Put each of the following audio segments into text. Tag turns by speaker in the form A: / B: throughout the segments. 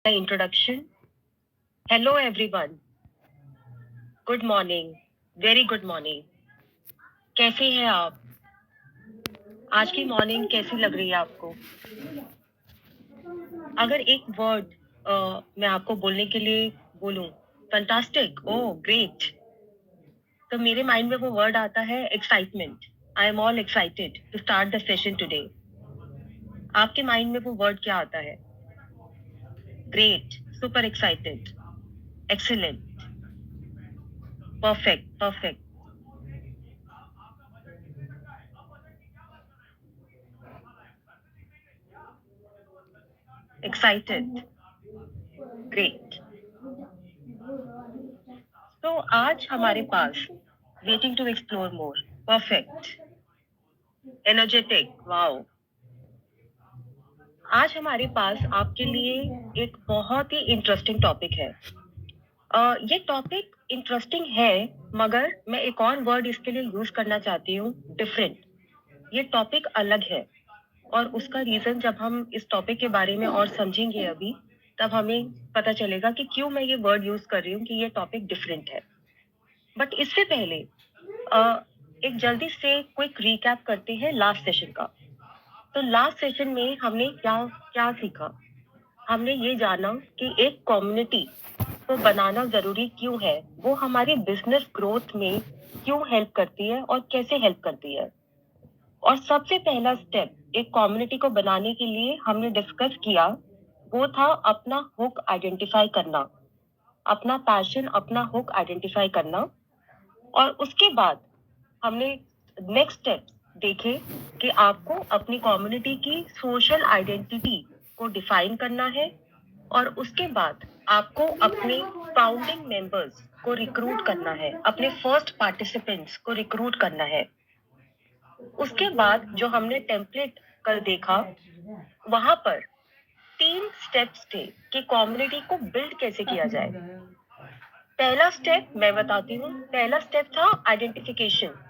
A: introduction. Hello everyone. Good morning. Very good morning. कैसे हैं आप? आज की मॉर्निंग कैसी लग रही है आपको? अगर एक वर्ड मैं आपको बोलने के लिए बोलूं, फैंटास्टिक, ओह ग्रेट, तो मेरे माइंड में वो वर्ड आता है excitement. I am all excited to start the session today. आपके माइंड में वो वर्ड क्या आता है? Great, super excited, excellent, perfect, perfect, excited, great. तो आज हमारे पास waiting to explore more, perfect, energetic, wow. आज हमारे पास आपके लिए एक बहुत ही इंटरेस्टिंग टॉपिक है. ये टॉपिक इंटरेस्टिंग है, मगर मैं एक और वर्ड इसके लिए यूज करना चाहती हूँ, डिफरेंट. ये टॉपिक अलग है और उसका रीजन जब हम इस टॉपिक के बारे में और समझेंगे अभी, तब हमें पता चलेगा कि क्यों मैं ये वर्ड यूज कर रही हूँ कि ये टॉपिक डिफरेंट है. बट इससे पहले एक जल्दी से क्विक रिकैप करते हैं लास्ट सेशन का. तो लास्ट सेशन में हमने क्या क्या सीखा? हमने ये जाना कि एक कम्युनिटी को बनाना जरूरी क्यों है, वो हमारी बिजनेस ग्रोथ में क्यों हेल्प करती है और कैसे हेल्प करती है. और सबसे पहला स्टेप एक कम्युनिटी को बनाने के लिए हमने डिस्कस किया, वो था अपना हुक आइडेंटिफाई करना, अपना पैशन, अपना हुक आइडेंटिफाई करना. और उसके बाद हमने नेक्स्ट स्टेप देखे कि आपको अपनी कम्युनिटी की सोशल आइडेंटिटी को डिफाइन करना है. और उसके बाद आपको अपने फाउंडिंग मेंबर्स को रिक्रूट करना है, अपने फर्स्ट पार्टिसिपेंट्स को रिक्रूट करना है. उसके बाद जो हमने टेम्पलेट कल देखा, वहां पर 3 स्टेप्स थे कि कम्युनिटी को बिल्ड कैसे किया जाए. पहला स्टेप मैं बताती हूँ. पहला स्टेप था आइडेंटिफिकेशन,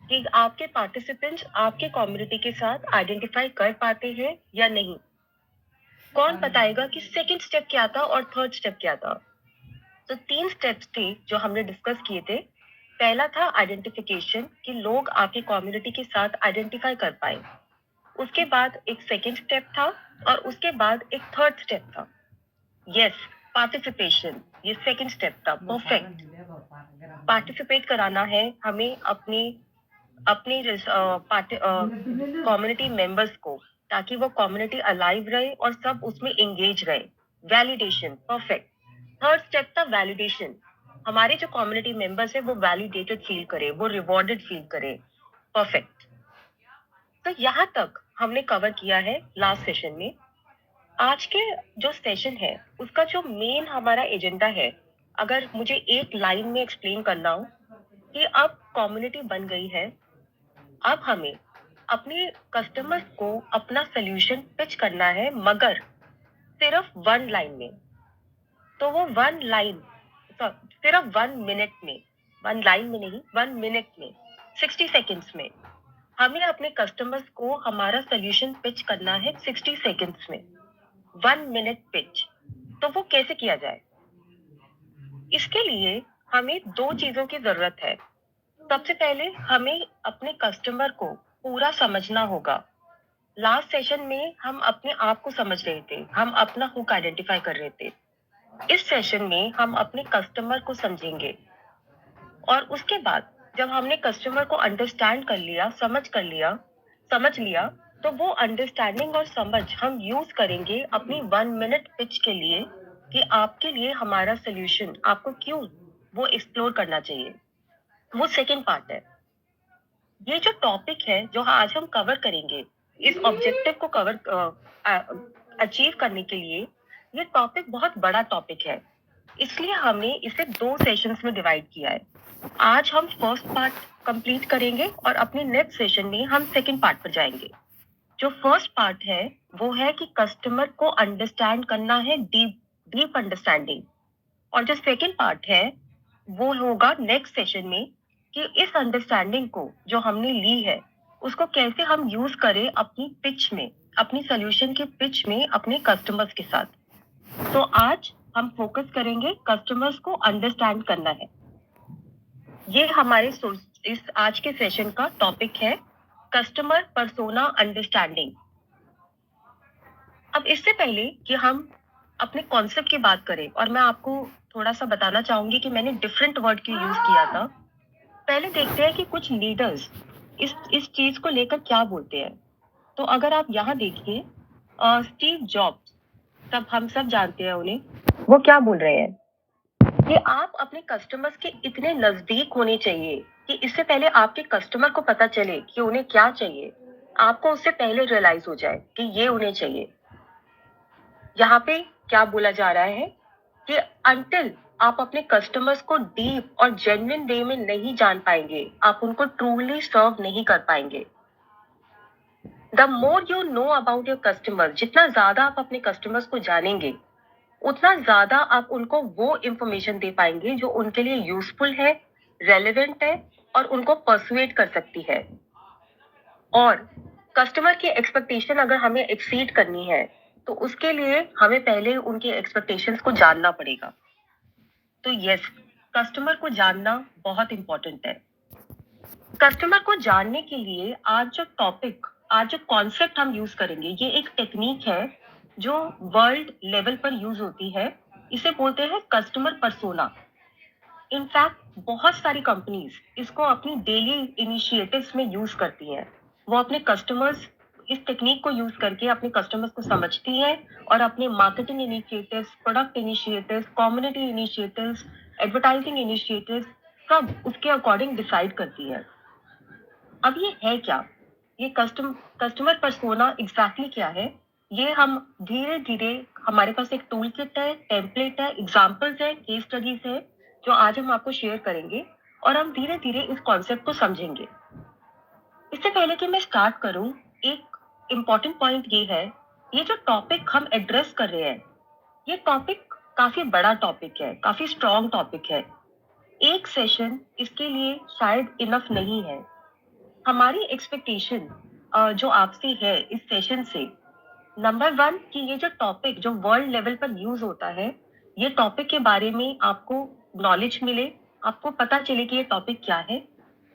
A: कि आपके पार्टिसिपेंट्स आपके कम्युनिटी के साथ आइडेंटिफाई कर पाते हैं या नहीं. कौन बताएगा कि सेकंड स्टेप क्या था और थर्ड स्टेप क्या था? तो 3 स्टेप्स थे जो हमने डिस्कस किए थे. पहला था आइडेंटिफिकेशन, कि लोग आपके कम्युनिटी के साथ आइडेंटिफाई कर पाए. उसके बाद एक सेकंड स्टेप था और उसके बाद एक थर्ड स्टेप था. यस, पार्टिसिपेशन, ये सेकंड स्टेप था. परफेक्ट. पार्टिसिपेट कराना है हमें अपने अपनी कम्युनिटी मेंबर्स को, ताकि वो कम्युनिटी अलाइव रहे और सब उसमें एंगेज रहे. Validation, perfect. थर्ड स्टेप था वैलिडेशन, हमारे जो कम्युनिटी मेंबर्स है वो वैलिडेटेड फील करे, वो रिवॉर्डेड फील करे. परफेक्ट. तो यहाँ तक हमने कवर किया है लास्ट सेशन में. आज के जो सेशन है उसका जो मेन हमारा एजेंडा है, अगर मुझे एक लाइन में एक्सप्लेन करना हो, कि अब कम्युनिटी बन गई है, अब हमें अपने कस्टमर्स को अपना सोल्यूशन पिच करना है, मगर सिर्फ 1 लाइन में. तो वो 1 लाइन सिर्फ 1 मिनट में, 1 लाइन में नहीं, 1 मिनट में, 60 सेकेंड्स में हमें अपने कस्टमर्स को हमारा सोल्यूशन पिच करना है. 60 सेकेंड्स में 1 मिनट पिच. तो वो कैसे किया जाए? इसके लिए हमें 2 चीजों की जरूरत है. सबसे पहले हमें अपने कस्टमर को पूरा समझना होगा. लास्ट सेशन में हम अपने आप को समझ रहे थे, हम अपना हुक आइडेंटिफाई कर रहे थे. इस सेशन में हम अपने कस्टमर को समझेंगे. और उसके बाद जब हमने कस्टमर को अंडरस्टैंड कर लिया, समझ लिया, तो वो अंडरस्टैंडिंग और समझ हम यूज करेंगे अपनी 1 मिनट पिच के लिए, कि आपके लिए हमारा सोल्यूशन आपको क्यों वो एक्सप्लोर करना चाहिए. वो सेकेंड पार्ट है. ये जो टॉपिक है जो आज हम कवर करेंगे, इस ऑब्जेक्टिव को कवर अचीव करने के लिए, ये टॉपिक बहुत बड़ा टॉपिक है. इसलिए हमने इसे 2 सेशंस में डिवाइड किया है. आज हम फर्स्ट पार्ट कंप्लीट करेंगे और अपने नेक्स्ट सेशन में हम सेकंड पार्ट पर जाएंगे. जो फर्स्ट पार्ट है वो है कि कस्टमर को अंडरस्टैंड करना है, डीप डीप अंडरस्टैंडिंग. और जो सेकंड पार्ट है वो होगा नेक्स्ट सेशन में, कि इस अंडरस्टैंडिंग को जो हमने ली है उसको कैसे हम यूज करें अपनी पिच में, अपनी सोल्यूशन की पिच में अपने कस्टमर्स के साथ. तो आज हम फोकस करेंगे कस्टमर्स को अंडरस्टैंड करना है। ये हमारे इस आज के सेशन का टॉपिक है कस्टमर पर्सोना अंडरस्टैंडिंग। अब इससे पहले कि हम अपने कॉन्सेप्ट की बात करें, और मैं आपको थोड़ा सा बताना चाहूंगी कि मैंने डिफरेंट वर्ड की यूज किया था। पहले देखते हैं कि कुछ लीडर्स इस चीज को लेकर क्या बोलते हैं। तो अगर आप यहाँ देखिए, स्टीव जॉब्स, तब हम सब जानते हैं उन्हें, वो क्या बोल रहे हैं कि आप अपने कस्टमर्स के इतने नजदीक होने चाहिए कि इससे पहले आपके कस्टमर को पता चले कि उन्हें क्या चाहिए, आपको उससे पहले रियलाइज हो जाए कि ये उन्हें चाहिए। यहाँ पे क्या बोला जा रहा है कि अंटिल आप अपने कस्टमर्स को डीप और जेन्युइन वे में नहीं जान पाएंगे, आप उनको ट्रूली सर्व नहीं कर पाएंगे। The more you know about your customer, जितना ज्यादा आप अपने कस्टमर्स को जानेंगे, उतना ज्यादा आप उनको वो इंफॉर्मेशन दे पाएंगे जो उनके लिए यूजफुल है, रेलेवेंट है और उनको परसुएट कर सकती है। और कस्टमर की एक्सपेक्टेशन अगर हमें एक्सीड करनी है तो उसके लिए हमें पहले उनके एक्सपेक्टेशंस को जानना पड़ेगा। तो यस, कस्टमर को जानना बहुत इंपॉर्टेंट है। कस्टमर को जानने के लिए आज जो कॉन्सेप्ट हम यूज करेंगे, ये एक टेक्निक है जो वर्ल्ड लेवल पर यूज होती है। इसे बोलते हैं कस्टमर पर्सोना। इनफैक्ट बहुत सारी कंपनीज इसको अपनी डेली इनिशिएटिव्स में यूज करती हैं। वो अपने कस्टमर्स इस टेक्निक को यूज करके अपने कस्टमर्स को समझती हैं और अपने marketing initiatives, product initiatives, community initiatives, advertising initiatives सब उसके अकॉर्डिंग डिसाइड करती है। अब ये है क्या, ये कस्टमर पर्सोना एग्जैक्टली क्या है, ये हम धीरे धीरे, हमारे पास एक टूल किट है, टेम्पलेट है, एग्जाम्पल्स है, केस स्टडीज है, जो आज हम आपको शेयर करेंगे और हम धीरे धीरे इस कॉन्सेप्ट को समझेंगे। इससे पहले कि मैं स्टार्ट करूं, एक इम्पॉर्टेंट पॉइंट ये है, ये जो टॉपिक हम एड्रेस कर रहे हैं, ये टॉपिक काफी बड़ा टॉपिक है, काफी स्ट्रॉन्ग टॉपिक है। एक सेशन इसके लिए शायद इनफ नहीं है। हमारी एक्सपेक्टेशन जो आपसे है इस सेशन से, नंबर वन, कि ये जो टॉपिक जो वर्ल्ड लेवल पर यूज होता है, ये टॉपिक के बारे में आपको नॉलेज मिले, आपको पता चले कि ये टॉपिक क्या है।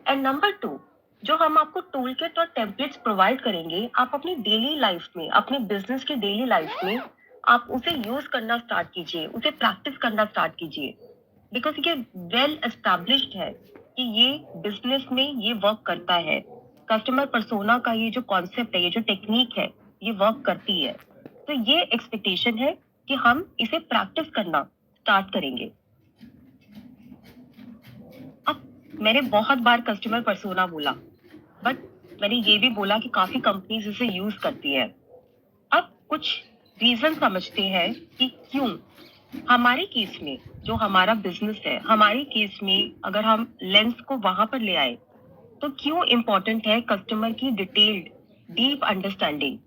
A: एंड नंबर टू, जो हम आपको टूल किट और टेम्पलेट्स प्रोवाइड करेंगे, आप अपनी डेली लाइफ में, अपने बिजनेस की डेली लाइफ में आप उसे यूज करना स्टार्ट कीजिए, उसे प्रैक्टिस करना स्टार्ट कीजिए। बिकॉज ये वेल एस्टैब्लिश्ड है कि ये बिजनेस में ये वर्क करता है। कस्टमर पर्सोना का ये जो कॉन्सेप्ट है, ये जो टेक्निक है, ये वर्क करती है। तो ये एक्सपेक्टेशन है कि हम इसे प्रैक्टिस करना स्टार्ट करेंगे। अब मैंने बहुत बार कस्टमर पर्सोना बोला, बट मैंने ये भी बोला कि काफी कंपनीज इसे यूज करती है। अब कुछ रीजन समझते हैं कि क्यों हमारे केस में, जो हमारा बिजनेस है, हमारे केस में अगर हम लेंस को वहां पर ले आए, तो क्यों इंपॉर्टेंट है कस्टमर की डिटेल्ड डीप अंडरस्टैंडिंग।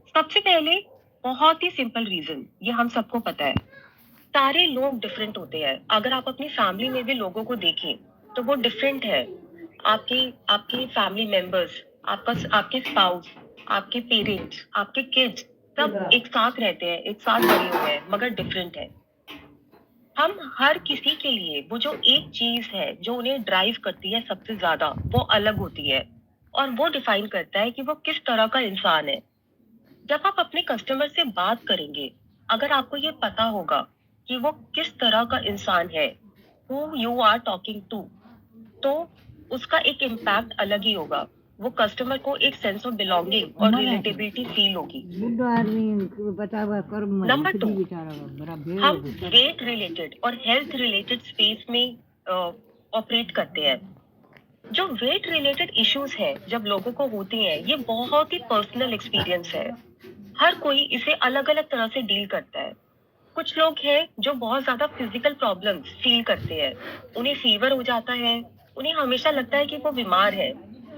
A: सबसे पहले बहुत ही सिंपल रीजन, ये हम सबको पता है, सारे लोग डिफरेंट होते हैं। अगर आप अपनी फैमिली में भी लोगों को देखें तो वो डिफरेंट है। आपके आपके फैमिली मेंबर्स, आपके स्पाउस, आपके पेरेंट्स, आपके किड्स, सब एक साथ रहते हैं, एक साथ बड़े हुए हैं, मगर डिफरेंट है। हम हर किसी के लिए वो जो एक चीज है जो उन्हें ड्राइव करती है सबसे ज्यादा, वो अलग होती है और वो डिफाइन करता है कि वो किस तरह का इंसान है। जब आप अपने कस्टमर से बात करेंगे, अगर आपको ये पता होगा कि वो किस तरह का इंसान है, who you are talking to, तो उसका एक इम्पैक्ट अलग ही होगा। वो कस्टमर को एक सेंस ऑफ बिलोंगिंग और रिलेटेबिलिटी फील होगी। नंबर टू, हम वेट रिलेटेड और हेल्थ रिलेटेड स्पेस में ऑपरेट करते हैं। जो वेट रिलेटेड इश्यूज है जब लोगों को होती हैं, ये बहुत ही पर्सनल एक्सपीरियंस है। हर कोई इसे अलग अलग तरह से डील करता है। कुछ लोग हैं जो बहुत ज्यादा फिजिकल प्रॉब्लम्स फील करते हैं, उन्हें फीवर हो जाता है, उन्हें हमेशा लगता है कि वो बीमार है,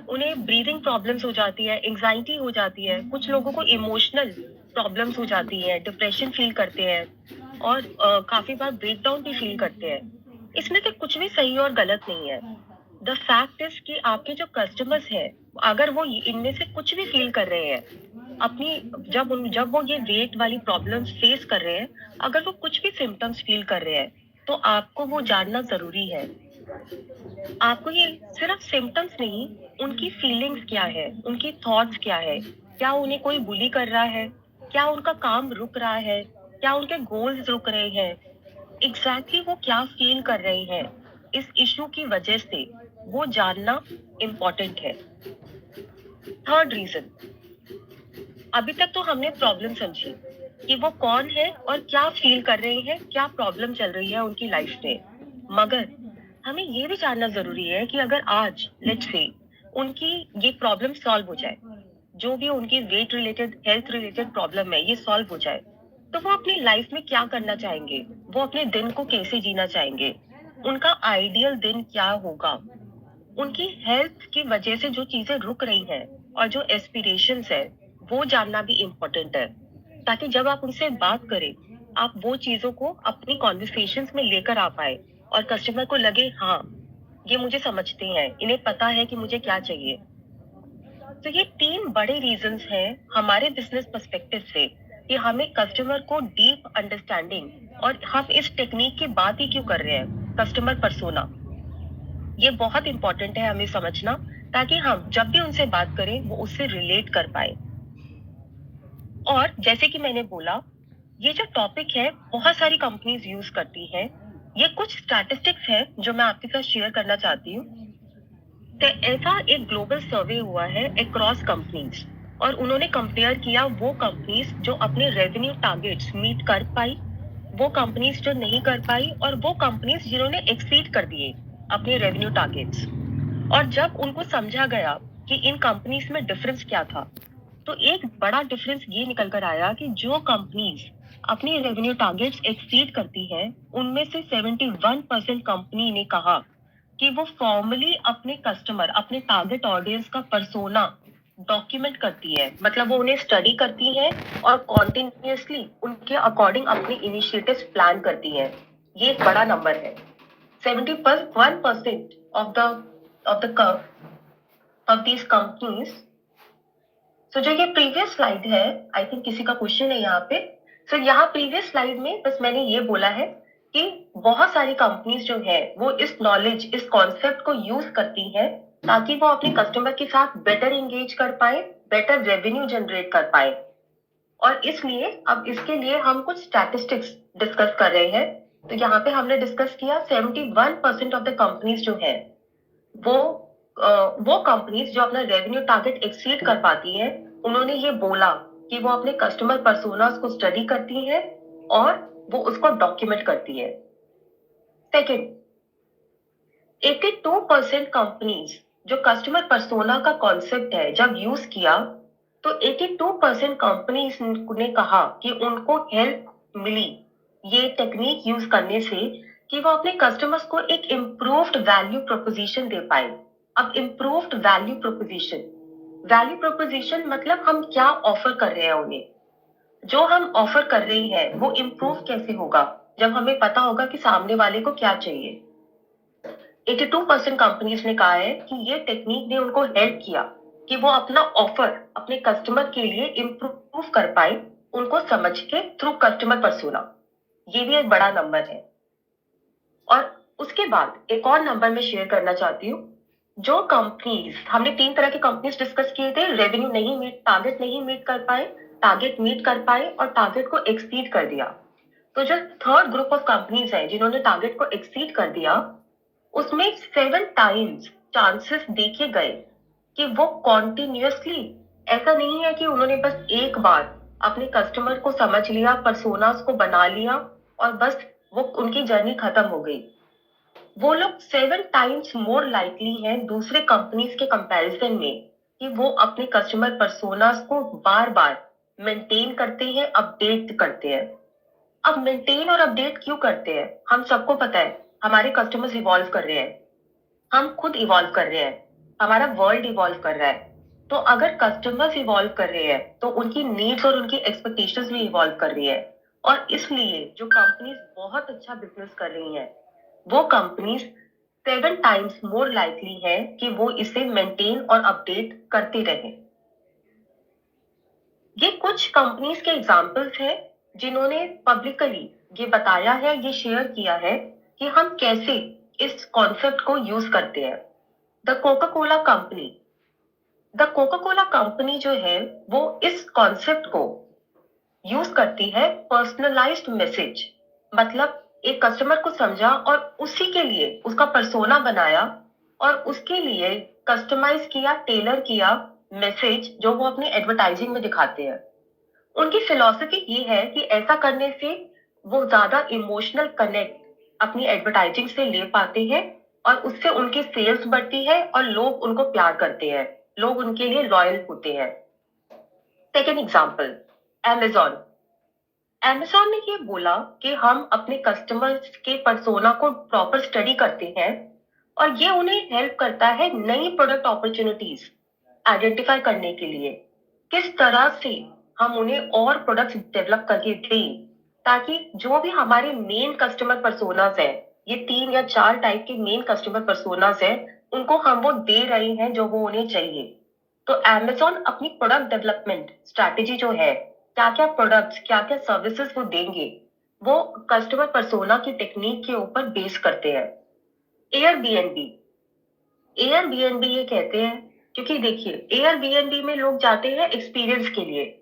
A: उन्हें ब्रीदिंग प्रॉब्लम्स हो जाती है, एंजाइटी हो जाती है, कुछ लोगों को इमोशनल प्रॉब्लम्स हो जाती है, डिप्रेशन फील करते हैं और काफी बार ब्रेकडाउन भी फील करते हैं। इसमें से कुछ भी सही और गलत नहीं है। द फैक्ट इज कि आपके जो कस्टमर्स हैं, अगर वो इनमें से कुछ भी फील कर रहे हैं, जब वो ये वेट वाली प्रॉब्लम फेस कर रहे हैं, अगर वो कुछ भी सिम्टम्स फील कर रहे हैं, तो आपको वो जानना ज़रूरी है। आपको ये सिर्फ सिम्टम्स नहीं, उनकी फीलिंग्स क्या है, उनकी थॉट्स क्या है, क्या उन्हें कोई बुली कर रहा है, क्या उनका काम रुक रहा है, क्या उनके गोल्स रुक रहे हैं, एग्जैक्टली वो क्या फील कर रहे हैं इस इशू की वजह से, वो जानना इम्पोर्टेंट है। थर्ड रीजन, अभी तक तो हमने प्रॉब्लम समझी कि वो कौन है और क्या फील कर रहे हैं, क्या प्रॉब्लम चल रही है उनकी लाइफ में। मगर हमें ये भी जानना जरूरी है कि अगर आज लेट्स से उनकी ये प्रॉब्लम सॉल्व हो जाए, जो भी उनकी weight related health related problem है ये सॉल्व हो जाए, तो वो अपनी लाइफ में क्या करना चाहेंगे, वो अपने दिन को कैसे जीना चाहेंगे, उनका आइडियल दिन क्या होगा, उनकी हेल्थ की वजह से जो चीजें रुक रही हैं और जो एस्पिरेशंस है, वो जानना भी इम्पोर्टेंट है, ताकि जब आप उनसे बात करें, आप वो चीजों को अपनी कॉन्वर्सेशंस में लेकर आ पाए और कस्टमर को लगे हाँ, ये मुझे समझते हैं, इन्हें पता है कि मुझे क्या चाहिए। तो ये 3 बड़े रीजंस हैं हमारे बिजनेस पर्सपेक्टिव से कि हमें कस्टमर को डीप अंडरस्टैंडिंग, और हम इस टेक्निक की बात ही क्यों कर रहे हैं, कस्टमर पर्सोना, ये बहुत इंपॉर्टेंट है हमें समझना, ताकि हम जब भी उनसे बात करें वो उससे रिलेट कर पाए। और जैसे कि मैंने बोला, ये जो टॉपिक है बहुत सारी कंपनीज यूज करती हैं। ये कुछ स्टैटिस्टिक्स है जो मैं आपके साथ शेयर करना चाहती हूँ। तो ऐसा एक ग्लोबल सर्वे हुआ है अक्रॉस कंपनीज, और उन्होंने कंपेयर किया वो कंपनीज जो अपने रेवेन्यू टारगेट्स मीट कर पाई, वो कंपनीज जो नहीं कर पाई, और वो कंपनीज जिन्होंने एक्सीड कर दिए अपने रेवेन्यू टारगेट्स। और जब उनको समझा गया कि इन कंपनीज में डिफरेंस क्या था, तो एक बड़ा डिफरेंस ये निकल कर आया कि जो कंपनीज अपनी रेवेन्यू टारगेट्स एक्सीड करती हैं, उनमें से 71% कंपनी ने कहा कि वो फॉर्मली अपने कस्टमर, अपने टारगेट ऑडियंस का पर्सोना डॉक्यूमेंट करती है, मतलब वो उन्हें स्टडी करती है और कॉन्टिन्यूसली उनके अकॉर्डिंग अपने इनिशिएटिव्स प्लान करती है। ये एक बड़ा नंबर है। 71% of these companies। सो जो ये प्रीवियस स्लाइड है, आई थिंक किसी का क्वेश्चन है यहाँ पे। सो यहाँ प्रीवियस स्लाइड में बस मैंने ये बोला है कि बहुत सारी कंपनीज जो है वो इस नॉलेज, इस कॉन्सेप्ट को यूज करती है ताकि वो अपने कस्टमर के साथ बेटर एंगेज कर पाए, बेटर रेवेन्यू जनरेट कर पाए। और इसलिए अब इसके लिए हम कुछ स्टैटिस्टिक्स डिस्कस कर रहे हैं। तो यहाँ पे हमने डिस्कस किया 71% ऑफ द कंपनीज जो है वो वो कंपनीज जो अपना रेवेन्यू टारगेट एक्सीड कर पाती हैं, उन्होंने ये बोला कि वो अपने कस्टमर पर्सोनास को स्टडी करती हैं और वो उसको डॉक्यूमेंट करती है। सेकंड, 82% कंपनीज जो कस्टमर पर्सोना का कॉन्सेप्ट है जब यूज किया, तो 82% कंपनीज ने कहा कि उनको हेल्प मिली ये टेक्निक यूज करने से कि वो अपने कस्टमर्स को एक इम्प्रूव्ड वैल्यू प्रोपोजिशन दे पाए। अब इम्प्रूव्ड वैल्यू प्रोपोजिशन मतलब हम क्या ऑफर कर रहे हैं उन्हें, जो हम ऑफर कर रहे हैं वो इम्प्रूव कैसे होगा जब हमें पता होगा कि सामने वाले को क्या चाहिए। 82% कंपनीज ने कहा है कि ये टेक्निक ने उनको हेल्प किया कि वो अपना ऑफर अपने कस्टमर के लिए इम्प्रूव कर पाए, उनको समझ के थ्रू कस्टमर पर्सोना। ये भी एक बड़ा नंबर है। और उसके बाद एक और नंबर मैं शेयर करना चाहती हूँ। जो कंपनीज, हमने 3 तरह की कंपनीज डिस्कस किए थे, रेवेन्यू नहीं मीट, टारगेट नहीं मीट कर पाए, टारगेट मीट कर पाए और टारगेट को एक्सीड कर दिया। तो जो थर्ड ग्रुप ऑफ कंपनीज है जिन्होंने टारगेट को एक्सीड कर दिया, उसमें 7 टाइम्स चांसेस देखे गए कि वो कॉन्टिन्यूसली, ऐसा नहीं है कि उन्होंने बस एक बार अपने कस्टमर को समझ लिया, पर्सोनास को बना लिया और बस वो उनकी जर्नी खत्म हो गई। वो लोग 7 टाइम्स मोर लाइकली हैं दूसरे कंपनीज के कंपैरिजन में कि वो अपने कस्टमर पर्सोनास को बार बार मेंटेन करते हैं, अपडेट करते हैं। अब मेंटेन और अपडेट क्यों करते हैं? हम सबको पता है हमारे कस्टमर्स इवॉल्व कर रहे हैं, हम खुद इवॉल्व कर रहे हैं, हमारा वर्ल्ड इवॉल्व कर रहा है। तो अगर कस्टमर्स इवॉल्व कर रहे हैं तो उनकी नीड्स और उनकी एक्सपेक्टेशंस भी इवॉल्व कर रही है। और इसलिए जो कंपनीज बहुत अच्छा बिजनेस कर रही हैं, वो कंपनीज 7 टाइम्स मोर लाइकली है कि वो इसे मेंटेन और अपडेट करते रहे। ये कुछ कंपनीज के एग्जाम्पल्स हैं जिन्होंने पब्लिकली ये बताया है, ये शेयर किया है कि हम कैसे इस कॉन्सेप्ट को यूज करते हैं। द कोका कोला कंपनी जो है वो इस कॉन्सेप्ट को यूज करती है पर्सनलाइज्ड मैसेज, मतलब एक कस्टमर को समझा और उसी के लिए उसका पर्सोना बनाया और उसके लिए कस्टमाइज किया, टेलर किया मैसेज जो वो अपनी एडवर्टाइजिंग में दिखाते हैं। उनकी फिलॉसफी ये है कि ऐसा करने से वो ज्यादा इमोशनल कनेक्ट अपनी एडवर्टाइजिंग से ले पाते हैं और उससे उनकी सेल्स बढ़ती है और लोग उनको प्यार करते हैं, लोग उनके लिए लॉयल होते हैं। सेकेंड एग्जाम्पल, Amazon ने ये बोला कि हम अपने कस्टमर्स के पर्सोना को प्रॉपर स्टडी करते हैं और ये उन्हें हेल्प करता है नई प्रोडक्ट अपॉर्चुनिटीज आइडेंटिफाई करने के लिए, किस तरह से हम उन्हें और प्रोडक्ट्स डेवलप करके दें ताकि जो भी हमारे मेन कस्टमर पर्सोनास है, ये 3 या 4 टाइप के मेन कस्टमर पर्सोनास है, उनको हम वो दे रहे हैं जो वो उन्हें चाहिए। तो Amazon अपनी प्रोडक्ट डेवलपमेंट स्ट्रैटेजी जो है, क्या क्या प्रोडक्ट्स, क्या क्या सर्विसेज वो देंगे, वो कस्टमर पर्सोना की टेक्निक के ऊपर बेस करते हैं। एयरबीएनबी ये कहते हैं क्योंकि देखिए एयरबीएनबी में लोग जाते हैं एक्सपीरियंस के लिए,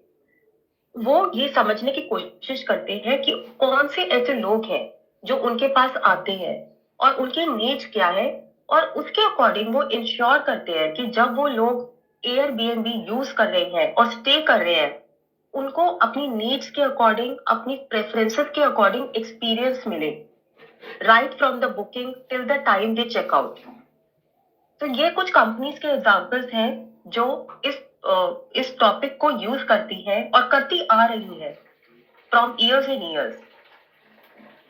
A: वो ये समझने की कोशिश करते हैं कि कौन से ऐसे लोग हैं जो उनके पास आते हैं और उनकी नीड्स क्या है, और उसके अकॉर्डिंग वो इंश्योर करते हैं कि जब वो लोग एयरबीएनबी यूज कर रहे हैं और स्टे कर रहे हैं, उनको अपनी नीड्स के अकॉर्डिंग, अपनी प्रेफरेंसेस के अकॉर्डिंग एक्सपीरियंस मिले, right from the booking till the time they check out. तो ये कुछ कंपनीज के एग्जांपल्स हैं जो इस टॉपिक को यूज करती है और करती आ रही है फ्रॉम इयर्स एंड इयर्स।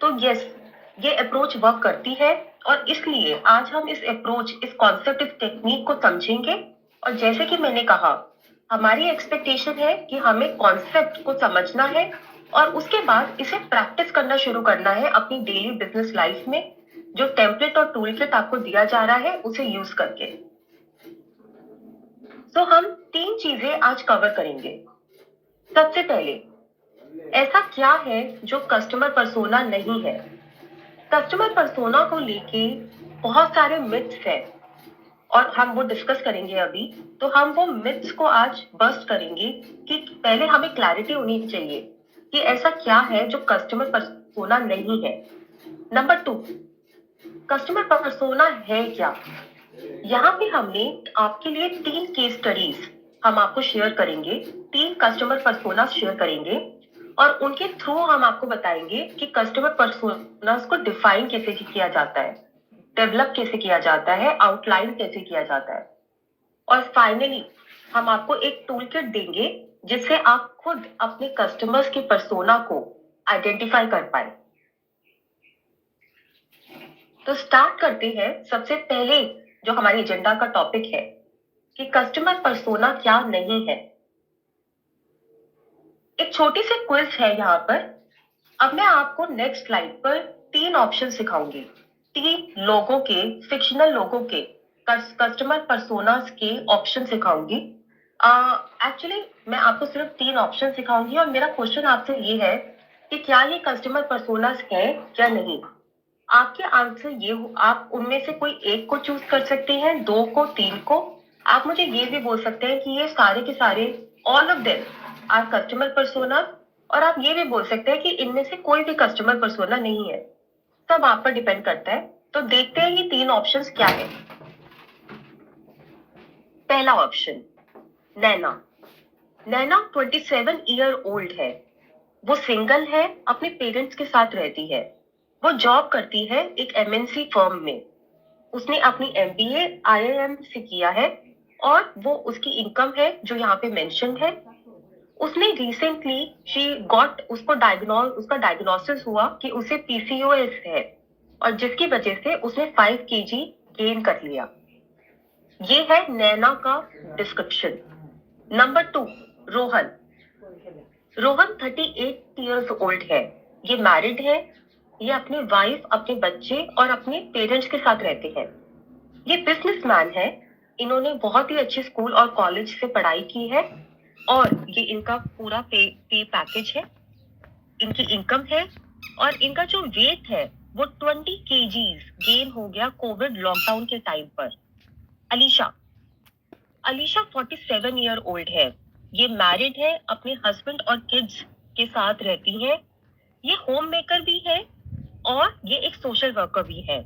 A: तो यस, ये अप्रोच वर्क करती है और इसलिए आज हम इस अप्रोच, इस कॉन्सेप्ट, इस टेक्निक को समझेंगे। और जैसे कि मैंने कहा, हमारी एक्सपेक्टेशन है कि हमें कॉन्सेप्ट को समझना है और उसके बाद इसे प्रैक्टिस करना शुरू करना है अपनी डेली बिजनेस लाइफ में। जो टेम्पलेट और टूल किट आपको दिया जा रहा है उसे यूज करके। तो हम 3 चीजें आज कवर करेंगे। सबसे पहले, ऐसा क्या है जो कस्टमर पर्सोना नहीं है। कस्टमर पर्सोना को लेके बहुत सारे मिथ्स हैं और हम वो डिस्कस करेंगे अभी। तो हम वो मिथ्स को आज बस्ट करेंगे कि पहले हमें क्लैरिटी होनी चाहिए कि ऐसा क्या है जो कस्टमर पर्सोना नहीं है। नंबर 2, कस्टमर पर्सोना है क्या। यहाँ पे हमने आपके लिए 3 केस स्टडीज हम आपको शेयर करेंगे, 3 कस्टमर पर्सोना शेयर करेंगे और उनके थ्रू हम आपको बताएंगे कि कस्टमर पर्सोनास को डिफाइन कैसे किया जाता है, डेवलप कैसे किया जाता है, आउटलाइन कैसे किया जाता है। और फाइनली हम आपको एक टूल किट देंगे जिससे आप खुद अपने कस्टमर्स के पर्सोना को आइडेंटिफाई कर पाए। तो स्टार्ट करते हैं। सबसे पहले जो हमारी एजेंडा का टॉपिक है कि कस्टमर पर्सोना क्या नहीं है। एक छोटी सी क्विज है यहाँ पर। अब मैं आपको नेक्स्ट स्लाइड पर 3 ऑप्शन सिखाऊंगी, 3 लोगों के, फिक्शनल लोगों के कस्टमर पर्सोनास के ऑप्शन सिखाऊंगी। एक्चुअली मैं आपको सिर्फ 3 ऑप्शन सिखाऊंगी और मेरा क्वेश्चन आपसे ये है कि क्या ये कस्टमर पर्सोनास है या नहीं। आपके आंसर ये हो, आप उनमें से कोई एक को चूज कर सकते हैं, 2 को, 3 को। आप मुझे ये भी बोल सकते हैं कि ये सारे के सारे, all of them are customer persona, और आप ये भी बोल सकते हैं कि इनमें से कोई भी कस्टमर पर्सोना नहीं है। सब आप पर डिपेंड करता है। तो देखते हैं ये 3 ऑप्शंस क्या है। पहला ऑप्शन, नैना 27 ईयर ओल्ड है, वो सिंगल है, अपने पेरेंट्स के साथ रहती है, वो जॉब करती है एक एमएनसी फर्म में, उसने अपनी एमबीए आईआईएम से किया है और वो उसकी इनकम है जो यहाँ पे मेंशन है। उसने रिसेंटली उसका डायग्नोसिस हुआ कि उसे पीसीओएस है और जिसकी वजह से उसने 5 केजी गेन कर लिया। ये है नैना का description. Number 2, Rohan 38 years old है, ये मैरिड है, ये अपने वाइफ, अपने बच्चे और अपने पेरेंट्स के साथ रहते हैं। ये बिजनेसमैन है, इन्होंने बहुत ही अच्छे स्कूल और कॉलेज से पढ़ाई की है। और ये इनका पूरा पे पैकेज है, इनकी इनकम है, और इनका जो वेट है वो 20 केजीज गेन हो गया कोविड लॉकडाउन के टाइम पर। अलीशा 47 ईयर ओल्ड है, ये मैरिड है, अपने हस्बैंड और किड्स के साथ रहती है, ये होम मेकर भी है और ये एक सोशल वर्कर भी है।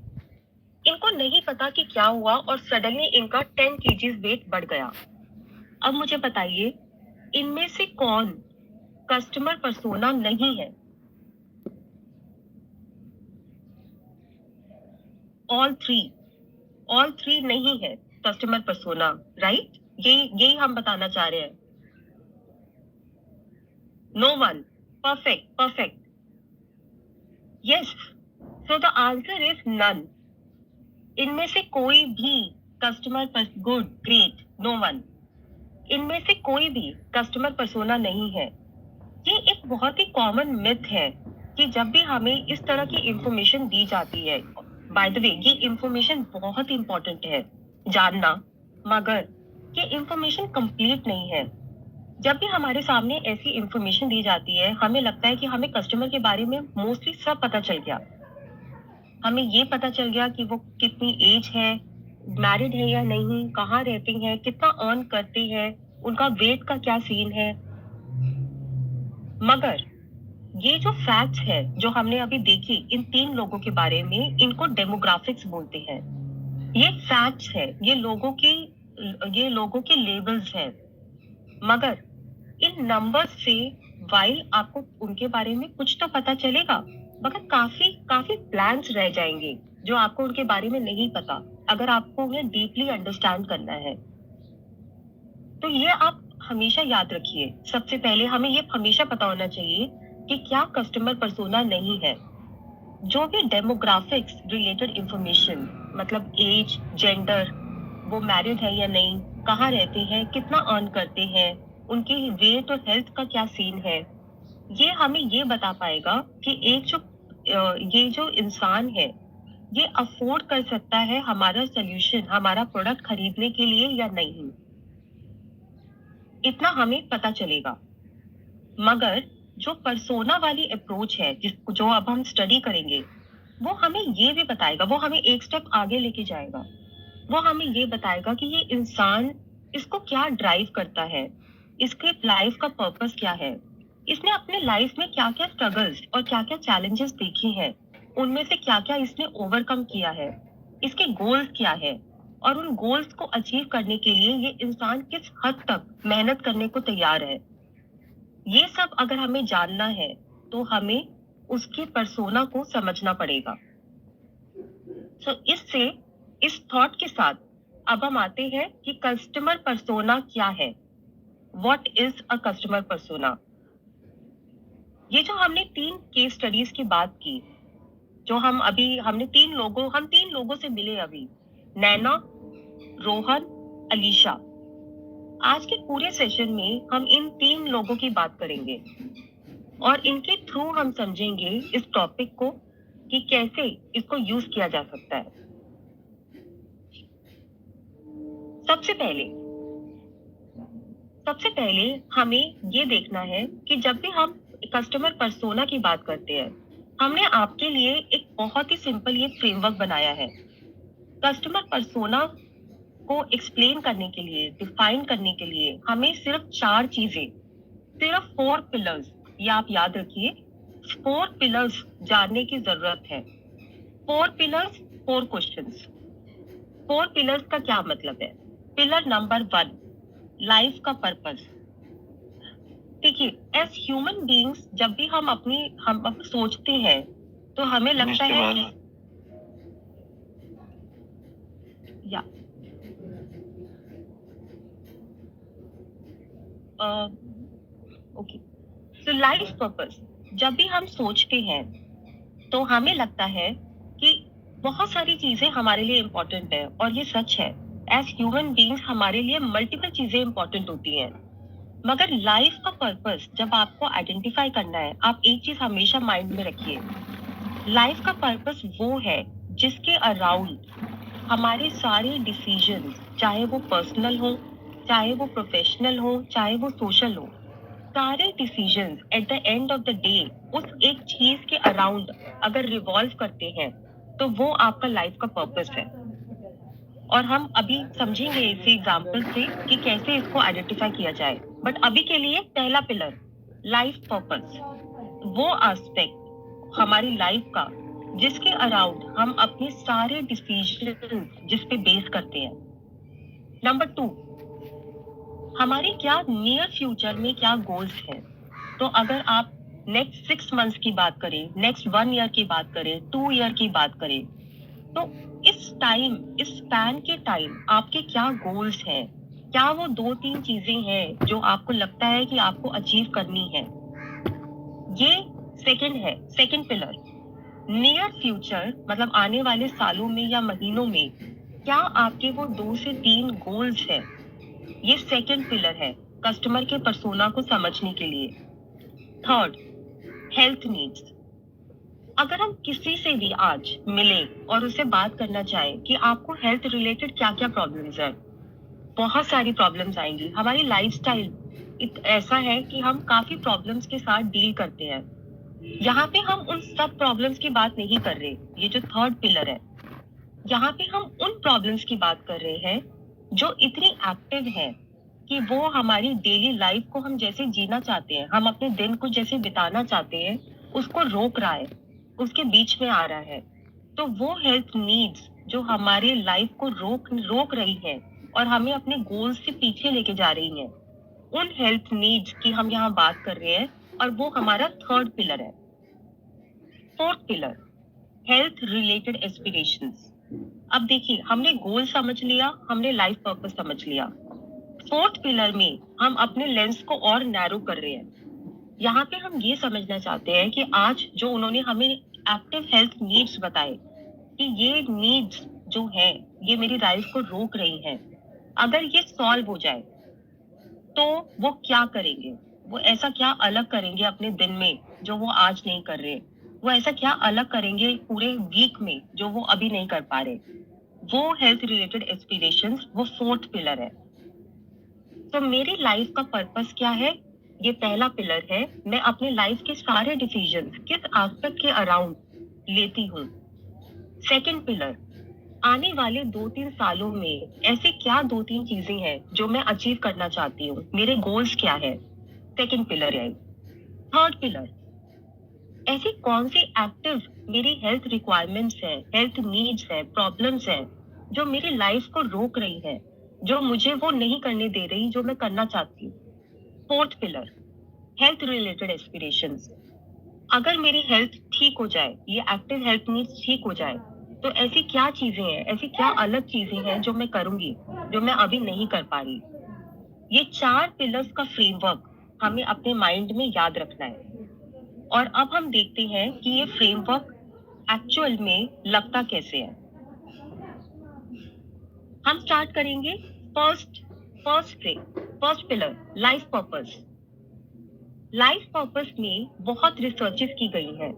A: इनको नहीं पता कि क्या हुआ और सडनली इनका 10 केजीज वेट बढ़ गया। अब मुझे बताइए, इनमें से कौन कस्टमर पर्सोना नहीं है? ऑल थ्री नहीं है कस्टमर पर्सोना, राइट? यही हम बताना चाह रहे हैं। No one, perfect. Yes, so the answer is none. इनमें से कोई भी कस्टमर पर गुड, ग्रेट, नो वन, इनमें से कोई भी कस्टमर पर्सोना नहीं है। ये एक बहुत ही कॉमन मिथ है कि जब भी हमें इस तरह की इंफॉर्मेशन दी जाती है, बाय द वे ये इंफॉर्मेशन बहुत इंपॉर्टेंट है जानना, मगर ये इंफॉर्मेशन कंप्लीट नहीं है। जब भी हमारे सामने ऐसी इंफॉर्मेशन दी जाती है, हमें लगता है कि हमें कस्टमर के बारे में मोस्टली सब पता चल गया। हमें ये पता चल गया कि वो कितनी एज है, मैरिड है या नहीं, कहाँ रहती हैं, कितना अर्न करती हैं, उनका वेट का क्या सीन है। मगर ये जो फैक्ट्स है जो हमने अभी देखी इन 3 लोगों के बारे में, इनको डेमोग्राफिक्स बोलते हैं। ये फैक्ट्स है, ये लोगों के लेबल्स हैं। मगर इन नंबर्स से वाइल आपको उनके बारे में कुछ तो पता चलेगा, मगर काफी प्लान्स रह जाएंगे जो आपको उनके बारे में नहीं पता, अगर आपको उन्हें डीपली अंडरस्टैंड करना है। तो ये आप हमेशा याद रखिए। सबसे पहले हमें ये हमेशा पता होना चाहिए कि क्या कस्टमर पर्सोना नहीं है। जो भी डेमोग्राफिक्स रिलेटेड इंफॉर्मेशन, मतलब एज, जेंडर, वो मैरिड है या नहीं, कहाँ रहते हैं, कितना अर्न करते हैं, उनकी वेट और हेल्थ का क्या सीन है, ये हमें ये बता पाएगा कि ये जो इंसान है ये अफोर्ड कर सकता है हमारा सोल्यूशन, हमारा प्रोडक्ट खरीदने के लिए या नहीं। इतना हमें पता चलेगा। मगर जो पर्सोना वाली अप्रोच है जो अब हम स्टडी करेंगे, वो हमें ये भी बताएगा, वो हमें एक स्टेप आगे लेके जाएगा। वो हमें ये बताएगा कि ये इंसान, इसको क्या ड्राइव करता है, इसके लाइफ का पर्पस क्या है, इसने अपने लाइफ में क्या क्या स्ट्रगल्स और क्या क्या चैलेंजेस देखी हैं, उनमें से क्या क्या इसने ओवरकम किया है, इसके गोल्स क्या है, और उन गोल्स को अचीव करने के लिए ये इंसान किस हद तक मेहनत करने को तैयार है। ये सब अगर हमें जानना है तो हमें उसके पर्सोना को समझना पड़ेगा। इस थॉट के साथ अब हम आते हैं कि कस्टमर पर्सोना क्या है। What is a customer persona? ये जो हमने 3 केस स्टडीज की बात की, जो हमने 3 लोगों से मिले अभी, नैना, रोहन, अलीशा। आज के पूरे सेशन में हम इन 3 लोगों की बात करेंगे और इनके थ्रू हम समझेंगे इस टॉपिक को कि कैसे इसको यूज किया जा सकता है। सबसे पहले हमें ये देखना है कि जब भी हम कस्टमर पर्सोना की बात करते हैं, हमने आपके लिए एक बहुत ही सिंपल ये फ्रेमवर्क बनाया है। कस्टमर पर्सोना को एक्सप्लेन करने के लिए, डिफाइन करने के लिए हमें सिर्फ 4 चीजें, सिर्फ 4 पिलर्स, ये आप याद रखिए, 4 पिलर्स जानने की जरूरत है। 4 पिलर्स, 4 क्वेश्चंस। 4 पिलर्स का क्या मतलब है? पिलर नंबर 1, लाइफ का पर्पस। देखिए, एज ह्यूमन बीइंग्स जब भी हम सोचते हैं तो हमें लगता है कि या ओके, सो लाइफ पर्पस जब भी हम सोचते हैं तो हमें लगता है कि बहुत सारी चीजें हमारे लिए इम्पोर्टेंट है, और ये सच है। एज ह्यूमन बीइंग्स हमारे लिए मल्टीपल चीजें इम्पोर्टेंट होती हैं, मगर लाइफ का पर्पस जब आपको आइडेंटिफाई करना है, आप एक चीज हमेशा माइंड में रखिए, लाइफ का पर्पस वो है जिसके अराउंड हमारे सारे डिसीजंस, चाहे वो पर्सनल हो, चाहे वो प्रोफेशनल हो, चाहे वो सोशल हो, सारे decisions at the end of the day उस एक चीज के अराउंड अगर रिवॉल्व करते हैं तो वो आपका लाइफ का पर्पस है। और हम अभी समझेंगे इसी एग्जाम्पल से कि कैसे इसको आइडेंटिफाई किया जाए। बट अभी के लिए पहला पिलर, लाइफ पर्पस, वो एस्पेक्ट हमारी लाइफ का जिसके अराउंड हम अपने सारे डिसीजन जिस पे बेस करते हैं। नंबर 2, हमारे क्या नियर फ्यूचर में क्या गोल्स हैं। तो अगर आप नेक्स्ट 6 मंथ्स की बात करें, नेक्स्ट 1 ईयर की बात करें, 2 ईयर की बात करें, तो इस स्पैन के टाइम आपके क्या गोल्स हैं? क्या वो 2-3 चीजें हैं जो आपको लगता है कि आपको अचीव करनी है? ये सेकंड पिलर। नियर फ्यूचर मतलब आने वाले सालों में या महीनों में क्या आपके वो 2 से 3 गोल्स हैं? ये सेकंड पिलर है कस्टमर के पर्सोना को समझने के लिए। Third, health needs. अगर हम किसी से भी आज मिले और उससे बात करना चाहें कि आपको हेल्थ रिलेटेड क्या क्या प्रॉब्लम्स है, बहुत सारी प्रॉब्लम्स आएंगी। हमारी लाइफस्टाइल ऐसा है कि हम काफी प्रॉब्लम्स के साथ डील करते हैं। यहाँ पे हम उन सब प्रॉब्लम्स की बात नहीं कर रहे, ये जो थर्ड पिलर है, यहाँ पे हम उन प्रॉब्लम्स की बात कर रहे हैं जो इतनी एक्टिव है कि वो हमारी डेली लाइफ को हम जैसे जीना चाहते हैं, हम अपने दिन को जैसे बिताना चाहते हैं, उसको रोक रहा है, उसके बीच में आ रहा है। तो वो हेल्थ नीड्स जो हमारे लाइफ को रोक रही है और हमें अपने गोल्स से पीछे लेके जा रही हैं, उन हेल्थ नीड्स की हम यहाँ बात कर रहे हैं और वो हमारा थर्ड पिलर है। Fourth pillar, health related aspirations. अब देखिए, हमने गोल समझ लिया, हमने लाइफ पर्पस समझ लिया। फोर्थ पिलर में हम अपने लेंस को और नैरो कर रहे हैं। यहाँ पे हम ये समझना चाहते हैं कि आज जो उन्होंने हमें एक्टिव हेल्थ नीड्स बताए कि ये नीड्स जो है ये मेरी लाइफ को रोक रही हैं, अगर ये सॉल्व हो जाए तो वो क्या करेंगे, वो ऐसा क्या अलग करेंगे अपने दिन में जो वो आज नहीं कर रहे, वो ऐसा क्या अलग करेंगे पूरे वीक में जो वो अभी नहीं कर पा रहे। वो हेल्थ रिलेटेड एस्पिरेशंस वो फोर्थ पिलर है। तो मेरी लाइफ का पर्पस क्या है? ये पहला पिलर है। मैं अपने लाइफ के सारे डिसीजन किस एस्पेक्ट के अराउंड लेती हूँ। सेकंड पिलर, आने वाले 2-3 सालों में ऐसे क्या 2-3 चीजें हैं जो मैं अचीव करना चाहती हूँ, मेरे गोल्स क्या है, सेकंड पिलर है। थर्ड पिलर, ऐसी कौन सी एक्टिव मेरी हेल्थ रिक्वायरमेंट्स है, हेल्थ नीड्स है, प्रॉब्लम्स है जो मेरी लाइफ को रोक रही है, जो मुझे वो नहीं करने दे रही जो मैं करना चाहती हूँ। Fourth pillar, health related aspirations. अगर मेरी हेल्थ ठीक हो जाए, ये एक्टिव हेल्थ नीड्स ठीक हो जाए, तो ऐसी क्या चीजें हैं, ऐसी क्या अलग चीजें हैं जो मैं करूंगी जो मैं अभी नहीं कर पा रही। ये 4 पिलर्स का फ्रेमवर्क हमें अपने माइंड में याद रखना है। और अब हम देखते हैं कि ये फ्रेमवर्क एक्चुअल में लगता कैसे है। हम स्टार्ट करेंगे first pillar, life purpose. Life purpose में बहुत रिसर्चेस की गई हैं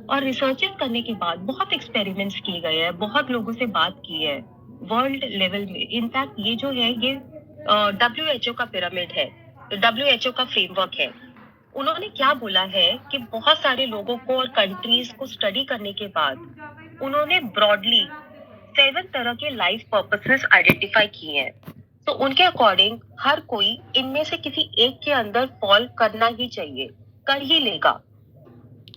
A: और रिसर्चेस करने के बाद बहुत एक्सपेरिमेंट्स किए गए हैं, बहुत लोगों से बात की है वर्ल्ड लेवल में। इनफैक्ट ये जो है ये WHO का पिरामिड है, WHO का फ्रेमवर्क है। उन्होंने क्या बोला है कि बहुत सारे लोगों को और कंट्रीज को स्टडी करने के बाद उन्होंने ब्रॉडली 7 तरह के लाइफ पर्पसेस आइडेंटिफाई किए हैं। तो उनके अकॉर्डिंग हर कोई इनमें से किसी एक के अंदर फॉल करना ही चाहिए, कर ही लेगा।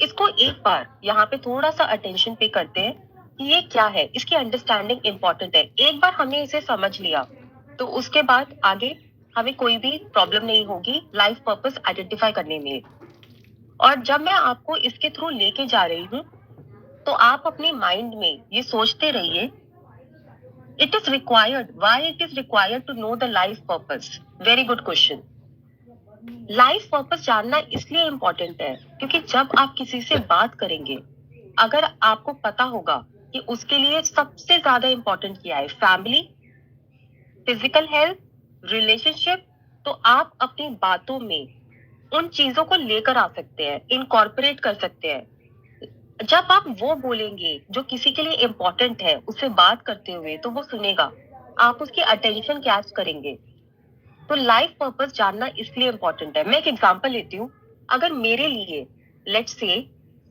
A: इसको एक बार यहाँ पे थोड़ा सा अटेंशन पे करते हैं कि ये क्या है, इसकी अंडरस्टैंडिंग इंपॉर्टेंट है। एक बार हमने इसे समझ लिया तो उसके बाद आगे हमें कोई भी प्रॉब्लम नहीं होगी लाइफ पर्पस आइडेंटिफाई करने में। और जब मैं आपको इसके थ्रू लेके जा रही हूँ तो आप अपने माइंड में ये सोचते रहिए, it is required, why it is required to know the life purpose? Very good question. Life purpose जानना इसलिए इम्पोर्टेंट है क्योंकि जब आप किसी से बात करेंगे, अगर आपको पता होगा कि उसके लिए सबसे ज्यादा इम्पोर्टेंट क्या है, फैमिली, फिजिकल हेल्थ, रिलेशनशिप, तो आप अपनी बातों में उन चीजों को लेकर आ सकते हैं, इनकॉर्पोरेट कर सकते हैं। जब आप वो बोलेंगे जो किसी के लिए इम्पोर्टेंट है उससे बात करते हुए, तो वो सुनेगा, आप उसकी अटेंशन कैच करेंगे। तो लाइफ पर्पस जानना इसलिए इम्पोर्टेंट है। मैं एक एग्जांपल लेती हूँ। अगर मेरे लिए लेट्स से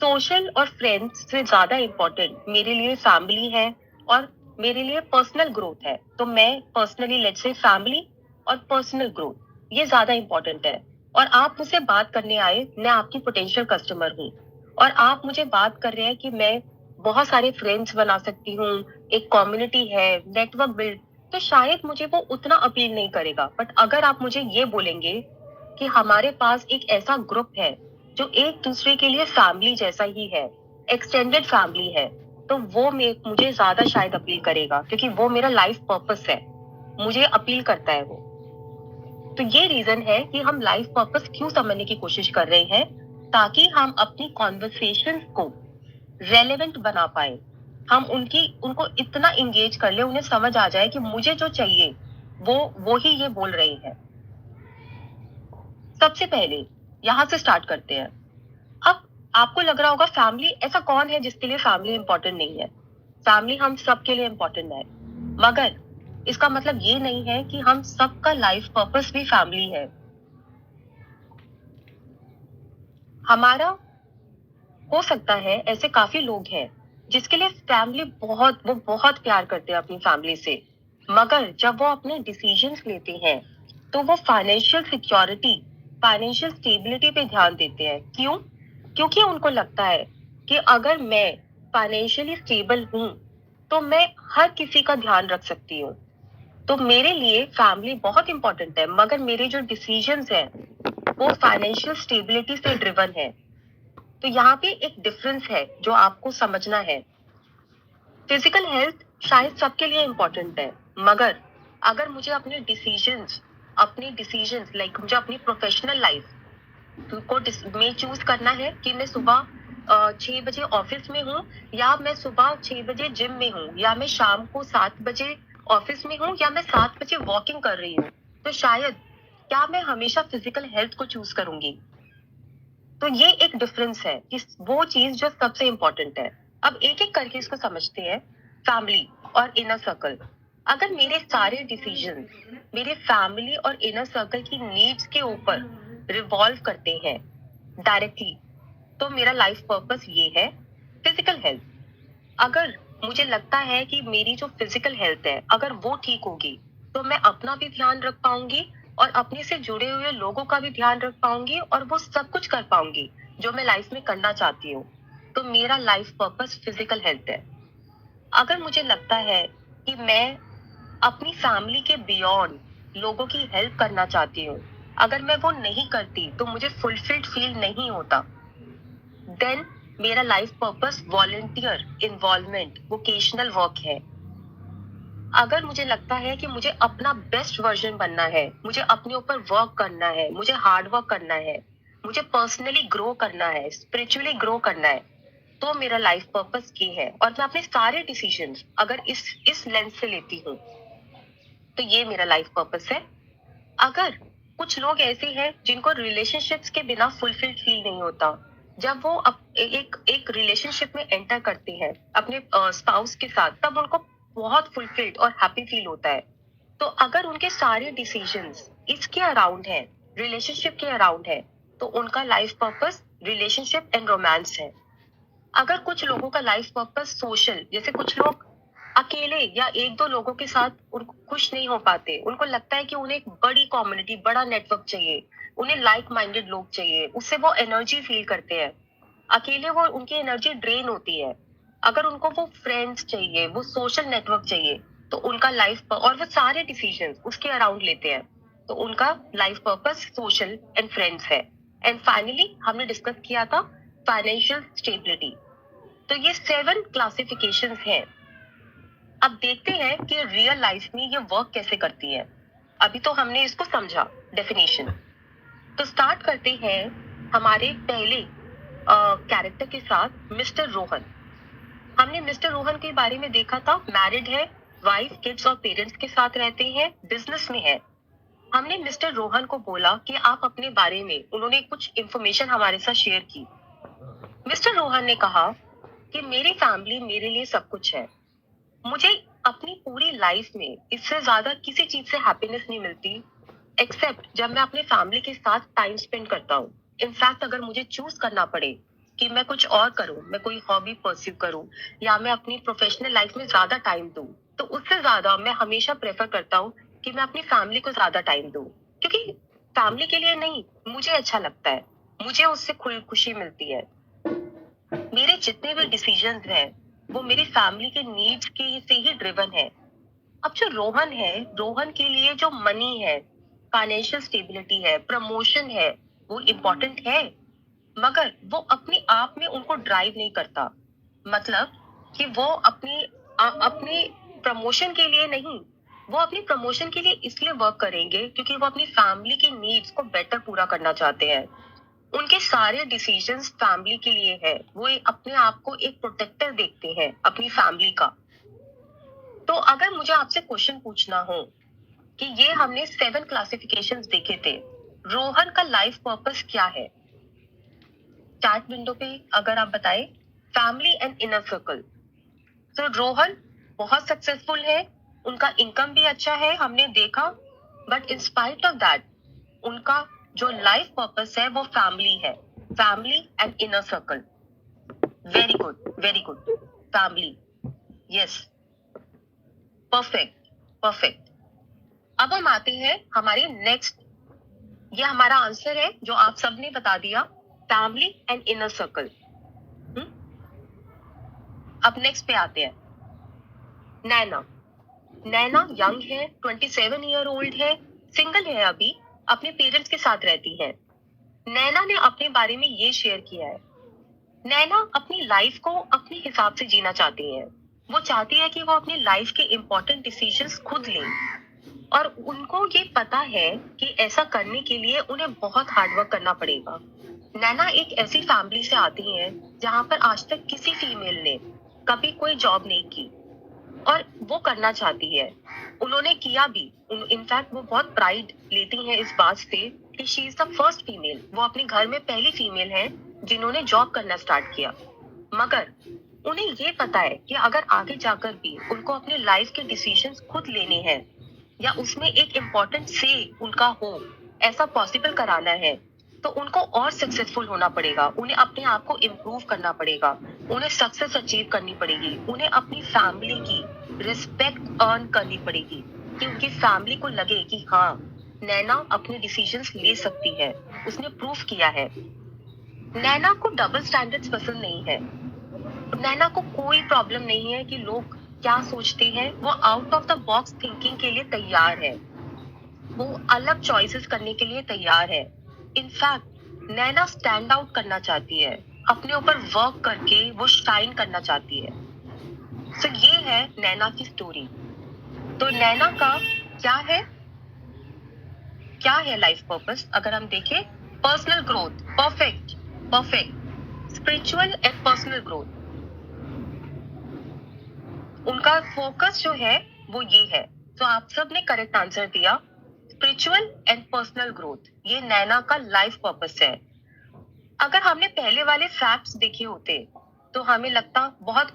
A: सोशल और फ्रेंड्स से ज्यादा इम्पोर्टेंट मेरे लिए फैमिली है और मेरे लिए पर्सनल ग्रोथ है, तो मैं पर्सनली लेट्स से फैमिली और पर्सनल ग्रोथ ये ज्यादा इम्पोर्टेंट है। और आप मुझसे बात करने आए, मैं आपकी पोटेंशियल कस्टमर हूँ और आप मुझे बात कर रहे हैं कि मैं बहुत सारे फ्रेंड्स बना सकती हूँ, एक कम्युनिटी है, नेटवर्क बिल्ड, तो शायद मुझे वो उतना अपील नहीं करेगा। बट अगर आप मुझे ये बोलेंगे कि हमारे पास एक ऐसा ग्रुप है जो एक दूसरे के लिए फैमिली जैसा ही है, एक्सटेंडेड फैमिली है, तो वो मुझे ज्यादा शायद अपील करेगा, क्योंकि वो मेरा लाइफ पर्पस है, मुझे अपील करता है वो। तो ये रीजन है कि हम लाइफ पर्पस क्यों समझने की कोशिश कर रहे हैं, ताकि हम अपनी कॉन्वर्सेशन को रेलेवेंट बना पाए। हम उनको इतना इंगेज कर ले, उन्हें समझ आ जाए कि मुझे जो चाहिए वो ही ये बोल रहे हैं। सबसे पहले यहाँ से स्टार्ट करते हैं। अब आपको लग रहा होगा फैमिली, ऐसा कौन है जिसके लिए फैमिली इंपॉर्टेंट नहीं है? फैमिली हम सबके लिए इंपॉर्टेंट है, मगर इसका मतलब ये नहीं है कि हम सबका लाइफ पर्पस भी फैमिली है। हमारा हो सकता है ऐसे काफी लोग हैं जिसके लिए फैमिली वो बहुत प्यार करते हैं अपनी फैमिली से, मगर जब वो अपने डिसीजंस लेते हैं तो वो फाइनेंशियल सिक्योरिटी, फाइनेंशियल स्टेबिलिटी पे ध्यान देते हैं। क्यों? क्योंकि उनको लगता है कि अगर मैं फाइनेंशियली स्टेबल हूँ तो मैं हर किसी का ध्यान रख सकती हूँ। तो मेरे लिए फैमिली बहुत इंपॉर्टेंट है, मगर मेरे जो डिसीजंस हैं वो फाइनेंशियल स्टेबिलिटी से ड्रिवन है। तो यहाँ पे एक डिफरेंस है जो आपको समझना है। फिजिकल हेल्थ शायद सबके लिए इम्पोर्टेंट है, मगर अगर मुझे अपने डिसीजंस लाइक मुझे अपनी प्रोफेशनल लाइफ को में चूज करना है कि मैं सुबह 6 बजे ऑफिस में हूँ, या मैं सुबह 6 बजे जिम में हूँ, या मैं शाम को 7 बजे ऑफिस में हूँ, या मैं 7 बजे वॉकिंग कर रही हूँ, तो शायद क्या मैं हमेशा फिजिकल हेल्थ को चूज करूंगी? तो ये एक डिफरेंस है कि वो चीज जो सबसे इंपॉर्टेंट है। अब एक एक करके इसको समझते हैं। फैमिली और इनर सर्कल। अगर मेरे सारे डिसीजन मेरे फैमिली और इनर सर्कल की नीड्स के ऊपर रिवॉल्व करते हैं डायरेक्टली, तो मेरा लाइफ पर्पस ये है फिजिकल हेल्थ। अगर मुझे लगता है कि मेरी जो फिजिकल हेल्थ है अगर वो ठीक होगी, तो मैं अपना भी ध्यान रख पाऊंगी और अपने से जुड़े हुए लोगों का भी ध्यान रख पाऊंगी और वो सब कुछ कर पाऊंगी जो मैं लाइफ में करना चाहती हूँ। तो मेरा लाइफ पर्पस फिजिकल हेल्थ है। अगर मुझे लगता है कि मैं अपनी फैमिली के बियॉन्ड लोगों की हेल्प करना चाहती हूँ, अगर मैं वो नहीं करती तो मुझे फुलफिल्ड फील नहीं होता, देन मेरा life purpose volunteer involvement vocational work है। अगर मुझे लगता है कि मुझे अपना बेस्ट वर्जन बनना है, मुझे अपने ऊपर वर्क करना है, मुझे हार्ड वर्क करना है, मुझे पर्सनली ग्रो करना है, स्पिरिचुअली ग्रो करना है, तो मेरा लाइफ पर्पस ये है। और मैं अपने सारे डिसीजंस अगर इस लेंस से लेती हूँ, तो ये मेरा लाइफ पर्पस है। अगर कुछ लोग ऐसे हैं जिनको रिलेशनशिप्स के बिना फुलफिल्ड फील नहीं होता, जब वो एक रिलेशनशिप में एंटर करते हैं अपने स्पाउस के साथ, तब उनको बहुत फुलफिल्ड और हैप्पी फील होता है। तो अगर उनके सारे डिसीजंस इसके अराउंड है, रिलेशनशिप के अराउंड है, तो उनका life purpose relationship and romance है। अगर कुछ लोगों का लाइफ पर्पस सोशल, जैसे कुछ लोग अकेले या एक दो लोगों के साथ उनको खुश नहीं हो पाते, उनको लगता है कि उन्हें एक बड़ी कम्युनिटी, बड़ा नेटवर्क चाहिए, उन्हें लाइक माइंडेड लोग चाहिए, उससे वो एनर्जी फील करते हैं। अकेले वो उनकी एनर्जी ड्रेन होती है। अगर उनको वो फ्रेंड्स चाहिए, वो सोशल नेटवर्क चाहिए, तो उनका लाइफ और वो सारे डिसीजन उसके अराउंड लेते हैं, तो उनका life purpose social and friends है। एंड फाइनली हमने डिस्कस किया था फाइनेंशियल स्टेबिलिटी। तो ये 7 क्लासिफिकेशंस हैं। अब देखते हैं कि रियल लाइफ में ये वर्क कैसे करती है। अभी तो हमने इसको समझा, डेफिनेशन। तो स्टार्ट करते हैं हमारे पहले कैरेक्टर के साथ, मिस्टर रोहन। हमने मिस्टर रोहन के बारे में देखा था, मैरिड है, वाइफ, किड्स और पेरेंट्स के साथ रहते हैं, बिजनेस में है। हमने मिस्टर रोहन को बोला कि आप अपने बारे में, उन्होंने कुछ इंफॉर्मेशन हमारे साथ शेयर की। मिस्टर रोहन ने कहा कि मेरी फैमिली मेरे लिए सब कुछ है, मुझे अपनी पूरी लाइफ में इससे ज्यादा किसी चीज से हैप्पीनेस नहीं मिलती एक्सेप्ट जब मैं अपनी फैमिली के साथ टाइम स्पेंड करता हूँ। इनफैक्ट अगर मुझे चूज करना पड़े कि मैं कुछ और करूँ, मैं कोई हॉबी परस्यू करूँ या मैं अपनी प्रोफेशनल लाइफ में ज्यादा टाइम दूँ, तो उससे ज्यादा मैं हमेशा प्रेफर करता हूँ कि मैं अपनी फैमिली को ज्यादा टाइम दूँ। क्योंकि फैमिली के लिए नहीं, मुझे अच्छा लगता है, मुझे उससे खुशी मिलती है। मेरे जितने भी डिसीजंस हैं वो मेरी फैमिली के नीड्स के से ही ड्रिवन है। अब जो रोहन है, रोहन के लिए जो मनी है, फाइनेंशियल स्टेबिलिटी है, प्रमोशन है, वो इम्पोर्टेंट है, मगर वो अपने आप में उनको ड्राइव नहीं करता। मतलब कि वो अपने प्रमोशन के लिए नहीं, वो अपनी प्रमोशन के लिए इसलिए वर्क करेंगे क्योंकि वो अपनी फैमिली की नीड्स को बेटर पूरा करना चाहते हैं। उनके सारे डिसीजंस फैमिली के लिए है। वो अपने आप को एक प्रोटेक्टर देखते हैं अपनी फैमिली का। तो अगर मुझे आपसे क्वेश्चन पूछना हो कि ये हमने 7 क्लासिफिकेशंस देखे थे, रोहन का लाइफ पर्पस क्या है? चैट विंडो पे अगर आप बताएं, फैमिली एंड इनर सर्कल। तो रोहन बहुत सक्सेसफुल है, उनका इनकम भी अच्छा है, हमने देखा, but in spite of that उनका जो लाइफ पर्पस है वो फैमिली है, family and inner circle. Very good, very good. Family, yes, perfect, perfect. अब हम आते हैं हमारे नेक्स्ट, ये हमारा आंसर है जो आप सबने बता दिया, फैमिली एंड इनर सर्कल। अब नेक्स्ट पे आते हैं, नैना। नैना यंग है, 27 ईयर ओल्ड है, सिंगल है अभी, अपने पेरेंट्स के साथ रहती है। नैना ने अपने बारे में ये शेयर किया है, नैना अपनी लाइफ को अपने हिसाब से जीना चाहती है। वो चाहती है कि वो अपनी लाइफ के इम्पोर्टेंट डिसीजंस खुद लें, और उनको ये पता है कि ऐसा करने के लिए उन्हें बहुत हार्डवर्क करना पड़ेगा। नैना एक ऐसी फैमिली से आती है जहाँ पर आज तक किसी फीमेल ने कभी कोई जॉब नहीं की, और वो करना चाहती है, उन्होंने किया भी। इनफैक्ट वो बहुत प्राइड लेती हैं इस बात से कि she is the first female, वो अपने घर में पहली फीमेल है जिन्होंने जॉब करना स्टार्ट किया। मगर उन्हें ये पता है कि अगर आगे जाकर भी उनको अपने लाइफ के डिसीजंस खुद लेने हैं या उसमें एक इम्पोर्टेंट से उनका हो, ऐसा पॉसिबल कराना है, तो उनको और सक्सेसफुल होना पड़ेगा, उन्हें अपने आप को इम्प्रूव करना पड़ेगा, उन्हें सक्सेस अचीव करनी पड़ेगी, उन्हें अपनी फैमिली की रिस्पेक्ट अर्न करनी पड़ेगी कि उनकी फैमिली को लगे कि हाँ, नैना अपने डिसीजंस ले सकती है, उसने प्रूफ किया है। नैना को डबल स्टैंडर्ड्स पसंद नहीं है। नैना को कोई प्रॉब्लम नहीं है कि लोग क्या सोचते हैं, वो out of the box thinking के लिए तैयार है, वो अलग चॉइसेस करने के लिए तैयार है। इनफैक्ट नैना स्टैंड आउट करना चाहती है, अपने ऊपर वर्क करके वो शाइन करना चाहती है। तो ये है नैना की स्टोरी। तो नैना का क्या है, क्या है लाइफ पर्पस? अगर हम देखें, personal growth, perfect, perfect. Spiritual and personal growth, उनका फोकस जो है वो ये है। तो आप सब ने करेक्ट आंसर दिया, स्पिरिचुअल एंड पर्सनल ग्रोथ, ये नैना का लाइफ पर्पस है। अगर हमने पहले वाले फैक्ट्स देखे होते तो हमें लगता बहुत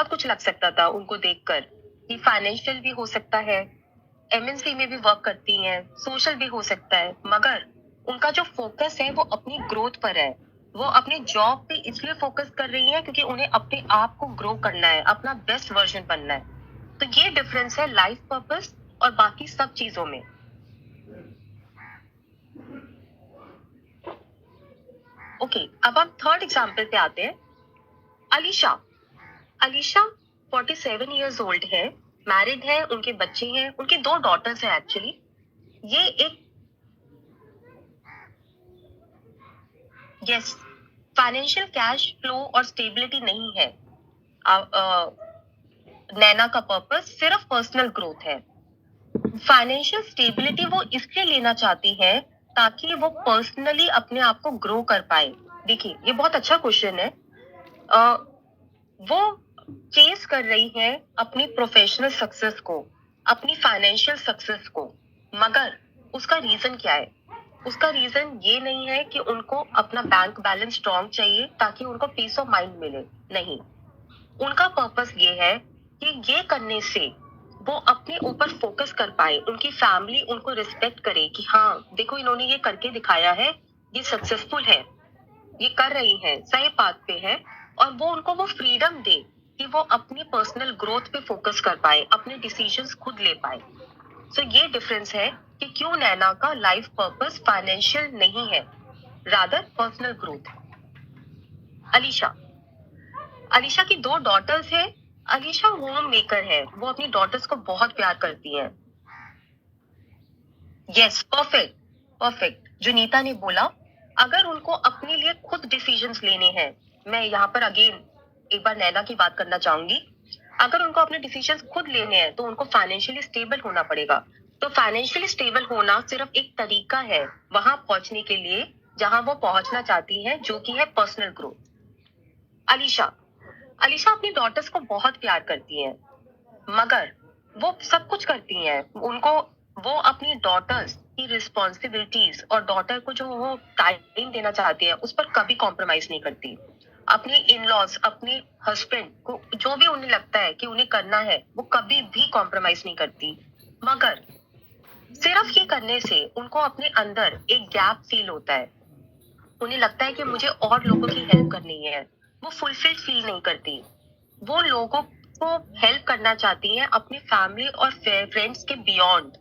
A: कुछ लग सकता था उनको देखकर, कि फाइनेंशियल भी हो सकता है, एमएनसी में भी वर्क करती हैं, सोशल भी हो सकता है, मगर उनका जो फोकस है वो अपनी ग्रोथ पर है। वो अपने जॉब पे इसलिए फोकस कर रही है क्योंकि उन्हें अपने आप को ग्रो करना है, अपना बेस्ट वर्जन बनना है। तो ये डिफरेंस है लाइफ पर्पस और बाकी सब चीजों में। ओके, अब हम थर्ड एग्जाम्पल पे आते हैं, अलीशा। अलीशा 47 इयर्स ओल्ड है, मैरिड है, उनके बच्चे हैं, उनकी 2 डॉटर्स हैं एक्चुअली। ये एक, यस, फाइनेंशियल कैश फ्लो और स्टेबिलिटी नहीं है नैना का पर्पस, सिर्फ पर्सनल ग्रोथ है। फाइनेंशियल स्टेबिलिटी वो इसलिए लेना चाहती है ताकि वो पर्सनली अपने आप को ग्रो कर पाए। देखिए, ये बहुत अच्छा क्वेश्चन है। अ, वो चेस कर रही है अपनी प्रोफेशनल सक्सेस को, अपनी फाइनेंशियल सक्सेस को, मगर उसका रीजन क्या है? उसका रीजन ये नहीं है कि उनको अपना बैंक बैलेंस स्ट्रॉन्ग चाहिए ताकि उनको पीस ऑफ माइंड मिले, नहीं। उनका पर्पस ये है कि ये करने से वो अपने ऊपर फोकस कर पाए, उनकी फैमिली उनको रिस्पेक्ट करे कि हाँ देखो इन्होंने ये करके दिखाया है, ये सक्सेसफुल है, ये कर रही है, सही पाथ पे है, और वो उनको वो फ्रीडम दे कि वो अपनी पर्सनल ग्रोथ पे फोकस कर पाए, अपने डिसीजंस खुद ले पाए। सो ये डिफरेंस है कि क्यों नैना का लाइफ पर्पस फाइनेंशियल नहीं है, rather personal growth. Alisha Alisha की 2 डॉटर्स है। अलीशा होम मेकर है, वो अपनी डॉटर्स को बहुत प्यार करती है। Yes, perfect perfect. जो नीता ने बोला, अगर उनको अपने लिए खुद डिसीजंस लेने हैं, मैं यहाँ पर अगेन एक बार नैना की बात करना चाहूंगी। अगर उनको अपने डिसीजंस खुद लेने हैं तो उनको फाइनेंशियली स्टेबल होना पड़ेगा। तो फाइनेंशियली स्टेबल होना सिर्फ एक तरीका है वहां पहुंचने के लिए जहां वो पहुंचना चाहती है, जो कि है पर्सनल ग्रोथ। अलीशा अलीशा अपनी डॉटर्स को बहुत प्यार करती है, मगर वो सब कुछ करती हैं, उनको वो अपनी डॉटर्स की रिस्पॉन्सिबिलिटीज और डॉटर को जो वो टाइम देना चाहती है उस पर कभी कॉम्प्रोमाइज नहीं करती। अपने इन लॉज, अपने हस्बैंड को जो भी उन्हें लगता है कि उन्हें करना है वो कभी भी कॉम्प्रोमाइज नहीं करती। मगर सिर्फ ये करने से उनको अपने अंदर एक गैप फील होता है, उन्हें लगता है कि मुझे और लोगों की हेल्प करनी है, वो फुलफिल्ड फील नहीं करती। वो लोगों को हेल्प करना चाहती हैं अपनी फैमिली और फ्रेंड्स के बियॉन्ड।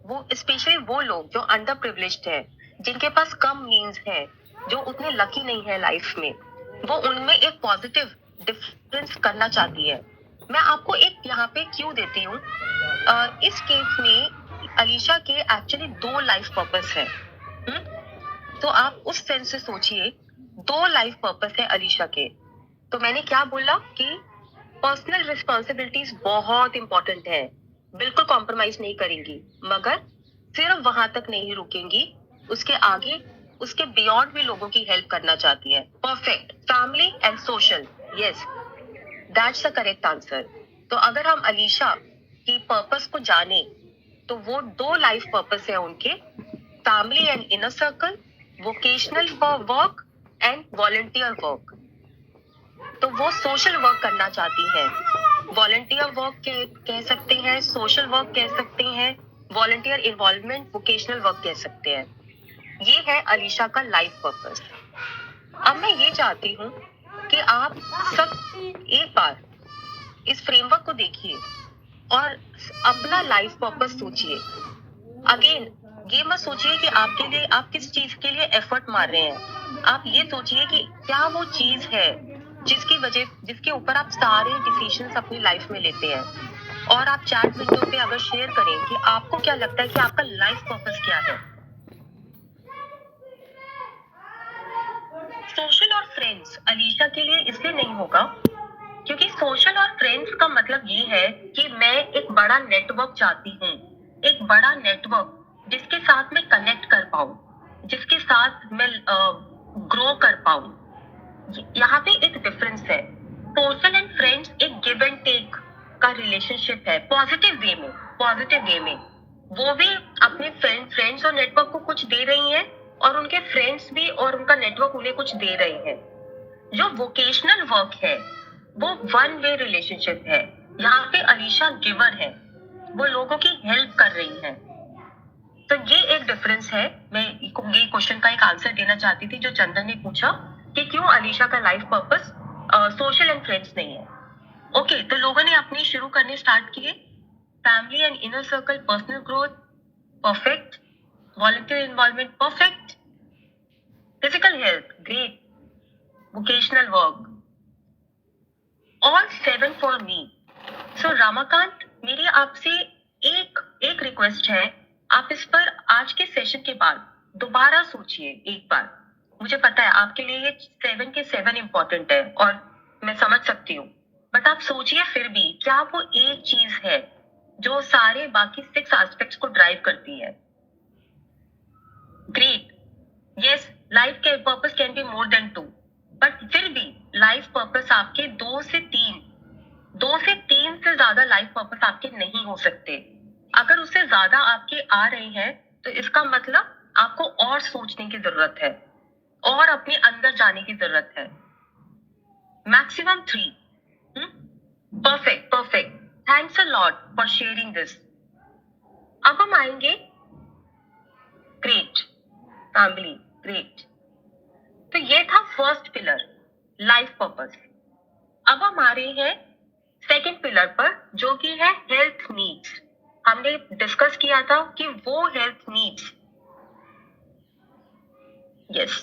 A: वो स्पेशली वो लोग जो अंडर प्रिविलेज्ड है, जिनके पास कम मीन्स है, जो उतने लकी नहीं है लाइफ में, वो उनमें एक पॉजिटिव डिफरेंस करना चाहती है। मैं आपको एक यहाँ पे क्यों देती हूँ। इस केस में अलीशा के एक्चुअली 2 लाइफ पर्पस है। तो आप उस सेंस से सोचिए, 2 लाइफ पर्पस है अलीशा के। तो मैंने क्या बोला कि पर्सनल रिस्पॉन्सिबिलिटीज बहुत इंपॉर्टेंट है, बिल्कुल कॉम्प्रोमाइज नहीं करेंगी, मगर सिर्फ वहां तक नहीं रुकेंगी, उसके आगे उसके बियॉन्ड भी लोगों की हेल्प करना चाहती है। Perfect. Family and social, yes, that's the correct answer. तो अगर हम अलीशा की पर्पस को जाने तो वो 2 लाइफ पर्पस है उनके, family and inner circle, vocational work and volunteer work. तो वो सोशल वर्क करना चाहती है, वॉलंटियर वर्क कह सकते हैं, सोशल वर्क कह सकते हैं, वॉलंटियर इन्वॉल्वमेंट, वोकेशनल वर्क कह सकते हैं। ये है अलीशा का लाइफ पर्पस। अब मैं ये चाहती हूँ कि आप सब एक बार इस फ्रेमवर्क को देखिए और अपना लाइफ पर्पस सोचिए। अगेन ये मत सोचिए कि आपके लिए आप किस चीज के लिए एफर्ट मार रहे हैं, आप ये सोचिए कि क्या वो चीज है जिसके ऊपर आप सारे डिसीजंस अपनी लाइफ में लेते हैं। और आप चैट विंडो पे अगर शेयर करें कि आपको क्या लगता है कि आपका लाइफ पर्पस क्या है। सोशल और फ्रेंड्स अलीशा के लिए इसलिए नहीं होगा क्योंकि सोशल और फ्रेंड्स का मतलब ये है कि मैं एक बड़ा नेटवर्क चाहती हूँ, एक बड़ा नेटवर्क जिसके साथ मैं कनेक्ट कर पाऊँ, जिसके साथ मैं ग्रो कर पाऊँ। यहाँ पे एक डिफरेंस है। सोशल एंड फ्रेंड्स एक गिव एंड टेक का रिलेशनशिप है, पॉजिटिव वे में वो भी अपने फ्रेंड्स और नेटवर्क को कुछ दे रही हैं और उनके फ्रेंड्स भी और उनका नेटवर्क उन्हें कुछ दे रहे हैं। जो वोकेशनल वर्क है वो वन वे रिलेशनशिप है, यहाँ पे अलीशा गिवर है, वो लोगों की हेल्प कर रही है। तो ये एक डिफरेंस है। मैं ये क्वेश्चन का एक आंसर देना चाहती थी जो चंदन ने पूछा कि क्यों अलीशा का life purpose social and friends नहीं है। ओके, तो लोगों ने अपनी शुरू करने स्टार्ट किए। Family and inner circle, personal growth, perfect, volunteer involvement, perfect, physical health, great, vocational work, all 7 for me. So Ramakant, मेरी आपसे एक रिक्वेस्ट है, आप इस पर आज के सेशन के बाद दोबारा सोचिए एक बार। मुझे पता है आपके लिए ये 7 के 7 इंपॉर्टेंट है और मैं समझ सकती हूँ, बट आप सोचिए फिर भी क्या वो एक चीज है जो सारे बाकी 6 एस्पेक्ट्स को ड्राइव करती है। ग्रेट, यस, लाइफ के purpose can be more than 2, but फिर भी लाइफ पर्पस आपके 2 से 3 से ज्यादा लाइफ पर्पस आपके नहीं हो सकते। अगर उससे ज्यादा आपके आ रहे हैं तो इसका मतलब आपको और सोचने की जरूरत है और अपने अंदर जाने की जरूरत है। Maximum 3। Perfect. Thanks a lot for sharing this. अब हम आएंगे ग्रेट फैमिली, ग्रेट। तो ये था फर्स्ट पिलर, लाइफ पर्पस। अब हम आ रहे हैं सेकंड पिलर पर, जो कि है हेल्थ नीड्स। हमने डिस्कस किया था कि वो health needs, yes,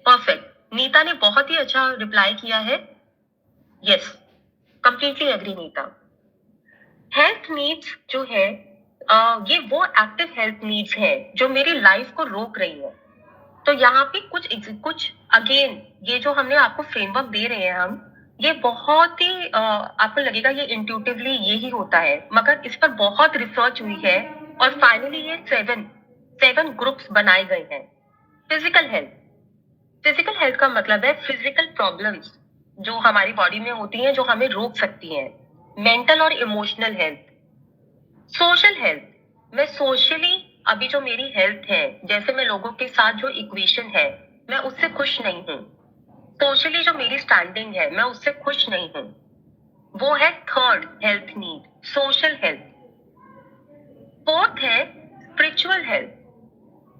A: perfect. Neeta ने बहुत ही अच्छा रिप्लाई किया है, yes, completely agree Neeta. Health needs जो है ये वो एक्टिव हेल्थ नीड्स है जो मेरी लाइफ को रोक रही है। तो यहाँ पे कुछ अगेन, ये जो हमने आपको फ्रेमवर्क दे रहे हैं हम, ये बहुत ही आपको लगेगा ये इंट्यूटिवली यही होता है, मगर इस पर बहुत रिसर्च हुई है और फाइनली ये सेवन ग्रुप्स बनाए गए हैं। फिजिकल हेल्थ का मतलब है फिजिकल प्रॉब्लम्स जो हमारी बॉडी में होती हैं, जो हमें रोक सकती हैं। मेंटल और इमोशनल हेल्थ। सोशल हेल्थ, मैं सोशली अभी जो मेरी हेल्थ है, जैसे मैं लोगों के साथ जो इक्वेशन है, मैं उससे खुश नहीं हूँ। सोशली जो मेरी स्टैंडिंग है, मैं उससे खुश नहीं हूँ। वो है third health need, social health. Fourth है स्पिरिचुअल हेल्थ।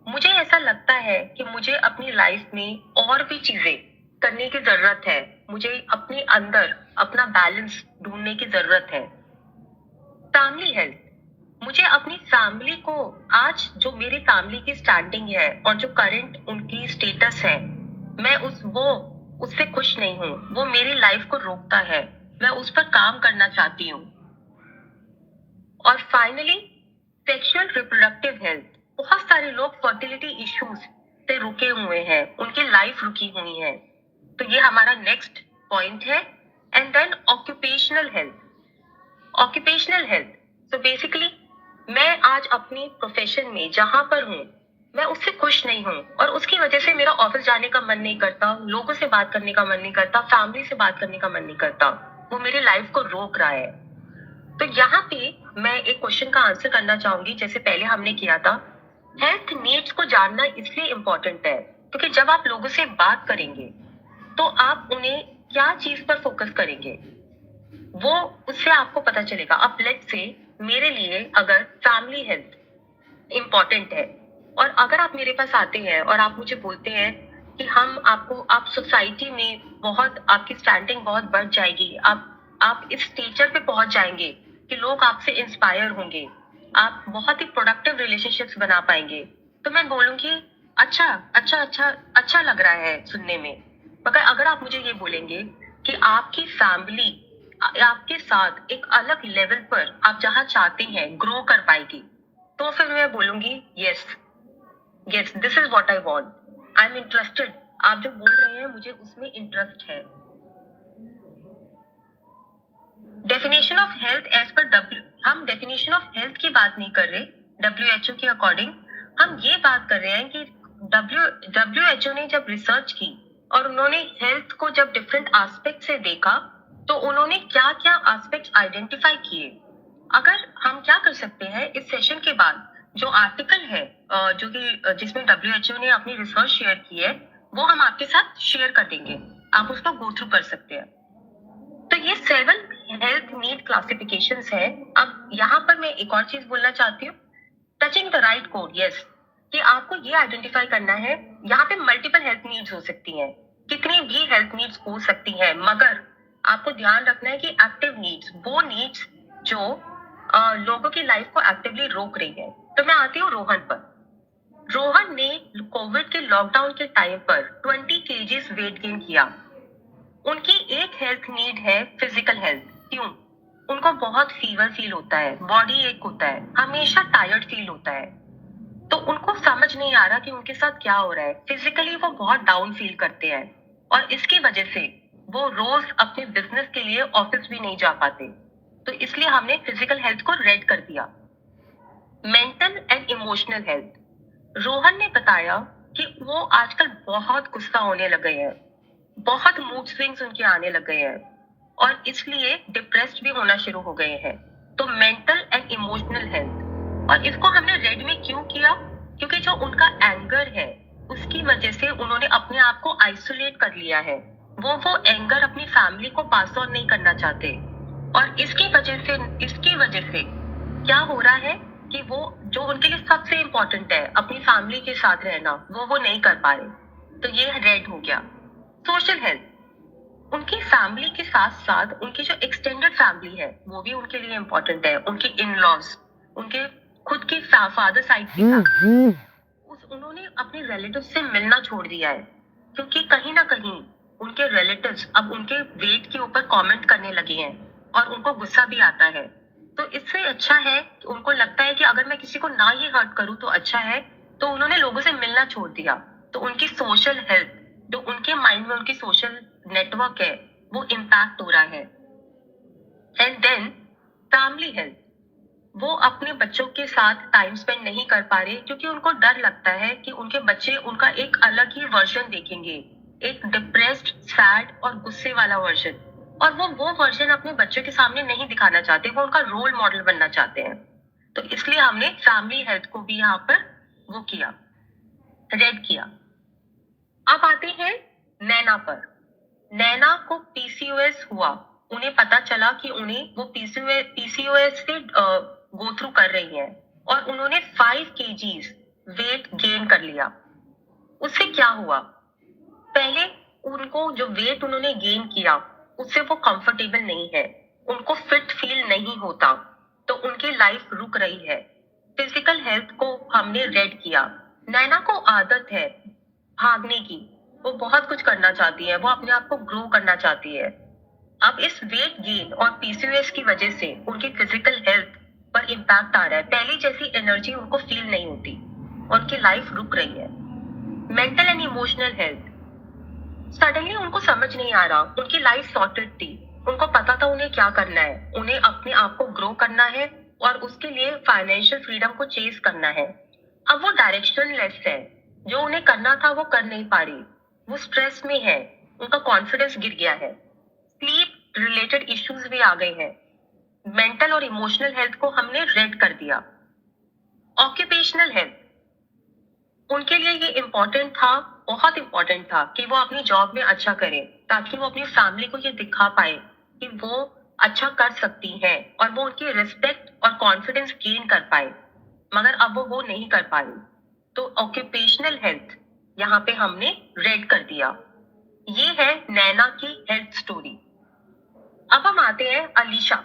A: मुझे ऐसा लगता है कि मुझे अपनी लाइफ में और भी चीजें करने की जरूरत है। मुझे अपने अंदर अपना बैलेंस ढूंढने की जरूरत है। फैमिली हेल्थ, मुझे अपनी फैमिली को, आज जो मेरी फैमिली की स्टैंडिंग है और जो करंट उनकी स्टेटस है, मैं उससे खुश नहीं हूँ। वो मेरी लाइफ को रोकता है, मैं उस पर काम करना चाहती हूँ। और फाइनली सेक्सुअल रिप्रोडक्टिव हेल्थ। बहुत सारे लोग फर्टिलिटी इश्यूज से रुके हुए हैं, उनकी लाइफ रुकी हुई है। तो ये हमारा नेक्स्ट पॉइंट है। And then occupational health. So basically मैं आज अपनी प्रोफेशन में जहां पर हूँ, मैं उससे खुश नहीं हूँ और उसकी वजह से मेरा ऑफिस जाने का मन नहीं करता, लोगों से बात करने का मन नहीं करता, फैमिली से बात करने का मन नहीं करता। वो मेरी लाइफ को रोक रहा है। तो यहाँ पे मैं एक क्वेश्चन का आंसर करना चाहूंगी, जैसे पहले हमने किया था। हेल्थ नीड्स को जानना इसलिए इम्पोर्टेंट है क्योंकि जब आप लोगों से बात करेंगे तो आप उन्हें क्या चीज पर फोकस करेंगे, वो उससे आपको पता चलेगा। अब लेट्स से मेरे लिए अगर फैमिली हेल्थ इम्पोर्टेंट है और अगर आप मेरे पास आते हैं और आप मुझे बोलते हैं कि आप सोसाइटी में बहुत, आपकी स्टैंडिंग बहुत बढ़ जाएगी, आप इस स्टेचर पे पहुंच जाएंगे कि लोग आपसे इंस्पायर होंगे, आप बहुत ही प्रोडक्टिव रिलेशनशिप्स बना पाएंगे, तो मैं बोलूंगी अच्छा अच्छा अच्छा अच्छा लग रहा है सुनने में। मगर अगर आप मुझे ये बोलेंगे कि आपकी फैमिली आपके साथ एक अलग लेवल पर आप जहां चाहते हैं ग्रो कर पाएगी, तो फिर मैं बोलूंगी yes, this is what I want, I am interested. आप जो बोल रहे हैं मुझे उसमें इंटरेस्ट है। Definition of health as per हम डेफिनेशन ऑफ हेल्थ की बात नहीं कर रहे WHO के अकॉर्डिंग। हम ये बात कर रहे हैं कि WHO ने जब रिसर्च की और उन्होंने हेल्थ को जब डिफरेंट एस्पेक्ट से देखा, तो उन्होंने क्या क्या एस्पेक्ट आइडेंटिफाई किए। अगर हम क्या कर सकते हैं इस सेशन के बाद, जो आर्टिकल है जो कि जिसमें WHO ने अपनी रिसर्च शेयर की है, वो हम आपके साथ शेयर कर देंगे, आप उसको गो थ्रू कर सकते हैं। तो ये 7 हेल्थ नीड क्लासिफिकेशंस है। अब यहाँ पर मैं एक और चीज बोलना चाहती हूँ, touching the right code, yes, कि आपको ये आइडेंटिफाई करना है। यहाँ पे मल्टीपल हेल्थ नीड्स हो सकती हैं, कितनी भी हेल्थ नीड्स हो सकती हैं, मगर आपको ध्यान रखना है कि एक्टिव नीड्स, वो नीड्स जो लोगों की लाइफ को एक्टिवली रोक रही है। तो मैं आती हूँ रोहन पर। रोहन ने कोविड के लॉकडाउन के टाइम पर 20 kgs वेट गेन किया। उनकी एक हेल्थ नीड है फिजिकल हेल्थ। क्यों? उनको बहुत फीवर फील होता है, बॉडी एक होता है, हमेशा टायर्ड फील होता है। तो उनको समझ नहीं आ रहा कि उनके साथ क्या हो रहा है। फिजिकली वो बहुत डाउन फील करते हैं और इसकी वजह से वो रोज अपने बिजनेस के लिए ऑफिस भी नहीं जा पाते। तो इसलिए हमने फिजिकल हेल्थ को रेड कर दिया। Mental and emotional health, Rohan ने बताया कि वो आजकल बहुत गुस्सा होने लगे हैं, बहुत मूड स्विंग्स उनके आने लग गए हैं और इसलिए डिप्रेस्ड भी होना शुरू हो गए हैं। तो मेंटल एंड इमोशनल हेल्थ, और इसको हमने रेड में क्यों किया? क्योंकि जो उनका एंगर है उसकी वजह से उन्होंने अपने आप को आइसोलेट कर लिया है। वो एंगर अपनी फैमिली को पास ऑन नहीं करना चाहते। और इसकी वजह से क्या हो रहा है कि वो जो उनके लिए सबसे इम्पोर्टेंट है, अपनी फैमिली के साथ रहना, वो नहीं कर पा रहे। तो ये रेड हो गया। सोशल हेल्थ, उनकी फैमिली के साथ साथ उनकी जो एक्सटेंडेड फैमिली है वो भी उनके लिए इम्पोर्टेंट है। उनके इन लॉज, उनके खुद की फादर साइड की फैमिली, उन्होंने अपने रिलेटिव से मिलना छोड़ दिया है, क्योंकि कहीं ना कहीं उनके रिलेटिव्स अब उनके वेट के ऊपर कमेंट करने लगे हैं और उनको गुस्सा भी आता है। तो इससे अच्छा है, उनको लगता है कि अगर मैं किसी को ना ही हर्ट करूं तो अच्छा है, तो उन्होंने लोगों से मिलना छोड़ दिया। तो उनकी सोशल हेल्थ, जो उनके माइंड में उनकी सोशल नेटवर्क है, वो इम्पैक्ट हो रहा है। एंड देन फैमिली हेल्थ, वो अपने बच्चों के साथ टाइम स्पेंड नहीं कर पा रहे, क्योंकि उनको डर लगता है कि उनके बच्चे उनका एक अलग ही वर्जन देखेंगे, एक डिप्रेस्ड, सैड और गुस्से वाला वर्जन। और वो वर्जन अपने बच्चों के सामने नहीं दिखाना चाहते, वो उनका रोल मॉडल बनना चाहते हैं। तो इसलिए हमने फैमिली हेल्थ को भी यहाँ पर वो किया, रेड किया। अब आते हैं नैना पर। नैना को पीसीओएस हुआ, उन्हें पता चला कि उन्हें वो पीसीओएस से गो थ्रू कर रही हैं, और उन्होंने 5 kgs वेट गेन कर लिया। उससे क्या हुआ, पहले उनको जो वेट उन्होंने गेन किया उससे वो कंफर्टेबल नहीं है, उनको फिट फील नहीं होता, तो उनकी लाइफ रुक रही है। फिजिकल हेल्थ को हमने रेड किया। नैना को आदत है भागने की, वो बहुत कुछ करना चाहती है, वो अपने आप को ग्रो करना चाहती है। अब इस वेट गेन और पीसीओएस की वजह से उनकी फिजिकल हेल्थ पर इम्पैक्ट आ रहा है। पहले जैसी एनर्जी उनको फील नहीं होती, उनकी लाइफ रुक रही है। Mental and emotional health, suddenly उनको समझ नहीं आ रहा, उनकी लाइफ सॉर्टेड थी, उनको पता था उन्हें क्या करना है, उन्हें अपने आप को ग्रो करना है और उसके लिए फाइनेंशियल फ्रीडम को चेज करना है। अब वो डायरेक्शनलेस है, जो उन्हें करना था वो कर नहीं पा रही, वो स्ट्रेस में है, उनका कॉन्फिडेंस गिर गया है, स्लीप रिलेटेड इश्यूज भी आ गए हैं। मेंटल और इमोशनल हेल्थ को हमने रेड कर दिया। ऑक्यूपेशनल हेल्थ, उनके लिए ये इम्पोर्टेंट था, बहुत इम्पोर्टेंट था कि वो अपनी जॉब में अच्छा करें, ताकि वो अपनी फैमिली को ये दिखा पाए कि वो अच्छा कर सकती हैं और वो उनकी रिस्पेक्ट और कॉन्फिडेंस गेन कर पाए। मगर अब वो नहीं कर पाई, तो ऑक्यूपेशनल हेल्थ यहाँ पे हमने रेड कर दिया। ये है नैना की हेल्थ स्टोरी। अब हम आते हैं अलीशा।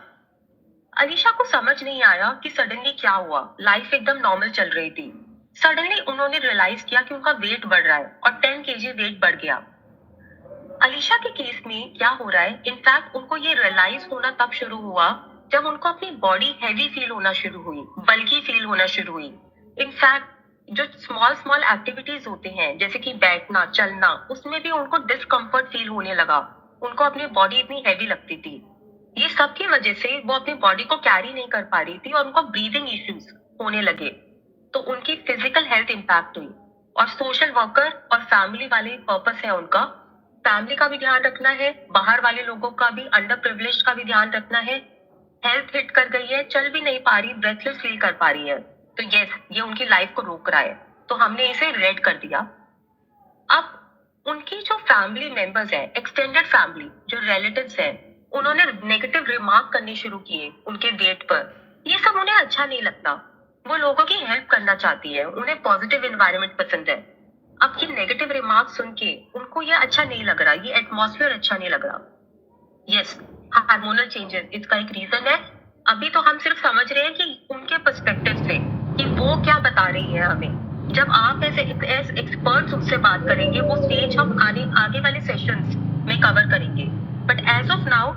A: अलीशा को समझ नहीं आया कि सडनली क्या हुआ, लाइफ एकदम नॉर्मल चल रही थी, सडनली उन्होंने रियलाइज किया कि उनका वेट बढ़ रहा है और 10 kg वेट बढ़ गया। अलीशा के केस में क्या हो रहा है, इनफैक्ट उनको ये रियलाइज होना तब शुरू हुआ जब उनको अपनी बॉडी हैवी फील होना शुरू हुई, बल्कि फील होना शुरू हुई। इनफैक्ट जो स्मॉल स्मॉल एक्टिविटीज होते हैं, जैसे कि बैठना, चलना, उसमें भी उनको डिस्कम्फर्ट फील होने लगा, उनको अपनी बॉडी इतनी हैवी लगती थी। ये सब की वजह से वो अपनी बॉडी को कैरी नहीं कर पा रही थी और उनको ब्रीदिंग इश्यूज होने लगे, तो उनकी फिजिकल हेल्थ इंपैक्ट हुई। और सोशल वर्कर और फैमिली वाले पर्पस है उनका, फैमिली का भी ध्यान रखना है, बाहर वाले लोगों का भी, अंडर प्रिविलेज का भी ध्यान रखना है। हेल्थ हिट कर गई है, चल भी नहीं पा रही, ब्रेथलेस फील कर पा रही है, तो यस, ये उनकी लाइफ को रोक रहा है, तो हमने इसे रेड कर दिया। अब उनकी जो फैमिली मेंबर्स है, एक्सटेंडेड फैमिली, जो रिलेटिव्स हैं, उन्होंने नेगेटिव रिमार्क करने शुरू किए उनके वेट पर। ये सब उन्हें अच्छा नहीं लगता, वो लोगों की हेल्प करना चाहती है, उन्हें पॉजिटिव एनवायरनमेंट पसंद है। अब ये नेगेटिव रिमार्क सुन के उनको ये अच्छा नहीं लग रहा, ये एटमॉस्फेयर अच्छा नहीं लग रहा। यस, हार्मोनल चेंजेस इसका एक रीजन है। अभी तो हम सिर्फ समझ रहे हैं कि उनके पर्सपेक्टिव से कि वो क्या बता रही है हमें। जब आप ऐसे एक्सपर्ट्स उससे बात करेंगे, वो स्टेज हम आगे वाले सेशंस में कवर करेंगे, बट एज ऑफ नाउ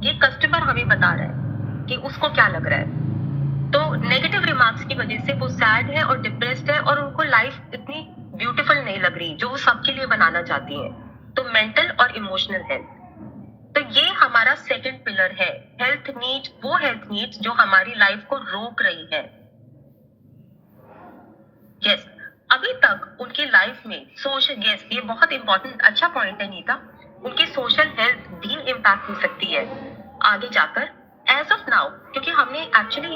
A: ये कस्टमर हमें बता रहा है कि उसको क्या लग रहा है। तो नेगेटिव रिमार्क्स की वजह से वो सैड है और डिप्रेस्ड है और उनको लाइफ इतनी ब्यूटीफुल नहीं लग रही जो वो सबके लिए बनाना चाहती है। तो मेंटल और इमोशनल हेल्थ, तो ये हमारा सेकंड पिलर है। हेल्थ नीड, वो हेल्थ नीड्स जो हमारी लाइफ को रोक रही है। यस, अभी तक उनकी लाइफ में सोशल, यस, ये बहुत इंपॉर्टेंट, अच्छा पॉइंट है नीता, उनकी सोशल हेल्थ भी इम्पैक्ट हो सकती है आगे जाकर। एज ऑफ नाउ, क्योंकि हमने एक्चुअली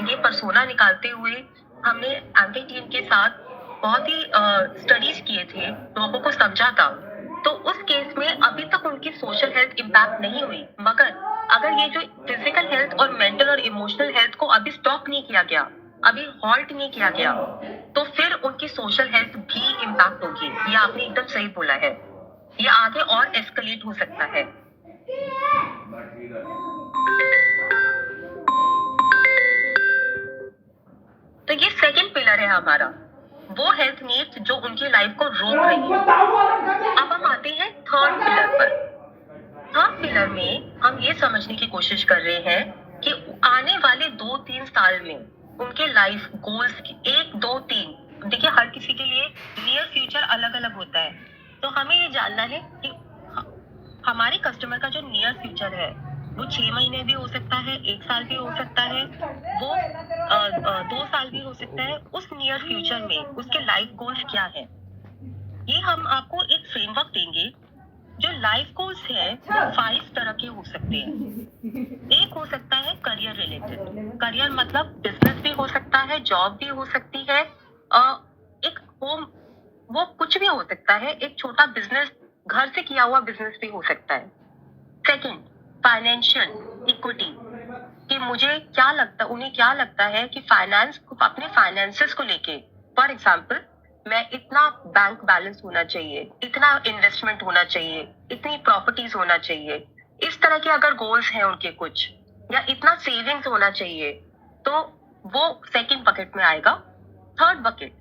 A: ये पर्सोना निकालते हुए हमने एंटी टीम के साथ बहुत ही स्टडीज किए थे, लोगों को समझा था, तो उस केस में अभी तक उनकी सोशल हेल्थ इम्पैक्ट नहीं हुई, मगर अगर ये जो फिजिकल हेल्थ और मेंटल और इमोशनल हेल्थ को अभी स्टॉप नहीं किया गया, अभी हॉल्ट नहीं किया गया, तो फिर उनकी सोशल हेल्थ भी इम्पैक्ट होगी। ये आपने एकदम सही बोला है। ये आगे और एस्केलेट हो सकता है। तो ये सेकंड पिलर है हमारा, वो हेल्थ नीड्स जो उनकी लाइफ को रोक रही है। अब हम आते हैं थर्ड पिलर पर। थर्ड पिलर में हम ये समझने की कोशिश कर रहे हैं कि आने वाले 2-3 साल में उनके लाइफ गोल्स 1, 2, 3, देखिए हर किसी के लिए नियर फ्यूचर अलग अलग होता है। तो हमें ये जानना है कि हमारे कस्टमर का जो नियर फ्यूचर है वो 6 महीने भी हो सकता है, 1 साल भी हो सकता है, वो 2 साल भी हो सकता है। उस नियर फ्यूचर में उसके लाइफ गोल्स क्या है, ये हम आपको एक फ्रेमवर्क देंगे। जो लाइफ गोल्स है वो 5 तरह के हो सकते हैं। एक हो सकता है करियर रिलेटेड। करियर मतलब बिजनेस भी हो सकता है, जॉब भी हो सकती है, एक होम, वो कुछ भी हो सकता है। एक छोटा बिजनेस, घर से किया हुआ बिजनेस भी हो सकता है। सेकंड, फाइनेंशियल इक्विटी, कि मुझे क्या लगता, उन्हें क्या लगता है कि फाइनेंस, अपने फाइनेंसेस को लेके, फॉर एग्जाम्पल मैं इतना बैंक बैलेंस होना चाहिए, इतना इन्वेस्टमेंट होना चाहिए, इतनी प्रॉपर्टीज होना चाहिए, इस तरह के अगर गोल्स हैं उनके कुछ, या इतना सेविंग्स होना चाहिए, तो वो सेकंड बकेट में आएगा। थर्ड बकेट,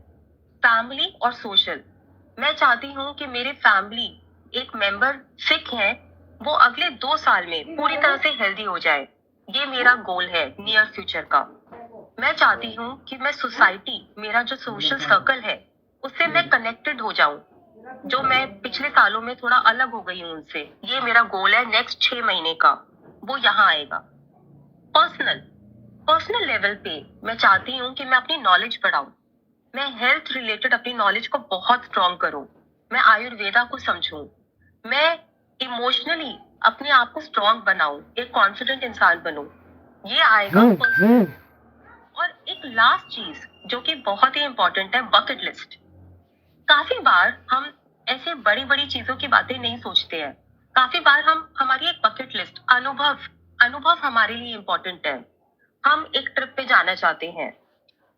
A: फैमिली और सोशल। मैं चाहती हूँ कि मेरे फैमिली एक मेंबर सिक है, वो अगले 2 साल में पूरी तरह से हेल्दी हो जाए। ये मेरा गोल है नियर फ्यूचर का। मैं चाहती हूँ कि मैं सोसाइटी, मेरा जो सोशल सर्कल है, उससे मैं कनेक्टेड हो जाऊं, जो मैं पिछले सालों में थोड़ा अलग हो गई हूँ उनसे। ये मेरा गोल है नेक्स्ट 6 महीने का, वो यहाँ आएगा। पर्सनल पर्सनल लेवल पे मैं चाहती हूँ कि मैं अपनी नॉलेज बढ़ाऊं, मैं हेल्थ रिलेटेड अपनी नॉलेज को बहुत स्ट्रॉन्ग करूं, मैं आयुर्वेदा को समझूं, मैं इमोशनली अपने आप को स्ट्रॉन्ग बनाऊं, एक कॉन्फिडेंट इंसान बनूं। ये आएगा। और एक लास्ट चीज जो कि बहुत ही इंपॉर्टेंट है, बकेट लिस्ट। काफी बार हम ऐसे बड़ी बड़ी चीजों की बातें नहीं सोचते हैं। काफी बार हम, हमारी एक बकेट लिस्ट, अनुभव अनुभव हमारे लिए इम्पोर्टेंट है। हम एक ट्रिप पे जाना चाहते हैं,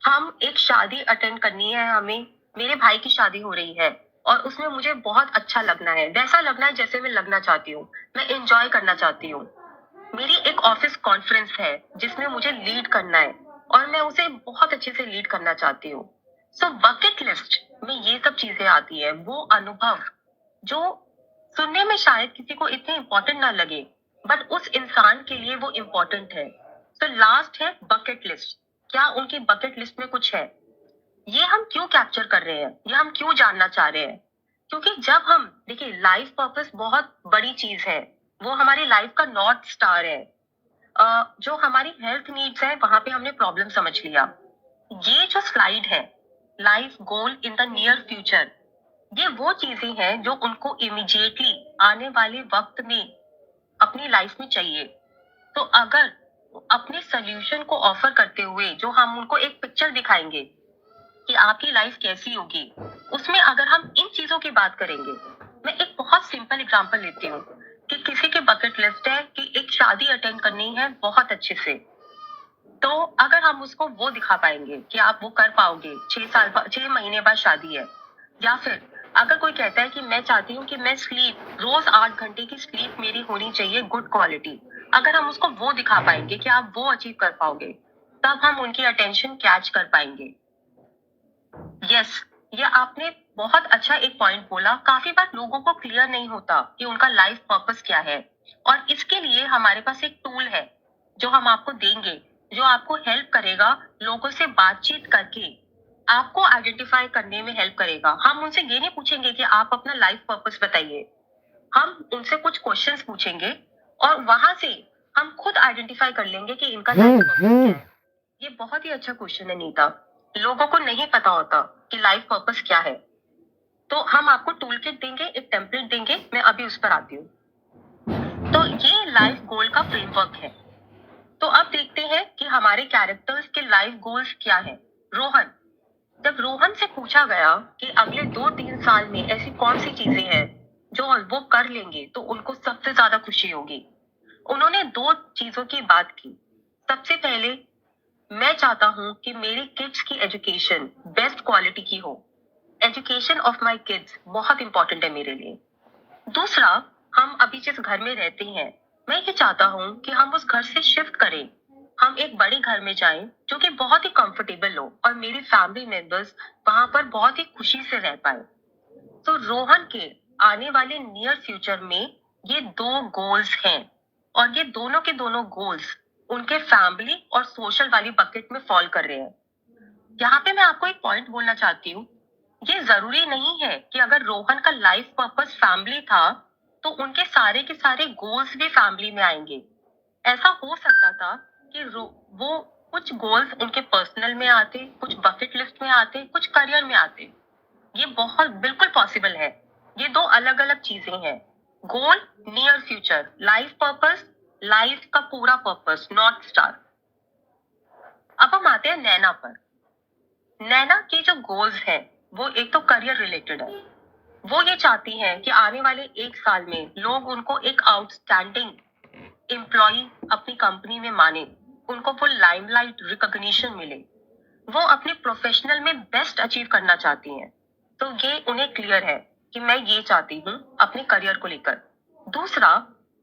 A: हम एक शादी अटेंड करनी है हमें, मेरे भाई की शादी हो रही है और उसमें मुझे बहुत अच्छा लगना है, वैसा लगना है जैसे मैं लगना चाहती हूँ, मैं एंजॉय करना चाहती हूँ। मेरी एक ऑफिस कॉन्फ्रेंस है जिसमें मुझे लीड करना है और मैं उसे बहुत अच्छे से लीड करना चाहती हूँ। सो बकेट लिस्ट में ये सब चीजें आती है, वो अनुभव जो सुनने में शायद किसी को इतने इम्पोर्टेंट ना लगे, बट उस इंसान के लिए वो इम्पोर्टेंट है। तो लास्ट है बकेट लिस्ट। क्या उनकी बकेट लिस्ट में कुछ है? ये हम क्यों कैप्चर कर रहे हैं, ये हम क्यों जानना चाह रहे हैं? क्योंकि जब हम, देखिए लाइफ पर्पस बहुत बड़ी चीज है, वो हमारी लाइफ का नॉर्थ स्टार है। जो हमारी हेल्थ नीड्स है वहां पे हमने प्रॉब्लम समझ लिया। ये जो स्लाइड है, life goal in the near future, ये वो चीजें हैं जो उनको इमीडिएटली आने वाले वक्त में अपनी लाइफ में चाहिए। तो अगर अपने सोल्यूशन को ऑफर करते हुए जो हम उनको एक पिक्चर दिखाएंगे कि आपकी लाइफ कैसी होगी, उसमें अगर हम इन चीजों की बात करेंगे, मैं एक बहुत सिंपल एग्जांपल लेती हूँ कि किसी के बकेट लिस्ट है कि एक शादी अटेंड करनी है बहुत अच्छे से, तो अगर हम उसको वो दिखा पाएंगे कि आप वो कर पाओगे, 6 महीने बाद शादी है। या फिर अगर कोई कहता है कि मैं चाहती हूँ कि मैं स्लीप, रोज 8 घंटे की स्लीप मेरी होनी चाहिए, गुड क्वालिटी, अगर हम उसको वो दिखा पाएंगे कि आप वो अचीव कर पाओगे, तब हम उनकी अटेंशन कैच कर पाएंगे। यस, ये आपने बहुत अच्छा एक पॉइंट बोला। काफी बार लोगों को क्लियर नहीं होता कि उनका लाइफ पर्पस क्या है, और इसके लिए हमारे पास एक टूल है जो हम आपको देंगे, जो आपको हेल्प करेगा लोगों से बातचीत करके, आपको आइडेंटिफाई करने में हेल्प करेगा। हम उनसे ये नहीं पूछेंगे कि आप अपना लाइफ पर्पस बताइए, हम उनसे कुछ क्वेश्चंस पूछेंगे और वहां से हम खुद आइडेंटिफाई कर लेंगे कि इनका लाइफ पर्पस क्या है। ये बहुत ही अच्छा क्वेश्चन है नीता। लोगों को नहीं पता होता कि लाइफ पर्पस क्या है। तो हम आपको टूल किट देंगे, एक टेम्पलेट देंगे, मैं अभी उस पर आती हूँ। तो ये लाइफ गोल का फ्रेमवर्क है। तो अब देखते हैं कि हमारे कैरेक्टर्स के लाइफ गोल्स क्या है। रोहन, जब रोहन से पूछा गया कि अगले 2-3 साल में ऐसी कौन सी चीजें हैं जो वो कर लेंगे तो उनको सबसे ज्यादा खुशी होगी। उन्होंने 2 चीजों की बात की। सबसे पहले मैं चाहता हूँ कि मेरी किड्स की एजुकेशन बेस्ट क्वालिटी की हो। एजुकेशन ऑफ माय किड्स बहुत इंपॉर्टेंट है मेरे लिए। दूसरा, हम अभी जिस घर में रहते हैं, मैं ये चाहता हूँ कि हम उस घर से शिफ्ट करें। हम एक बड़े घर में जाएं जो कि बहुत ही कंफर्टेबल हो और मेरी फैमिली मेंबर्स वहां पर बहुत ही खुशी से रह पाए। तो रोहन के आने वाले नियर फ्यूचर में ये 2 गोल्स हैं और ये दोनों के दोनों गोल्स उनके फैमिली और सोशल वाली बकेट में फॉल कर रहे हैं। यहाँ पे मैं आपको एक पॉइंट बोलना चाहती हूँ। ये जरूरी नहीं है कि अगर रोहन का लाइफ पर्पस फैमिली था तो उनके सारे के सारे गोल्स भी फैमिली में आएंगे। ऐसा हो सकता था कि वो कुछ गोल्स उनके पर्सनल में आते, कुछ बकेट लिस्ट में आते, कुछ करियर में आते। ये बहुत बिल्कुल पॉसिबल है। ये 2 अलग अलग चीजें हैं। Goal near future, life purpose, life का पूरा पर्पस, नॉर्थ स्टार। अब हम आते हैं नैना पर। नैना के जो गोल्स हैं वो एक तो करियर रिलेटेड है। वो ये चाहती हैं कि आने वाले 1 साल में लोग उनको एक आउटस्टैंडिंग एम्प्लॉय अपनी कंपनी में माने, उनको वो लाइमलाइट रिकॉग्निशन मिले। वो अपने प्रोफेशनल में बेस्ट अचीव करना चाहती हैं। तो ये उन्हें क्लियर है कि मैं ये चाहती हूँ अपने करियर को लेकर। दूसरा,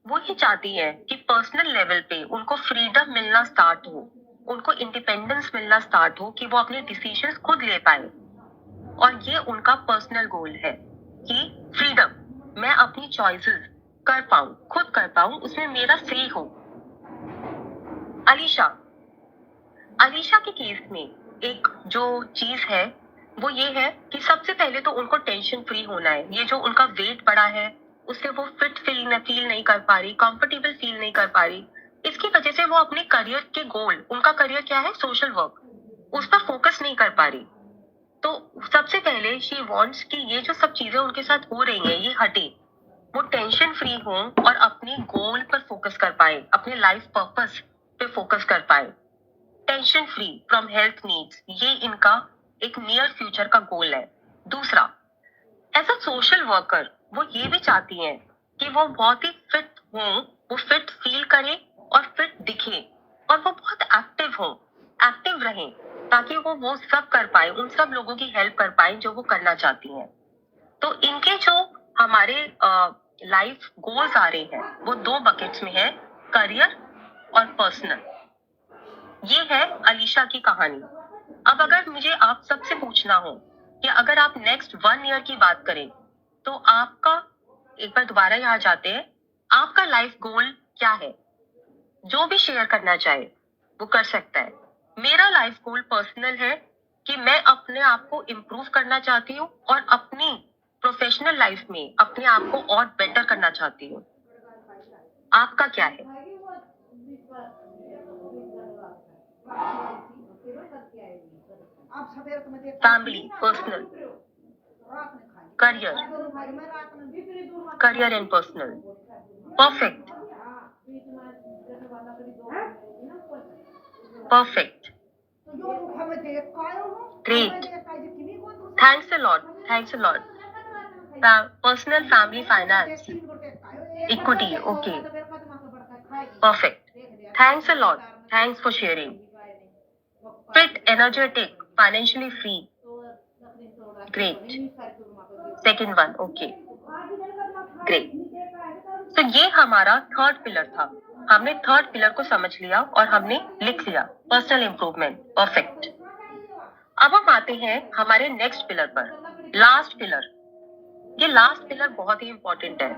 A: वो ये चाहती है कि पर्सनल लेवल पे उनको फ्रीडम मिलना स्टार्ट हो, उनको इंडिपेंडेंस मिलना स्टार्ट हो कि वो अपने डिसीजंस खुद ले पाए। और ये उनका पर्सनल गोल है कि फ्रीडम, मैं अपनी चॉइसेस कर पाऊं, खुद कर पाऊं, उसमें मेरा से हो। अलीशा अलीशा के केस में एक जो चीज है वो ये है कि सबसे पहले तो उनको टेंशन फ्री होना है। ये जो उनका वेट बढ़ा है उससे वो फिट फील नहीं कर पा रही, कंफर्टेबल फील नहीं कर पा रही। इसकी वजह से वो अपने करियर के गोल, उनका करियर क्या है, सोशल वर्क, उस पर फोकस नहीं कर पा रही। तो सबसे पहले शी वांट्स कि ये जो सब चीजें उनके साथ हो रही हैं ये हटे, वो टेंशन फ्री हो और अपने गोल पर फोकस कर पाए, अपने लाइफ पर्पस पे फोकस कर पाए। Tension free from health needs, ये इनका एक नियर फ्यूचर का गोल है। दूसरा, एज अ सोशल वर्कर वो ये भी चाहती हैं कि वो बहुत ही फिट हो, वो फिट फील करे और फिट दिखे और वो बहुत एक्टिव हो, एक्टिव रहे, ताकि वो सब कर पाए, उन सब लोगों की हेल्प कर पाए जो वो करना चाहती हैं। तो इनके जो हमारे लाइफ गोल्स आ रहे हैं वो 2 बकेट्स में है, करियर और पर्सनल। ये है अलीशा की कहानी। अब अगर मुझे आप सबसे पूछना हो कि अगर आप नेक्स्ट 1 ईयर की बात करें तो आपका, एक बार दोबारा यहाँ जाते हैं, आपका लाइफ गोल क्या है? जो भी शेयर करना चाहे वो कर सकता है। मेरा लाइफ गोल पर्सनल है कि मैं अपने आप को इम्प्रूव करना चाहती हूँ और अपनी प्रोफेशनल लाइफ में अपने आप को और बेटर करना चाहती हूँ। आपका क्या है? Family, personal, career, career and personal. Perfect, perfect, great, thanks a lot, thanks a lot. Personal, family, finance, equity, okay, perfect, thanks a lot, thanks for sharing. Fit, energetic, financially free, great, second one, okay, great. तो ये हमारा third pillar था। हमने third pillar को समझ लिया और हमने लिख लिया, पर्सनल इंप्रूवमेंट, परफेक्ट। अब हम आते हैं हमारे नेक्स्ट पिलर पर, लास्ट पिलर। ये लास्ट पिलर बहुत ही इंपॉर्टेंट है।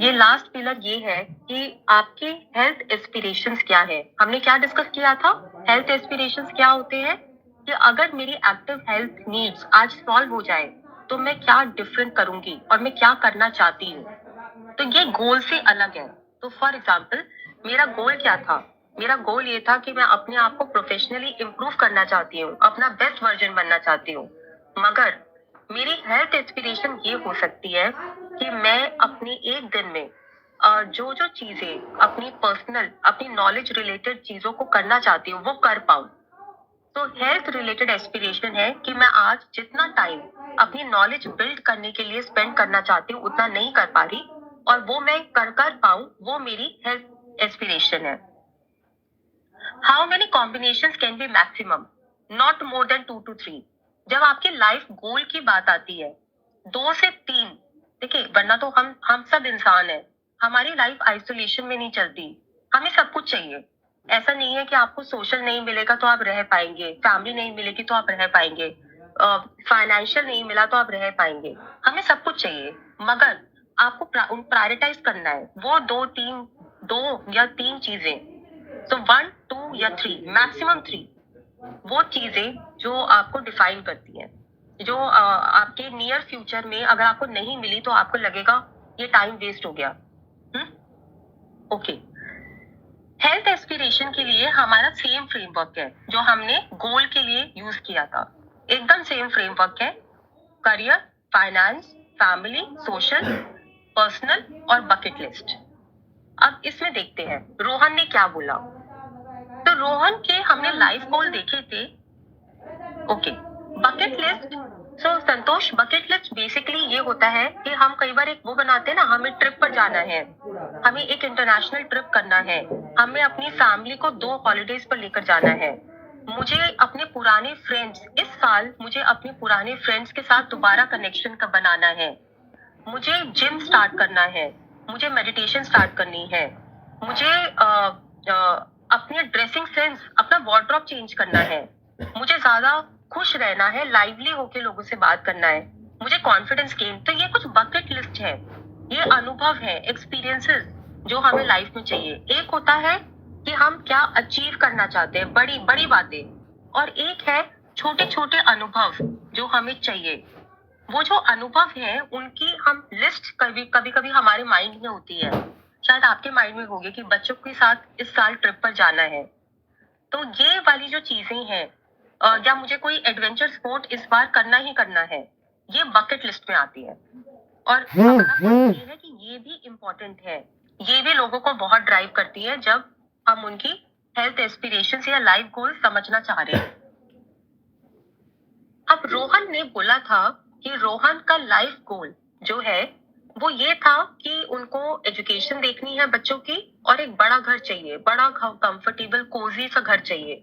A: ये लास्ट पिलर ये है कि आपके हेल्थ एस्पिरेशंस क्या है। हमने क्या डिस्कस किया था? हेल्थ एस्पिरेशंस क्या होते हैं कि अगर मेरी एक्टिव हेल्थ नीड्स आज सॉल्व हो जाए तो मैं क्या डिफरेंट करूंगी और मैं क्या करना चाहती हूँ। तो ये गोल से अलग है। तो फॉर एग्जाम्पल, मेरा गोल क्या था? मेरा गोल ये था कि मैं अपने आप को प्रोफेशनली इम्प्रूव करना चाहती हूँ, अपना बेस्ट वर्जन बनना चाहती हूँ। मगर मेरी हेल्थ एस्पिरेशन ये हो सकती है कि मैं अपने एक दिन में जो जो चीजें अपनी पर्सनल, अपनी नॉलेज रिलेटेड चीजों को करना चाहती हूँ वो कर पाऊँ। तो हेल्थ रिलेटेड एस्पिरेशन है कि मैं आज जितना टाइम अपनी नॉलेज बिल्ड करने के लिए स्पेंड करना चाहती हूँ उतना नहीं कर पा रही, और वो मैं कर पाऊं, वो मेरी हेल्थ एस्पिरेशन है। How many combinations can be maximum, not more than 2 to 3। जब आपकी लाइफ गोल की बात आती है, 2 से 3, देखिए वरना तो हम सब इंसान है, हमारी लाइफ आइसोलेशन में नहीं चलती, हमें सब कुछ चाहिए। ऐसा नहीं है कि आपको सोशल नहीं मिलेगा तो आप रह पाएंगे, फैमिली नहीं मिलेगी तो आप रह पाएंगे, फाइनेंशियल नहीं मिला तो आप रह पाएंगे, हमें सब कुछ चाहिए। मगर आपको प्रायोरिटाइज करना है वो 2 या 3 चीजें। 1, 2 या 3, मैक्सिमम 3, वो चीजें जो आपको डिफाइन करती हैं, जो आपके नियर फ्यूचर में अगर आपको नहीं मिली तो आपको लगेगा ये टाइम वेस्ट हो गया। ओके, हेल्थ एस्पिरेशन के लिए हमारा सेम फ्रेमवर्क है जो हमने गोल के लिए यूज किया था, एकदम सेम फ्रेमवर्क है। Career, finance, family, social, personal और बकेट लिस्ट। अब इसमें देखते हैं रोहन ने क्या बोला। तो रोहन के हमने लाइफ गोल देखे थे। Okay, bucket list. So Santosh, bucket list basically ये होता है कि हम कई बार एक वो बनाते हैं ना, हमें ट्रिप पर जाना है, हमें एक इंटरनेशनल ट्रिप करना है, हमें अपनी फैमिली को 2 हॉलीडेज पर लेकर जाना है, मुझे अपने पुराने फ्रेंड्स, इस साल मुझे अपने पुराने फ्रेंड्स के साथ दोबारा कनेक्शन का बनाना है, मुझे जिम स्टार्ट करना है, मुझे मेडिटेशन स्टार्ट करनी है, मुझे अपने ड्रेसिंग सेंस, अपना वार्डरोब चेंज करना है, मुझे ज्यादा खुश रहना है, लाइवली होके लोगों से बात करना है, मुझे कॉन्फिडेंस गेन। तो ये कुछ बकेट लिस्ट है, ये अनुभव है, एक्सपीरियंसेस जो हमें लाइफ में चाहिए। एक होता है कि हम क्या अचीव करना चाहते हैं, बड़ी बड़ी बातें, और एक है छोटे छोटे अनुभव जो हमें चाहिए। वो जो अनुभव है उनकी हम लिस्ट कभी कभी हमारे माइंड में होती है, शायद आपके माइंड में होगी कि बच्चों के साथ इस साल ट्रिप पर जाना है। तो ये वाली जो चीजें हैं, या मुझे कोई एडवेंचर स्पोर्ट इस बार करना ही करना है, ये बकेट लिस्ट में आती है। और हमारा पॉइंट ये है कि ये भी इम्पोर्टेंट है, ये भी लोगों को बहुत ड्राइव करती है जब हम उनकी हेल्थ एस्पिरेशंस या लाइफ गोल समझना चाह रहे हैं। अब रोहन ने बोला था कि रोहन का लाइफ गोल जो है वो ये था कि उनको एजुकेशन देखनी है बच्चों की, और एक बड़ा घर चाहिए, बड़ा कंफर्टेबल कोजी सा घर चाहिए।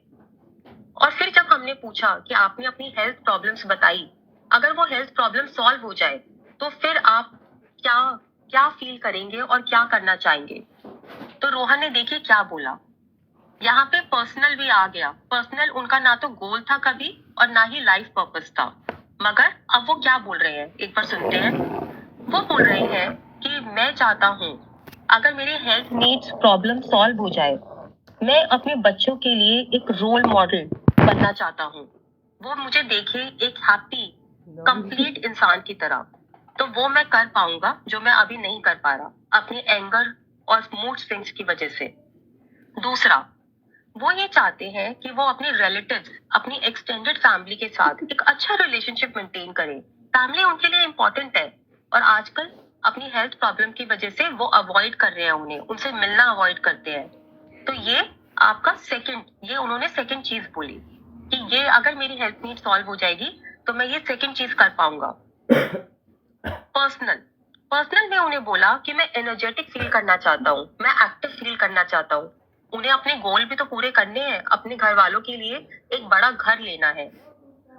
A: और फिर जब हमने पूछा कि आपने अपनी हेल्थ प्रॉब्लम्स बताई, अगर वो हेल्थ प्रॉब्लम सॉल्व हो जाए तो फिर आप क्या क्या फील करेंगे और क्या करना चाहेंगे। तो रोहन ने देखिए क्या बोला, यहाँ पे पर्सनल भी आ गया। पर्सनल उनका ना तो गोल था कभी और ना ही लाइफ पर्पस था, मगर अब वो क्या बोल रहे हैं एक बार सुनते हैं। वो बोल रहे हैं कि मैं चाहता हूँ अगर मेरे हेल्थ नीड्स प्रॉब्लम सॉल्व हो जाए, मैं अपने बच्चों के लिए एक रोल मॉडल बनना चाहता हूँ, वो मुझे देखे एक हैप्पी कंप्लीट इंसान की तरह। तो वो मैं कर पाऊंगा जो मैं अभी नहीं कर पा रहा अपने एंगर और मूड स्विंग्स की वजह से। दूसरा, वो ये चाहते हैं कि वो अपने रिलेटिव्स, अपनी एक्सटेंडेड फैमिली के साथ एक अच्छा रिलेशनशिप मेंटेन करें। फैमिली उनके लिए इम्पोर्टेंट है, और आजकल अपनी हेल्थ प्रॉब्लम की वजह से वो अवॉइड कर रहे हैं, उन्हें उनसे मिलना अवॉइड करते हैं। तो ये आपका सेकंड, ये उन्होंने सेकंड चीज बोली कि ये अगर मेरी हेल्थ नीड सॉल्व हो जाएगी तो मैं ये सेकंड चीज कर पाऊंगा। पर्सनल, पर्सनल में उन्हें बोला कि मैं एनर्जेटिक फील करना चाहता हूँ, मैं एक्टिव फील करना चाहता हूँ। उन्हें अपने गोल भी तो पूरे करने हैं, अपने घर वालों के लिए एक बड़ा घर लेना है।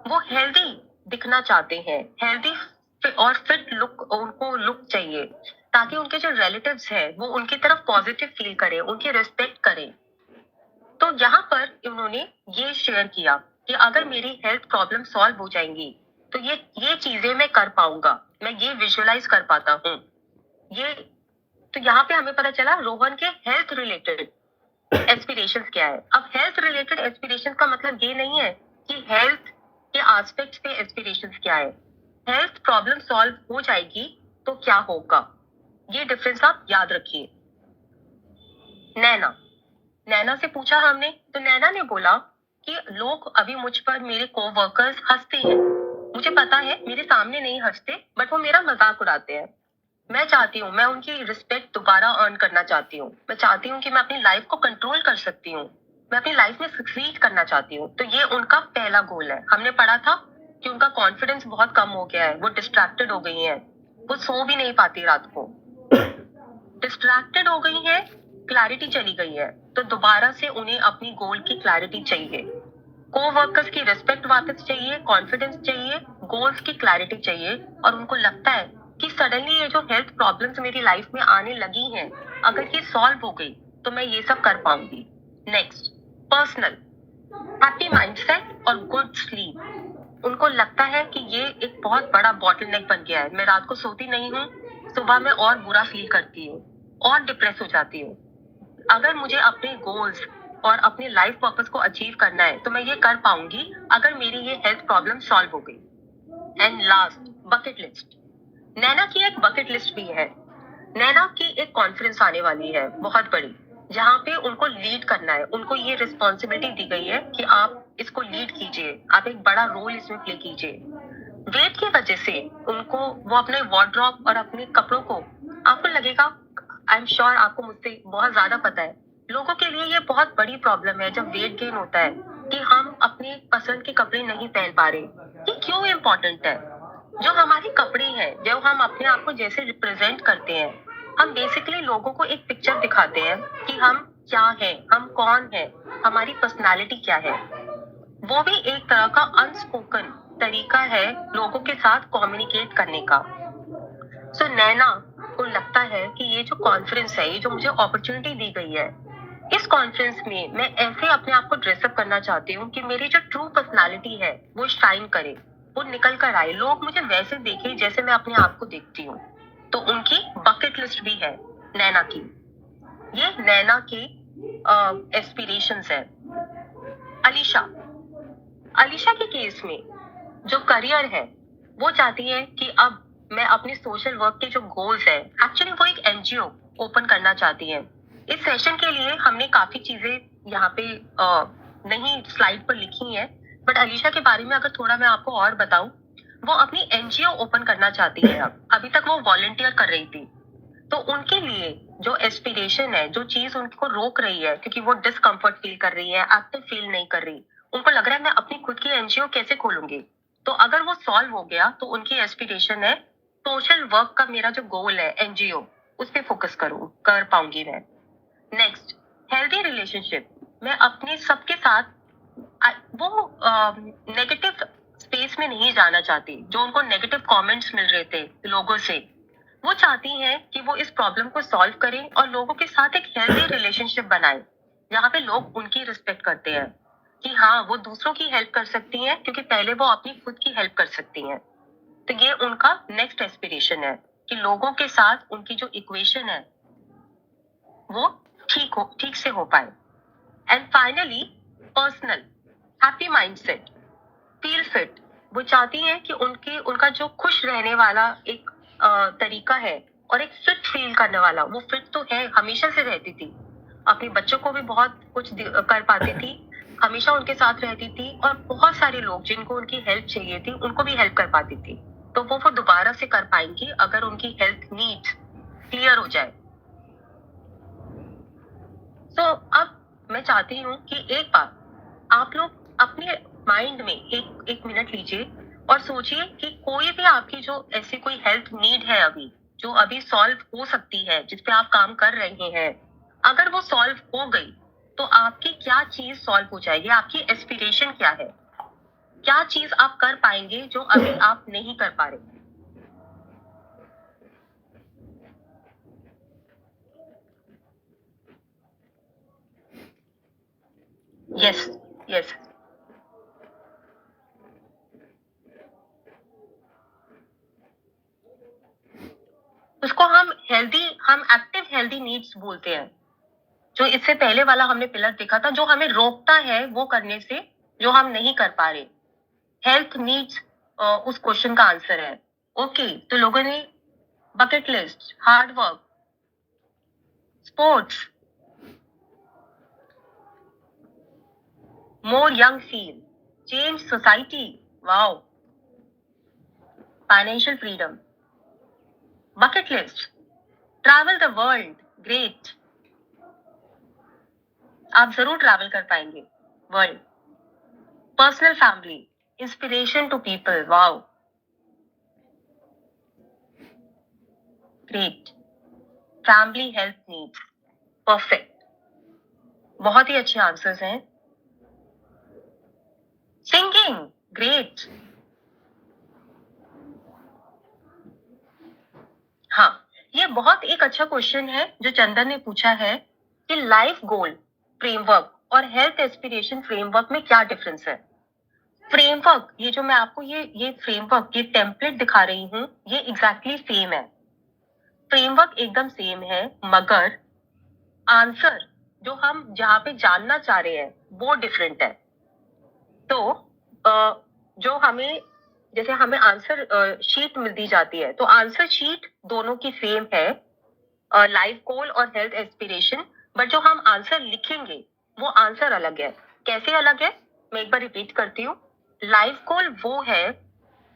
A: वो हेल्दी दिखना चाहते हैं, हेल्दी और फिट लुक, उनको लुक चाहिए ताकि उनके जो रिलेटिव्स हैं वो उनकी तरफ पॉजिटिव फील करें, उनकी रिस्पेक्ट करें। तो यहाँ पर उन्होंने ये शेयर किया कि अगर मेरी हेल्थ प्रॉब्लम सॉल्व हो जाएंगी तो ये चीजें मैं कर पाऊंगा, मैं ये विजुअलाइज कर पाता हूँ ये। तो यहाँ पे हमें पता चला रोहन के हेल्थ रिलेटेड एस्पिरेशंस क्या है। अब हेल्थ रिलेटेड एस्पिरेशंस का मतलब ये नहीं है कि हेल्थ के एस्पेक्ट्स पे एस्पिरेशंस क्या है। हेल्थ प्रॉब्लम सॉल्व हो जाएगी तो क्या होगा, ये डिफरेंस आप याद रखिए। नैना, नैना से पूछा हमने, तो नैना ने बोला कि लोग अभी मुझ पर, मेरे कोवर्कर्स हंसते हैं, मुझे पता है मेरे सामने नहीं हंसते बट वो मेरा मजाक उड़ाते हैं। मैं चाहती हूँ, मैं उनकी रिस्पेक्ट दोबारा अर्न करना चाहती हूँ, मैं चाहती हूँ कि मैं अपनी लाइफ को कंट्रोल कर सकती हूँ। मैं अपनी लाइफ में सक्सीड करना चाहती हूँ। तो ये उनका पहला गोल है। हमने पढ़ा था कि उनका कॉन्फिडेंस बहुत कम हो गया है, वो डिस्ट्रैक्टेड हो गई है, वो सो भी नहीं पाती रात को, डिस्ट्रैक्टेड हो गई है, क्लैरिटी चली गई है। तो दोबारा से उन्हें अपनी गोल की क्लैरिटी चाहिए, को-वर्कर्स की रिस्पेक्ट वापस चाहिए, कॉन्फिडेंस चाहिए, गोल्स की क्लैरिटी चाहिए। और उनको लगता है कि सडनली ये जो हेल्थ प्रॉब्लम्स मेरी लाइफ में आने लगी हैं, अगर ये सॉल्व हो गई तो मैं ये सब कर पाऊंगी। नेक्स्ट, पर्सनल, हैप्पी माइंडसेट और गुड स्लीप। उनको लगता है कि ये एक बहुत बड़ा बॉटलनेक बन गया है, मैं रात को सोती नहीं हूँ, सुबह में और बुरा फील करती हूँ और डिप्रेस हो जाती हूँ। अगर मुझे अपने गोल्स और अपने लाइफ पर्पस को अचीव करना है तो मैं ये कर पाऊंगी अगर मेरी ये हेल्थ प्रॉब्लम सॉल्व हो गई। And last, bucket list. Naina की एक बकेट लिस्ट भी है। नैना की एक कॉन्फ्रेंस आने वाली है बहुत बड़ी, जहाँ पे उनको लीड करना है। उनको ये रिस्पॉन्सिबिलिटी दी गई है कि आप इसको लीड कीजिए, आप एक बड़ा रोल इसमें प्ले कीजिए। वेट की वजह से उनको, वो अपने वार्डरोब और अपने कपड़ों को, आपको लगेगा, आई एम श्योर आपको मुझसे बहुत ज्यादा पता है, लोगों के लिए ये बहुत बड़ी प्रॉब्लम है जब वेट गेन होता है कि हम अपने पसंद के कपड़े नहीं पहन पा रहे। ये क्यों इम्पोर्टेंट है? जो हमारे कपड़े हैं, जो हम अपने आप को जैसे रिप्रेजेंट करते हैं, हम बेसिकली लोगों को एक पिक्चर दिखाते हैं कि हम क्या हैं, हम कौन हैं, हमारी पर्सनालिटी क्या है। वो भी एक तरह का अनस्पोकन तरीका है लोगों के साथ कम्युनिकेट करने का। सो नैना को लगता है कि ये जो कॉन्फ्रेंस है, ये जो मुझे अपॉर्चुनिटी दी गई है, इस कॉन्फ्रेंस में मैं ऐसे अपने आप को ड्रेसअप करना चाहती हूँ कि मेरी जो ट्रू पर्सनालिटी है वो शाइन करे, वो निकल कर आए, लोग मुझे वैसे देखें जैसे मैं अपने आप को देखती हूँ। तो उनकी बकेट लिस्ट भी है नैना की। ये नैना की एस्पिरेशंस है। अलीशा, अलीशा के केस में जो करियर है, वो चाहती है कि अब मैं अपने सोशल वर्क के जो गोल्स है, एक्चुअली वो एक एनजीओ ओपन करना चाहती है। इस सेशन के लिए हमने काफी चीजें यहाँ पे नहीं स्लाइड पर लिखी हैं, बट अलीशा के बारे में अगर थोड़ा मैं आपको और बताऊं, वो अपनी एनजीओ ओपन करना चाहती है। अब अभी तक वो वॉलंटियर कर रही थी। तो उनके लिए जो एस्पिरेशन है, जो चीज उनको रोक रही है, क्योंकि वो डिस्कम्फर्ट फील कर रही है, एक्टिव फील नहीं कर रही, उनको लग रहा है मैं अपनी खुद की एनजीओ कैसे खोलूंगी। तो अगर वो सॉल्व हो गया तो उनकी एस्पिरेशन है सोशल वर्क का मेरा जो गोल है एनजीओ, उस पर फोकस करूं, कर पाऊंगी मैं। Next, healthy relationship. मैं अपने सबके साथ वो नेगेटिव स्पेस में नहीं जाना चाहती जो उनको नेगेटिव कमेंट्स मिल रहे थे लोगों से। वो चाहती हैं कि वो इस प्रॉब्लम को सॉल्व करें और लोगों के साथ एक हेल्दी रिलेशनशिप बनाए, जहाँ पे लोग उनकी रिस्पेक्ट करते हैं कि हाँ, वो दूसरों की हेल्प कर सकती हैं क्योंकि पहले वो अपनी खुद की हेल्प कर सकती हैं। तो ये उनका नेक्स्ट एस्पिरेशन है कि लोगों के साथ उनकी जो इक्वेशन है वो ठीक से हो पाए। And finally, personal, happy mindset, feel fit. वो चाहती हैं कि उनका जो खुश रहने वाला एक तरीका है और एक फिट फील करने वाला, वो फिट तो है, हमेशा से रहती थी, अपने बच्चों को भी बहुत कुछ कर पाती थी, हमेशा उनके साथ रहती थी और बहुत सारे लोग जिनको उनकी हेल्प चाहिए थी उनको भी हेल्प कर पाती थी। तो वो दोबारा से कर पाएंगी अगर उनकी हेल्थ नीड्स क्लियर हो जाए। तो अब मैं चाहती हूँ कि एक बार आप लोग अपने माइंड में एक मिनट लीजिए और सोचिए कि कोई भी आपकी जो ऐसी कोई हेल्थ नीड है अभी, जो अभी सॉल्व हो सकती है, जिस पे आप काम कर रहे हैं, अगर वो सॉल्व हो गई तो आपकी क्या चीज सॉल्व हो जाएगी? आपकी एस्पिरेशन क्या है? क्या चीज आप कर पाएंगे जो अभी आप नहीं कर पा रहे? Yes, yes. उसको हम एक्टिव हेल्दी नीड्स बोलते हैं। जो इससे पहले वाला हमने पिलर देखा था, जो हमें रोकता है वो करने से जो हम नहीं कर पा रहे। हेल्थ नीड्स उस क्वेश्चन का आंसर है। ओके, तो लोगों ने bucket list, hard work, sports, more young feel, change society, wow, financial freedom, bucket list, travel the world, great, आप जरूर ट्रैवल कर पाएंगे world. Personal family, inspiration to people, wow, great. Family health needs, perfect, बहुत ही अच्छे answers हैं। Singing, great. हाँ, ये बहुत एक अच्छा क्वेश्चन है जो चंदन ने पूछा है कि लाइफ गोल फ्रेमवर्क और हेल्थ एस्पिरेशन फ्रेमवर्क में क्या डिफरेंस है। फ्रेमवर्क, ये जो मैं आपको ये फ्रेमवर्क, ये टेम्पलेट दिखा रही हूँ, ये एग्जैक्टली सेम है। फ्रेमवर्क एकदम सेम है, मगर आंसर जो हम जहाँ पे जानना चाह रहे हैं वो डिफरेंट है। तो जो हमें, जैसे हमें आंसर शीट मिल दी जाती है, तो आंसर शीट दोनों की सेम है, लाइफ गोल और हेल्थ एस्पिरेशन, बट जो हम आंसर लिखेंगे वो आंसर अलग है। कैसे अलग है, मैं एक बार रिपीट करती हूँ। लाइफ गोल वो है,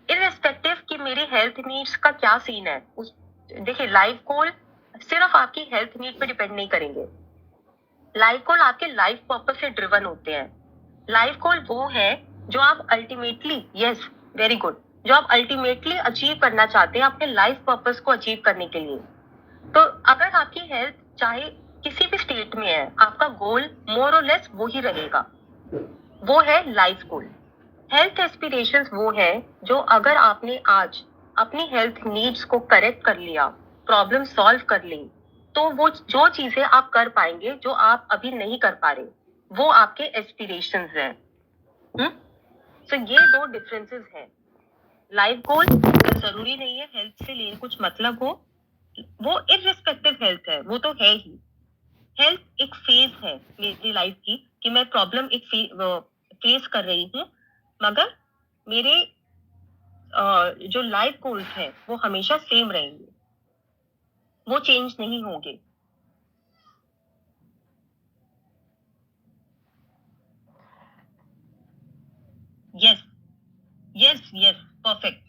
A: इररेस्पेक्टिव कि मेरी हेल्थ नीड्स का क्या सीन है, उस, देखिए लाइफ गोल सिर्फ आपकी हेल्थ नीड पे डिपेंड नहीं करेंगे। लाइफ गोल आपके लाइफ पर्पस से ड्रिवन होते हैं। लाइफ गोल वो है जो आप अल्टीमेटली, यस, वेरी गुड, जो आप अल्टीमेटली अचीव करना चाहते हैं अपने लाइफ पर्पस को अचीव करने के लिए। तो अगर आपकी हेल्थ चाहे किसी भी स्टेट में है, आपका गोल मोर और लेस वो ही रहेगा, वो है लाइफ गोल। हेल्थ एस्पिरेशंस वो है जो अगर आपने आज अपनी हेल्थ नीड्स को करेक्ट कर लिया, प्रॉब्लम सॉल्व कर ली, तो वो जो चीजें आप कर पाएंगे जो आप अभी नहीं कर पा रहे, वो आपके एस्पिरेशंस हैं। तो ये दो डिफरेंसेस हैं। लाइफ गोल जरूरी नहीं है हेल्थ से ले कुछ मतलब हो, वो इररिस्पेक्टिव हेल्थ है, वो तो है ही। हेल्थ एक फेज है मेरी लाइफ की कि मैं प्रॉब्लम एक फेस कर रही हूँ, मगर मेरे जो लाइफ गोल्स हैं वो हमेशा सेम रहेंगे, वो चेंज नहीं होंगे। Yes, yes, yes, perfect.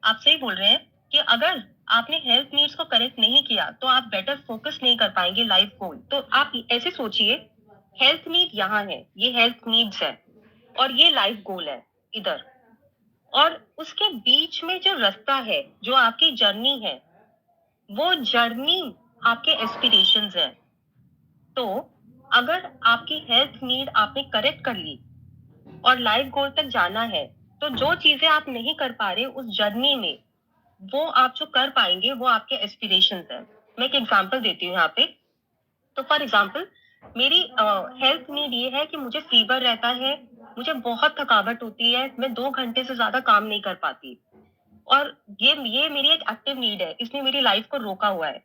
A: आप सही बोल रहे हैं कि अगर आपने हेल्थ नीड्स को करेक्ट नहीं किया तो आप बेटर फोकस नहीं कर पाएंगे लाइफ गोल। तो आप ऐसे सोचिए, हेल्थ नीड यहाँ है, ये हेल्थ नीड्स है, और ये लाइफ गोल है इधर, और उसके बीच में जो रास्ता है, जो आपकी जर्नी है, वो जर्नी आपके एस्पिरेशंस है। तो अगर आपकी हेल्थ नीड आपने करेक्ट कर ली और लाइफ गोल तक जाना है, तो जो चीजें आप नहीं कर पा रहे उस जर्नी में, वो आप जो कर पाएंगे वो आपके एस्पिरेशंस है। मैं एक एग्जांपल देती हूँ यहाँ पे। तो फॉर एग्जांपल, मेरी हेल्थ नीड ये है कि मुझे फीवर रहता है, मुझे बहुत थकावट होती है, मैं 2 घंटे से ज्यादा काम नहीं कर पाती, और ये मेरी एक एक्टिव नीड है, इसने मेरी लाइफ को रोका हुआ है।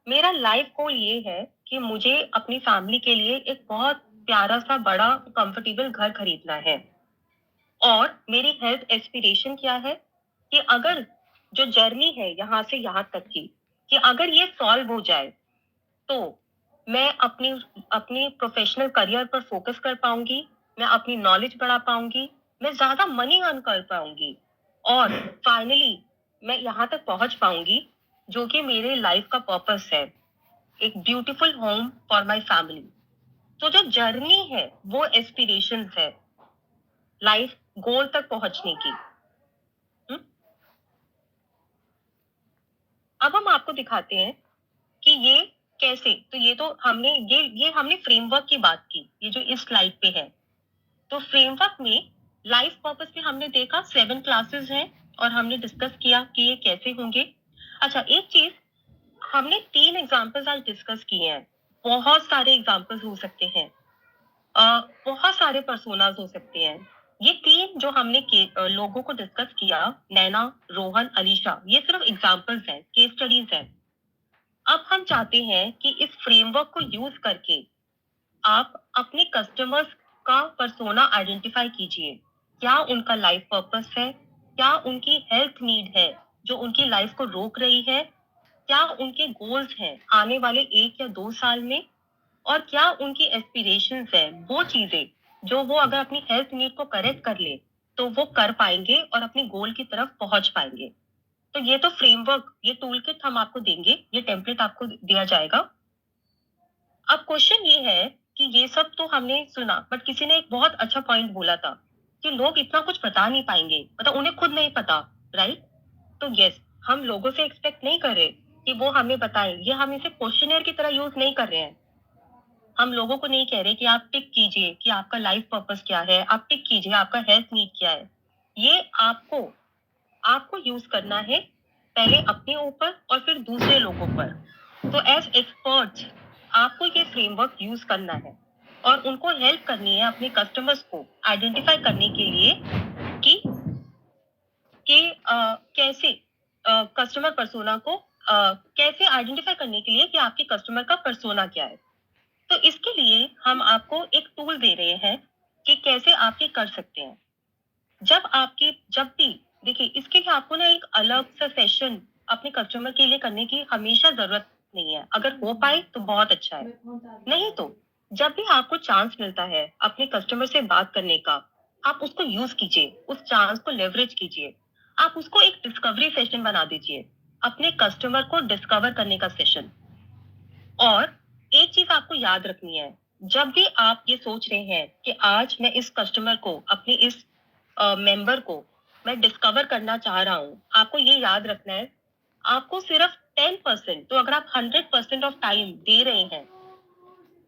A: मेरा लाइफ गोल ये है कि मुझे अपनी फैमिली के लिए एक बहुत प्यारा सा बड़ा कंफर्टेबल घर खरीदना है, और मेरी हेल्थ एस्पिरेशन क्या है कि अगर जो जर्नी है यहाँ से यहाँ तक की, कि अगर ये सॉल्व हो जाए तो मैं अपनी अपनी प्रोफेशनल करियर पर फोकस कर पाऊंगी, मैं अपनी नॉलेज बढ़ा पाऊंगी, मैं ज्यादा मनी अर्न कर पाऊंगी, और फाइनली मैं यहाँ तक पहुंच पाऊंगी जो कि मेरे लाइफ का पर्पस है, एक beautiful home for my family. तो जो जर्नी है वो एस्पिरेशंस है लाइफ गोल तक पहुंचने की। हम्म? अब हम आपको दिखाते हैं कि ये कैसे। तो ये तो हमने ये हमने फ्रेमवर्क की बात की, ये जो इस स्लाइड पे है। तो फ्रेमवर्क में लाइफ पर्पस में हमने देखा 7 क्लासेस हैं, और हमने डिस्कस किया कि ये कैसे होंगे। अच्छा, एक चीज, हमने 3 एग्जांपल्स आज डिस्कस किए हैं, बहुत सारे एग्जांपल्स हो सकते हैं, बहुत सारे पर्सोनास हो सकते हैं। ये 3 जो हमने लोगों को डिस्कस किया, नैना, रोहन, अलीशा, ये सिर्फ एग्जांपल्स हैं, केस स्टडीज हैं। अब हम चाहते हैं कि इस फ्रेमवर्क को यूज करके आप अपने कस्टमर्स का पर्सोना आइडेंटिफाई कीजिए। क्या उनका लाइफ पर्पस है, क्या उनकी हेल्थ नीड है जो उनकी लाइफ को रोक रही है, क्या उनके गोल्स हैं आने वाले 1 या 2 साल में, और क्या उनकी एस्पिरेशंस है, वो चीजें जो वो अगर अपनी हेल्थ नीड को करेक्ट कर ले तो वो कर पाएंगे और अपने गोल की तरफ पहुंच पाएंगे। तो ये तो फ्रेमवर्क, ये टूल किट हम आपको देंगे, ये टेम्पलेट आपको दिया जाएगा। अब क्वेश्चन ये है कि ये सब तो हमने सुना, बट किसी ने एक बहुत अच्छा पॉइंट बोला था कि लोग इतना कुछ बता नहीं पाएंगे, मतलब उन्हें खुद नहीं पता, राइट? तो यस, हम लोगों से एक्सपेक्ट नहीं कर रहे कि वो हमें बताएं, ये हम इसे क्वेश्चनर की तरह यूज नहीं कर रहे हैं। हम लोगों को नहीं कह रहे कि आप टिक कीजिए कि आपका लाइफ पर्पस क्या है, आप टिक कीजिए आपका हेल्थ नीड क्या है। ये आपको आपको यूज करना है, पहले अपने ऊपर और फिर दूसरे लोगों पर। तो एज एक्सपर्ट्स आपको ये फ्रेमवर्क यूज करना है और उनको हेल्प करनी है अपने कस्टमर्स को आइडेंटिफाई करने के लिए कि कैसे कस्टमर पर्सोना को कैसे आइडेंटिफाई करने के लिए कि आपके कस्टमर का पर्सोना क्या है। तो इसके लिए हम आपको एक टूल दे रहे हैं कि कैसे आप ये कर सकते हैं। जब भी देखिए, इसके लिए आपको ना एक अलग सा सेशन अपने कस्टमर के लिए करने की हमेशा जरूरत नहीं है। अगर हो पाए तो बहुत अच्छा है, नहीं तो जब भी आपको चांस मिलता है अपने कस्टमर से बात करने का, आप उसको यूज कीजिए, उस चांस को लेवरेज कीजिए। आप उसको एक डिस्कवरी सेशन बना दीजिए, अपने कस्टमर को डिस्कवर करने का सेशन। और एक चीज आपको याद रखनी है, जब भी आप ये सोच रहे हैं कि आज मैं इस कस्टमर को, अपने इस मेंबर को मैं डिस्कवर करना चाह रहा हूँ, आपको ये याद रखना है, आपको सिर्फ 10%, तो अगर आप 100% ऑफ टाइम दे रहे हैं,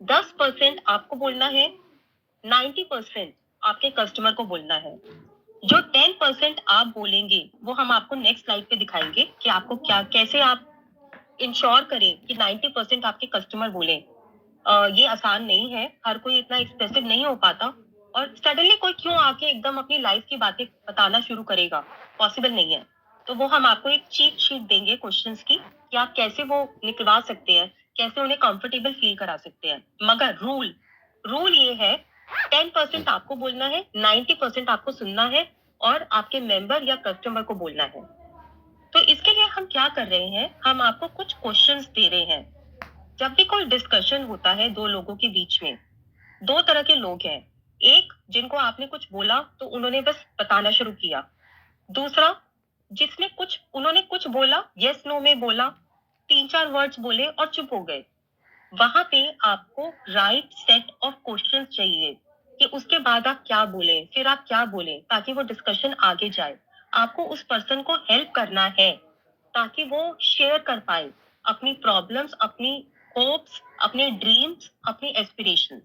A: 10% आपको बोलना है, 90% आपके कस्टमर को बोलना है। जो 10% आप बोलेंगे वो हम आपको नेक्स्ट स्लाइड पे दिखाएंगे कि आपको क्या, कैसे आप इंश्योर करें कि 90% आपके कस्टमर बोले। ये आसान नहीं है, हर कोई इतना एक्सप्रेसिव नहीं हो पाता, और सडनली कोई क्यों आके एकदम अपनी लाइफ की बातें बताना शुरू करेगा, पॉसिबल नहीं है। तो वो हम आपको एक चीट शीट देंगे क्वेश्चंस की कि आप कैसे वो निकलवा सकते हैं, कैसे उन्हें कंफर्टेबल फील करा सकते हैं। मगर रूल रूल ये है, 10% आपको बोलना है, 90% आपको सुनना है और आपके मेंबर या कस्टमर को बोलना है। तो इसके लिए हम क्या कर रहे हैं, हम आपको कुछ क्वेश्चंस दे रहे हैं। जब भी कोई डिस्कशन होता है दो लोगों के बीच में, दो तरह के लोग हैं। एक, जिनको आपने कुछ बोला तो उन्होंने बस बताना शुरू किया। दूसरा, जिसने कुछ उन्होंने कुछ बोला, यस नो में बोला, 3-4 वर्ड्स बोले और चुप हो गए। वहां पे आपको राइट सेट ऑफ क्वेश्चन चाहिए कि उसके बाद आप क्या बोले, फिर आप क्या बोले, ताकि वो डिस्कशन आगे जाए। आपको उस पर्सन को हेल्प करना है ताकि वो शेयर कर पाए अपनी प्रॉब्लम्स, अपनी होप्स, अपने ड्रीम्स, अपनी एस्पिरेशंस।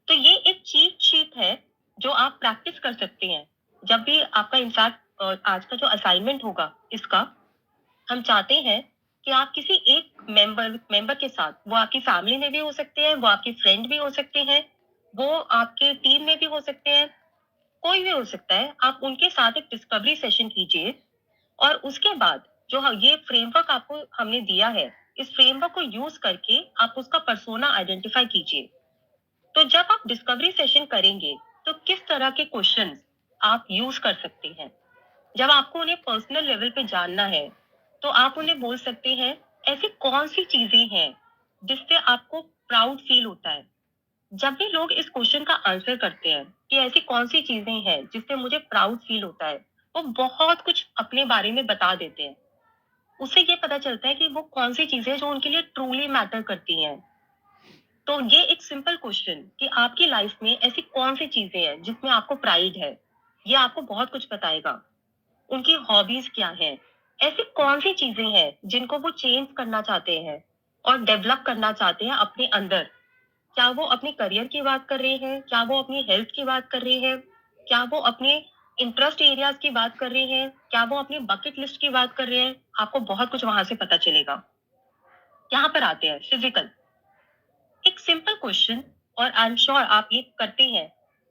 A: तो ये एक चीट शीट है जो आप प्रैक्टिस कर सकते हैं जब भी आपका, इनफैक्ट आज का जो असाइनमेंट होगा इसका, हम चाहते हैं कि आप किसी एक मेंबर के साथ, वो आपकी फैमिली में भी हो सकते हैं, वो आपके फ्रेंड भी हो सकते हैं, वो आपके टीम में भी हो सकते हैं, कोई भी हो सकता है, आप उनके साथ एक डिस्कवरी सेशन कीजिए। और उसके बाद जो ये फ्रेमवर्क आपको हमने दिया है, इस फ्रेमवर्क को यूज करके आप उसका पर्सोना आइडेंटिफाई कीजिए। तो जब आप डिस्कवरी सेशन करेंगे तो किस तरह के क्वेश्चंस आप यूज कर सकते हैं। जब आपको उन्हें पर्सनल लेवल पे जानना है तो आप उन्हें बोल सकते हैं, ऐसी कौन सी चीजें हैं जिससे आपको प्राउड फील होता है। जब भी लोग इस क्वेश्चन का आंसर करते हैं कि ऐसी कौन सी चीजें हैं जिससे मुझे प्राउड फील होता है, वो बहुत कुछ अपने बारे में बता देते हैं। उससे ये पता चलता है कि वो कौन सी चीजें जो उनके लिए ट्रूली मैटर करती हैं। तो ये एक सिंपल क्वेश्चन कि आपकी लाइफ में ऐसी कौन सी चीजें हैं जिसमें आपको प्राइड है, ये आपको बहुत कुछ बताएगा। उनकी हॉबीज क्या हैं, ऐसी कौन सी चीजें हैं जिनको वो चेंज करना चाहते हैं और डेवलप करना चाहते हैं अपने अंदर। क्या वो अपने करियर की बात कर रहे हैं, क्या वो अपनी हेल्थ की बात कर रहे हैं, क्या वो अपने इंटरेस्ट एरियाज की बात कर रहे हैं, क्या वो अपनी बकेट लिस्ट की बात कर रहे हैं। आपको बहुत कुछ वहां से पता चलेगा। यहाँ पर आते हैं फिजिकल, एक सिंपल क्वेश्चन, और आई एम श्योर आप ये करते हैं।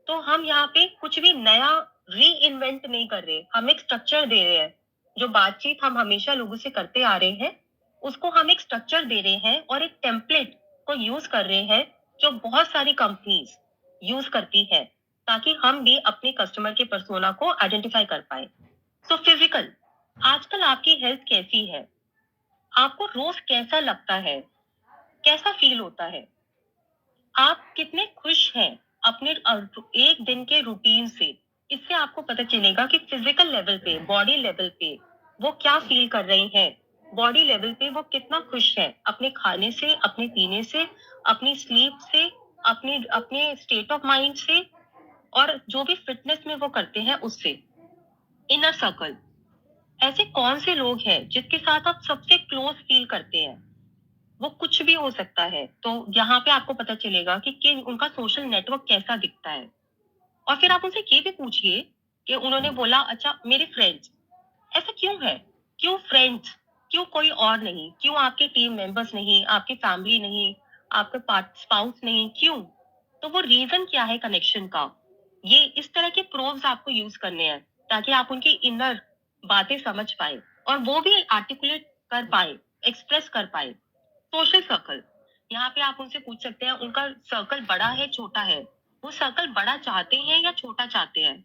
A: तो हम यहाँ पे कुछ भी नया री इन्वेंट नहीं कर रहे, हम एक स्ट्रक्चर दे रहे हैं। जो बातचीत हम हमेशा लोगों से करते आ रहे हैं, उसको हम एक स्ट्रक्चर दे रहे हैं और एक टेम्पलेट को यूज कर रहे हैं जो बहुत सारी कंपनीज यूज करती है, ताकि हम भी अपने कस्टमर के पर्सोना को आइडेंटिफाई कर पाए। सो फिजिकल, आजकल आपकी हेल्थ कैसी है, आपको रोज कैसा लगता है, कैसा फील होता है, आप कितने खुश हैं अपने एक दिन के रूटीन से। इससे आपको पता चलेगा कि फिजिकल लेवल पे, बॉडी लेवल पे वो क्या फील कर रहे हैं, बॉडी लेवल पे वो कितना खुश है अपने खाने से, अपने पीने से, अपनी स्लीप से, अपने अपने स्टेट ऑफ माइंड से और जो भी फिटनेस में वो करते हैं उससे। इनर सर्कल, ऐसे कौन से लोग हैं जिसके साथ आप सबसे क्लोज फील करते हैं? वो कुछ भी हो सकता है। तो यहाँ पे आपको पता चलेगा कि उनका सोशल नेटवर्क कैसा दिखता है। और फिर आप उनसे ये भी पूछिए कि उन्होंने बोला अच्छा मेरे फ्रेंड्स, ऐसा क्यों है? क्यों फ्रेंड्स? क्यों कोई और नहीं? क्यों आपके टीम मेंबर्स नहीं, आपकी फैमिली नहीं, आपके स्पाउस नहीं, क्यों? तो वो रीजन क्या है कनेक्शन का? ये इस तरह के प्रोव्स आपको यूज करने हैं ताकि आप उनकी इनर बातें समझ पाए और वो भी आर्टिकुलेट कर पाए, एक्सप्रेस कर पाए। सोशल सर्कल, यहाँ पे आप उनसे पूछ सकते हैं उनका सर्कल बड़ा है, छोटा है? वो सर्कल बड़ा चाहते हैं या छोटा चाहते हैं?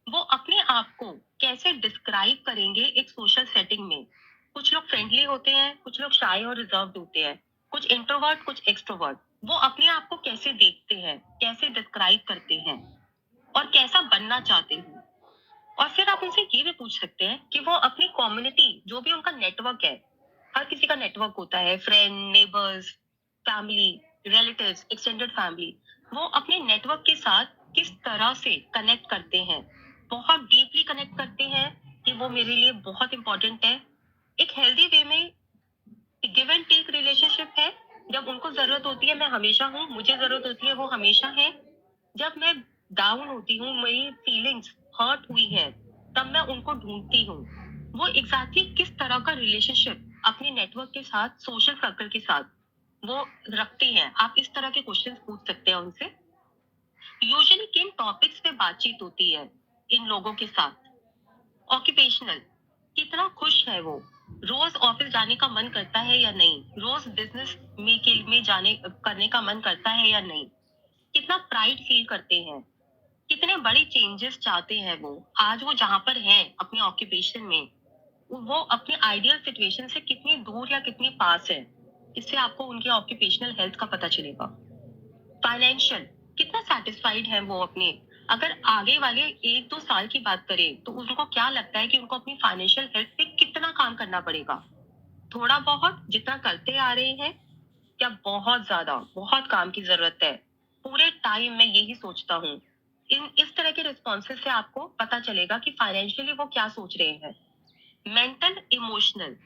A: वो अपने आप को कैसे डिस्क्राइब करेंगे एक सोशल सेटिंग में? कुछ लोग फ्रेंडली होते हैं, कुछ लोग शाय और रिजर्व्ड होते हैं, कुछ इंट्रोवर्ट, कुछ एक्सट्रोवर्ट। वो अपने आप को कैसे देखते हैं, कैसे डिस्क्राइब करते हैं और कैसा बनना चाहते हैं? और फिर आप उनसे ये भी पूछ सकते हैं कि वो अपनी कम्युनिटी, जो भी उनका नेटवर्क है, हर किसी का नेटवर्क होता है, friend, neighbours, family, relatives, extended family, वो अपने नेटवर्क के साथ किस तरह से कनेक्ट करते हैं? बहुत डीपली कनेक्ट करते हैं कि वो मेरे लिए बहुत इंपॉर्टेंट है। एक हेल्दी वे में गिव एंड टेक रिलेशनशिप है। जब उनको जरूरत होती है मैं हमेशा हूँ, मुझे जरूरत होती है वो हमेशा है। जब मैं डाउन होती हूँ, मेरी फीलिंग्स हर्ट हुई है, तब मैं उनको ढूंढती हूँ। वो एग्जैक्टली किस तरह का रिलेशनशिप अपने नेटवर्क के साथ, सोशल सर्कल के साथ वो रखते हैं? आप इस तरह के क्वेश्चन पूछ सकते हैं उनसे। यूजुअली किन टॉपिक्स पे बातचीत होती है इन लोगों के साथ? ऑक्यूपेशनल, कितना खुश है वो? रोज ऑफिस जाने का मन करता है या नहीं? रोज बिजनेस में जाने करने का मन करता है या नहीं? कितना प्राइड फील करते हैं? कितने बड़े चेंजेस चाहते हैं वो? आज वो जहां पर हैं अपने ऑक्यूपेशन में, वो अपने आइडियल सिचुएशन से कितनी दूर या कितनी पास है? इससे आपको उनके ऑक्यूपेशनल हेल्थ का पता चलेगा। फाइनेंशियल, कितना सेटिस्फाइड है वो अपने, अगर आगे वाले 1-2 साल की बात करें तो उनको क्या लगता है कि उनको अपनी फाइनेंशियल हेल्थ पे कितना काम करना पड़ेगा? थोड़ा बहुत जितना करते आ रहे हैं, क्या बहुत ज्यादा, बहुत काम की जरूरत है? पूरे टाइम मैं यही सोचता हूँ। इस तरह के रिस्पॉन्सेज से आपको पता चलेगा कि फाइनेंशियली वो क्या सोच रहे हैं। मेंटल इमोशनल,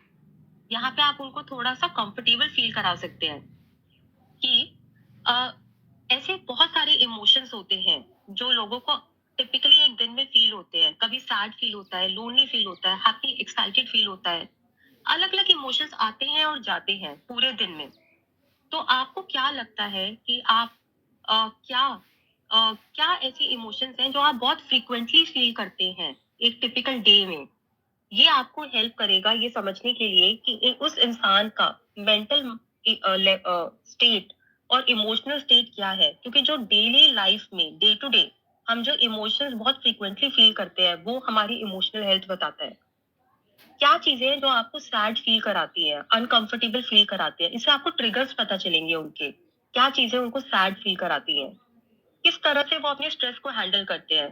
A: यहाँ पे आप उनको थोड़ा सा कंफर्टेबल फील करा सकते हैं कि अ, ऐसे बहुत सारे इमोशंस होते हैं जो लोगों को टिपिकली एक दिन में फील होते हैं। कभी सैड फील होता है, लोनली फील होता है, हैप्पी एक्साइटेड फील होता है। अलग अलग इमोशंस आते हैं और जाते हैं पूरे दिन में। तो आपको क्या लगता है कि आप क्या क्या ऐसी इमोशंस हैं जो आप बहुत फ्रीक्वेंटली फील करते हैं एक टिपिकल डे में? ये आपको हेल्प करेगा ये समझने के लिए कि उस इंसान का मेंटल स्टेट और इमोशनल स्टेट क्या है। क्योंकि जो डेली लाइफ में डे टू डे हम जो इमोशंस बहुत फ्रीक्वेंटली फील करते हैं वो हमारी इमोशनल हेल्थ बताता है। क्या चीजें हैं जो आपको सैड फील कराती है, अनकंफर्टेबल फील कराती है? इससे आपको ट्रिगर्स पता चलेंगे उनके, क्या चीजें उनको सैड फील कराती हैं, किस तरह से वो अपने स्ट्रेस को हैंडल करते हैं।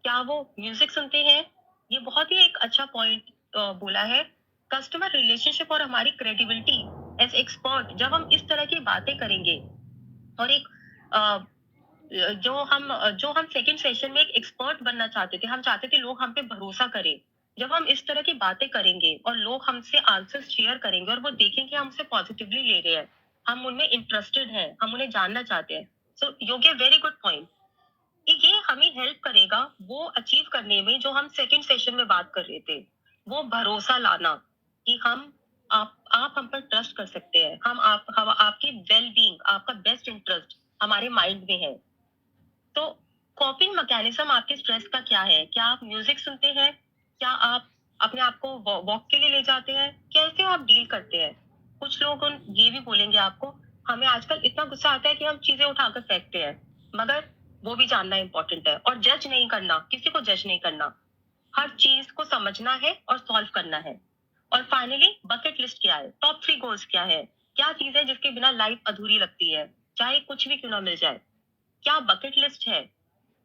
A: क्या वो म्यूजिक सुनते हैं? ये बहुत ही एक अच्छा पॉइंट बोला है। कस्टमर रिलेशनशिप और हमारी क्रेडिबिलिटी एज एक्सपर्ट, जब हम इस तरह की बातें करेंगे और एक अ, जो हम सेकंड सेशन में एक एक्सपर्ट बनना चाहते थे, हम चाहते थे लोग हम पे भरोसा करें। जब हम इस तरह की बातें करेंगे और लोग हमसे आंसर शेयर करेंगे और वो देखेंगे हमसे पॉजिटिवली ले रहे हैं, हम उनमें इंटरेस्टेड हैं, हम उन्हें जानना चाहते हैं। So you give very good point कि ये हमें हेल्प करेगा वो अचीव करने में जो हम सेकंड सेशन में बात कर रहे थे। वो भरोसा लाना कि आप हम पर ट्रस्ट कर सकते हैं, हम आपकी वेल बीइंग, आपका बेस्ट इंटरेस्ट हमारे माइंड में है। तो कॉपिंग मैकेनिज्म आपके स्ट्रेस का क्या है? क्या आप म्यूजिक सुनते हैं? क्या आप अपने आप को वॉक के लिए ले जाते हैं? कैसे आप डील करते हैं? कुछ लोग ये भी बोलेंगे आपको, हमें आजकल इतना गुस्सा आता है कि हम चीजें उठाकर फेंकते हैं। मगर वो भी जानना इंपॉर्टेंट है और जज नहीं करना, किसी को जज नहीं करना। हर चीज को समझना है और सॉल्व करना है। और फाइनली बकेट लिस्ट क्या है? टॉप 3 गोल्स क्या है? क्या चीज है जिसके बिना लाइफ अधूरी लगती है, चाहे कुछ भी क्यों ना मिल जाए? क्या बकेट लिस्ट है?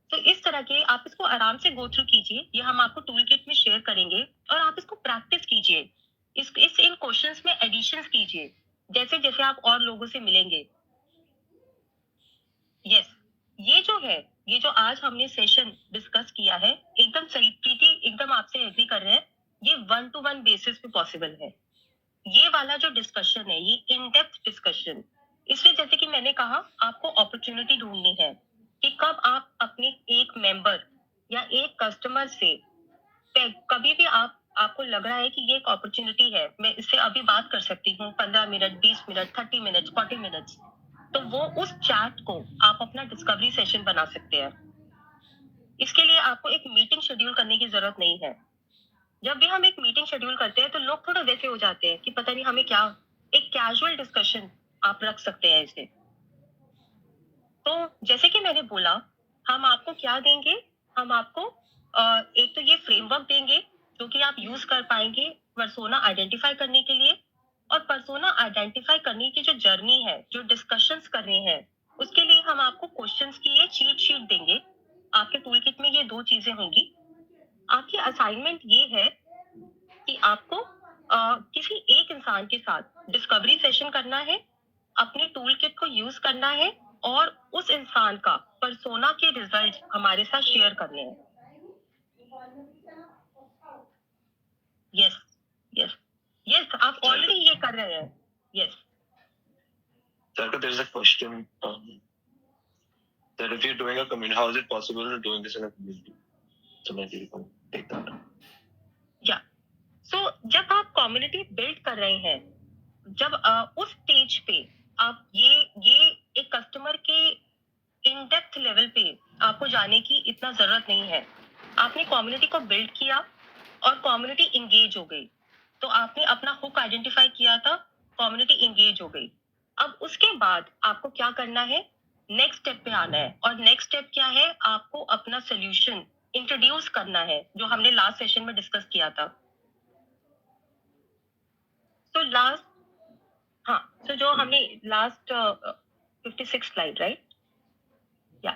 A: तो इस तरह के आप इसको आराम से गो थ्रू कीजिए। ये हम आपको टूल किट में शेयर करेंगे और आप इसको प्रैक्टिस कीजिए। इस इन क्वेश्चंस में एडिशंस कीजिए जैसे जैसे आप और लोगों से मिलेंगे। यस। है, ये जो आज हमने सेशन डिस्कस किया है, एकदम सही, प्रीति एकदम आपसे एग्री कर रहे हैं, ये 1 to 1 बेसिस पे पॉसिबल है। ये वाला जो डिस्कशन है, ये इन डेप्थ डिस्कशन, इसमें जैसे कि मैंने कहा, आपको अपॉर्चुनिटी ढूंढनी है कि कब आप अपने एक मेंबर या एक कस्टमर से कभी भी आपको लग रहा है कि ये एक अपॉर्चुनिटी है, मैं इससे अभी बात कर सकती हूँ 15 मिनट, 20 मिनट, 30 मिनट, 40 मिनट्स, तो वो उस चैट को आप अपना डिस्कवरी सेशन बना सकते हैं। इसके लिए आपको एक मीटिंग शेड्यूल करने की जरूरत नहीं है। जब भी हम एक मीटिंग शेड्यूल करते हैं तो लोग थोड़ा वैसे हो जाते हैं कि पता नहीं हमें क्या, एक कैजुअल डिस्कशन आप रख सकते हैं इसे। तो जैसे कि मैंने बोला, हम आपको क्या देंगे, हम आपको एक तो ये फ्रेमवर्क देंगे जो कि आप यूज कर पाएंगे पर्सोना आइडेंटिफाई करने के लिए, और पर्सोना आइडेंटिफाई करने की जो जर्नी है, जो डिस्कशंस कर रहे हैं, उसके लिए हम आपको क्वेश्चंस की ये चीट शीट देंगे। आपके टूल किट में ये 2 चीजें होंगी। आपकी असाइनमेंट ये है कि आपको किसी एक इंसान के साथ डिस्कवरी सेशन करना है, अपने टूल किट को यूज करना है, और उस इंसान का पर्सोना के रिजल्ट हमारे साथ शेयर करने हैं। यस, यस, यस, आप ऑलरेडी ये कर रहे हैं। Yes.
B: Sarkar, there is a question that if you're doing a community, how is it possible doing this in a community? So maybe you can take that.
A: या सो जब आप community build कर रहे हैं, जब उस स्टेज पे आप ये एक कस्टमर के इन डेप्थ लेवल पे आपको जाने की इतना जरूरत नहीं है। आपने कम्युनिटी को बिल्ड किया और कम्युनिटी इंगेज हो गई, तो आपने अपना हुक आइडेंटिफाई किया था, कम्युनिटी इंगेज हो गई। अब उसके बाद आपको क्या करना है, नेक्स्ट स्टेप पे आना है, और नेक्स्ट स्टेप क्या है, आपको अपना सोल्यूशन इंट्रोड्यूस करना है, जो हमने लास्ट सेशन में डिस्कस किया था। तो लास्ट, हाँ, तो जो हमने लास्ट 56 स्लाइड, राइट? या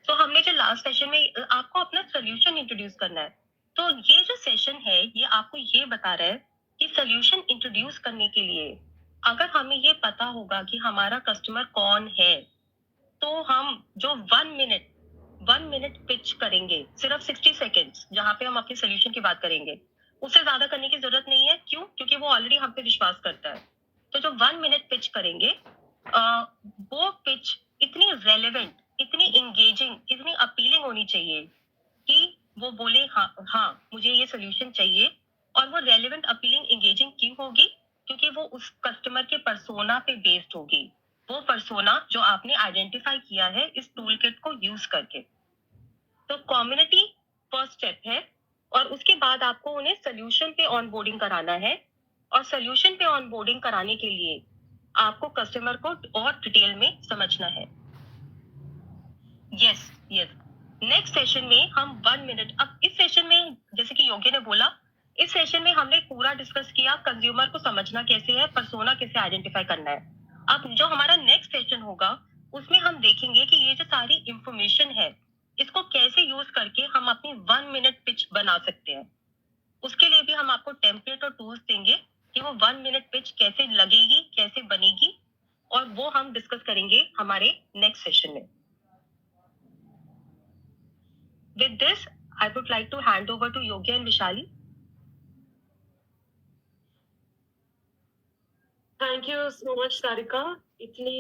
A: तो हमने जो लास्ट सेशन में आपको अपना सोल्यूशन इंट्रोड्यूस करना है। तो ये जो सेशन है, ये आपको ये बता रहा है कि सोल्यूशन इंट्रोड्यूस करने के लिए अगर हमें ये पता होगा कि हमारा कस्टमर कौन है, तो हम जो 1 मिनट पिच करेंगे, सिर्फ 60 सेकेंड्स, जहां पे हम अपने सोल्यूशन की बात करेंगे, उससे ज्यादा करने की जरूरत नहीं है। क्यों? क्योंकि वो ऑलरेडी हम पे विश्वास करता है। तो जो 1 मिनट पिच करेंगे, वो पिच इतनी रेलेवेंट, इतनी इंगेजिंग, इतनी अपीलिंग होनी चाहिए कि वो बोले हाँ, हाँ, मुझे ये सोल्यूशन चाहिए। और वो रेलेवेंट, अपीलिंग, इंगेजिंग क्यों होगी? क्योंकि वो उस कस्टमर के पर्सोना पे बेस्ड होगी, वो पर्सोना जो आपने आइडेंटिफाई किया है इस टूल किट को यूज करके। तो कम्युनिटी फर्स्ट स्टेप है, और उसके बाद आपको उन्हें सोल्यूशन पे ऑनबोर्डिंग कराना है, और सोल्यूशन पे ऑनबोर्डिंग कराने के लिए आपको कस्टमर को और डिटेल में समझना है। Yes, yes. नेक्स्ट सेशन में हम 1 मिनट, अब इस सेशन में जैसे कि योगी ने बोला, इस सेशन में हमने पूरा डिस्कस किया कंज्यूमर को समझना कैसे है, पर्सोना कैसे आइडेंटिफाई करना है। अब जो हमारा नेक्स्ट सेशन होगा, उसमें हम देखेंगे कि ये जो सारी इंफॉर्मेशन है, इसको कैसे यूज करके हम अपनी 1 मिनट पिच बना सकते हैं। उसके लिए भी हम आपको टेम्पलेट और टूल्स देंगे कि वो 1 मिनट पिच कैसे लगेगी, कैसे बनेगी, और वो हम डिस्कस करेंगे हमारे नेक्स्ट सेशन में। With this, I would like to hand over to Yogi and Vishali.
C: Thank you so much, Sarika. इतनी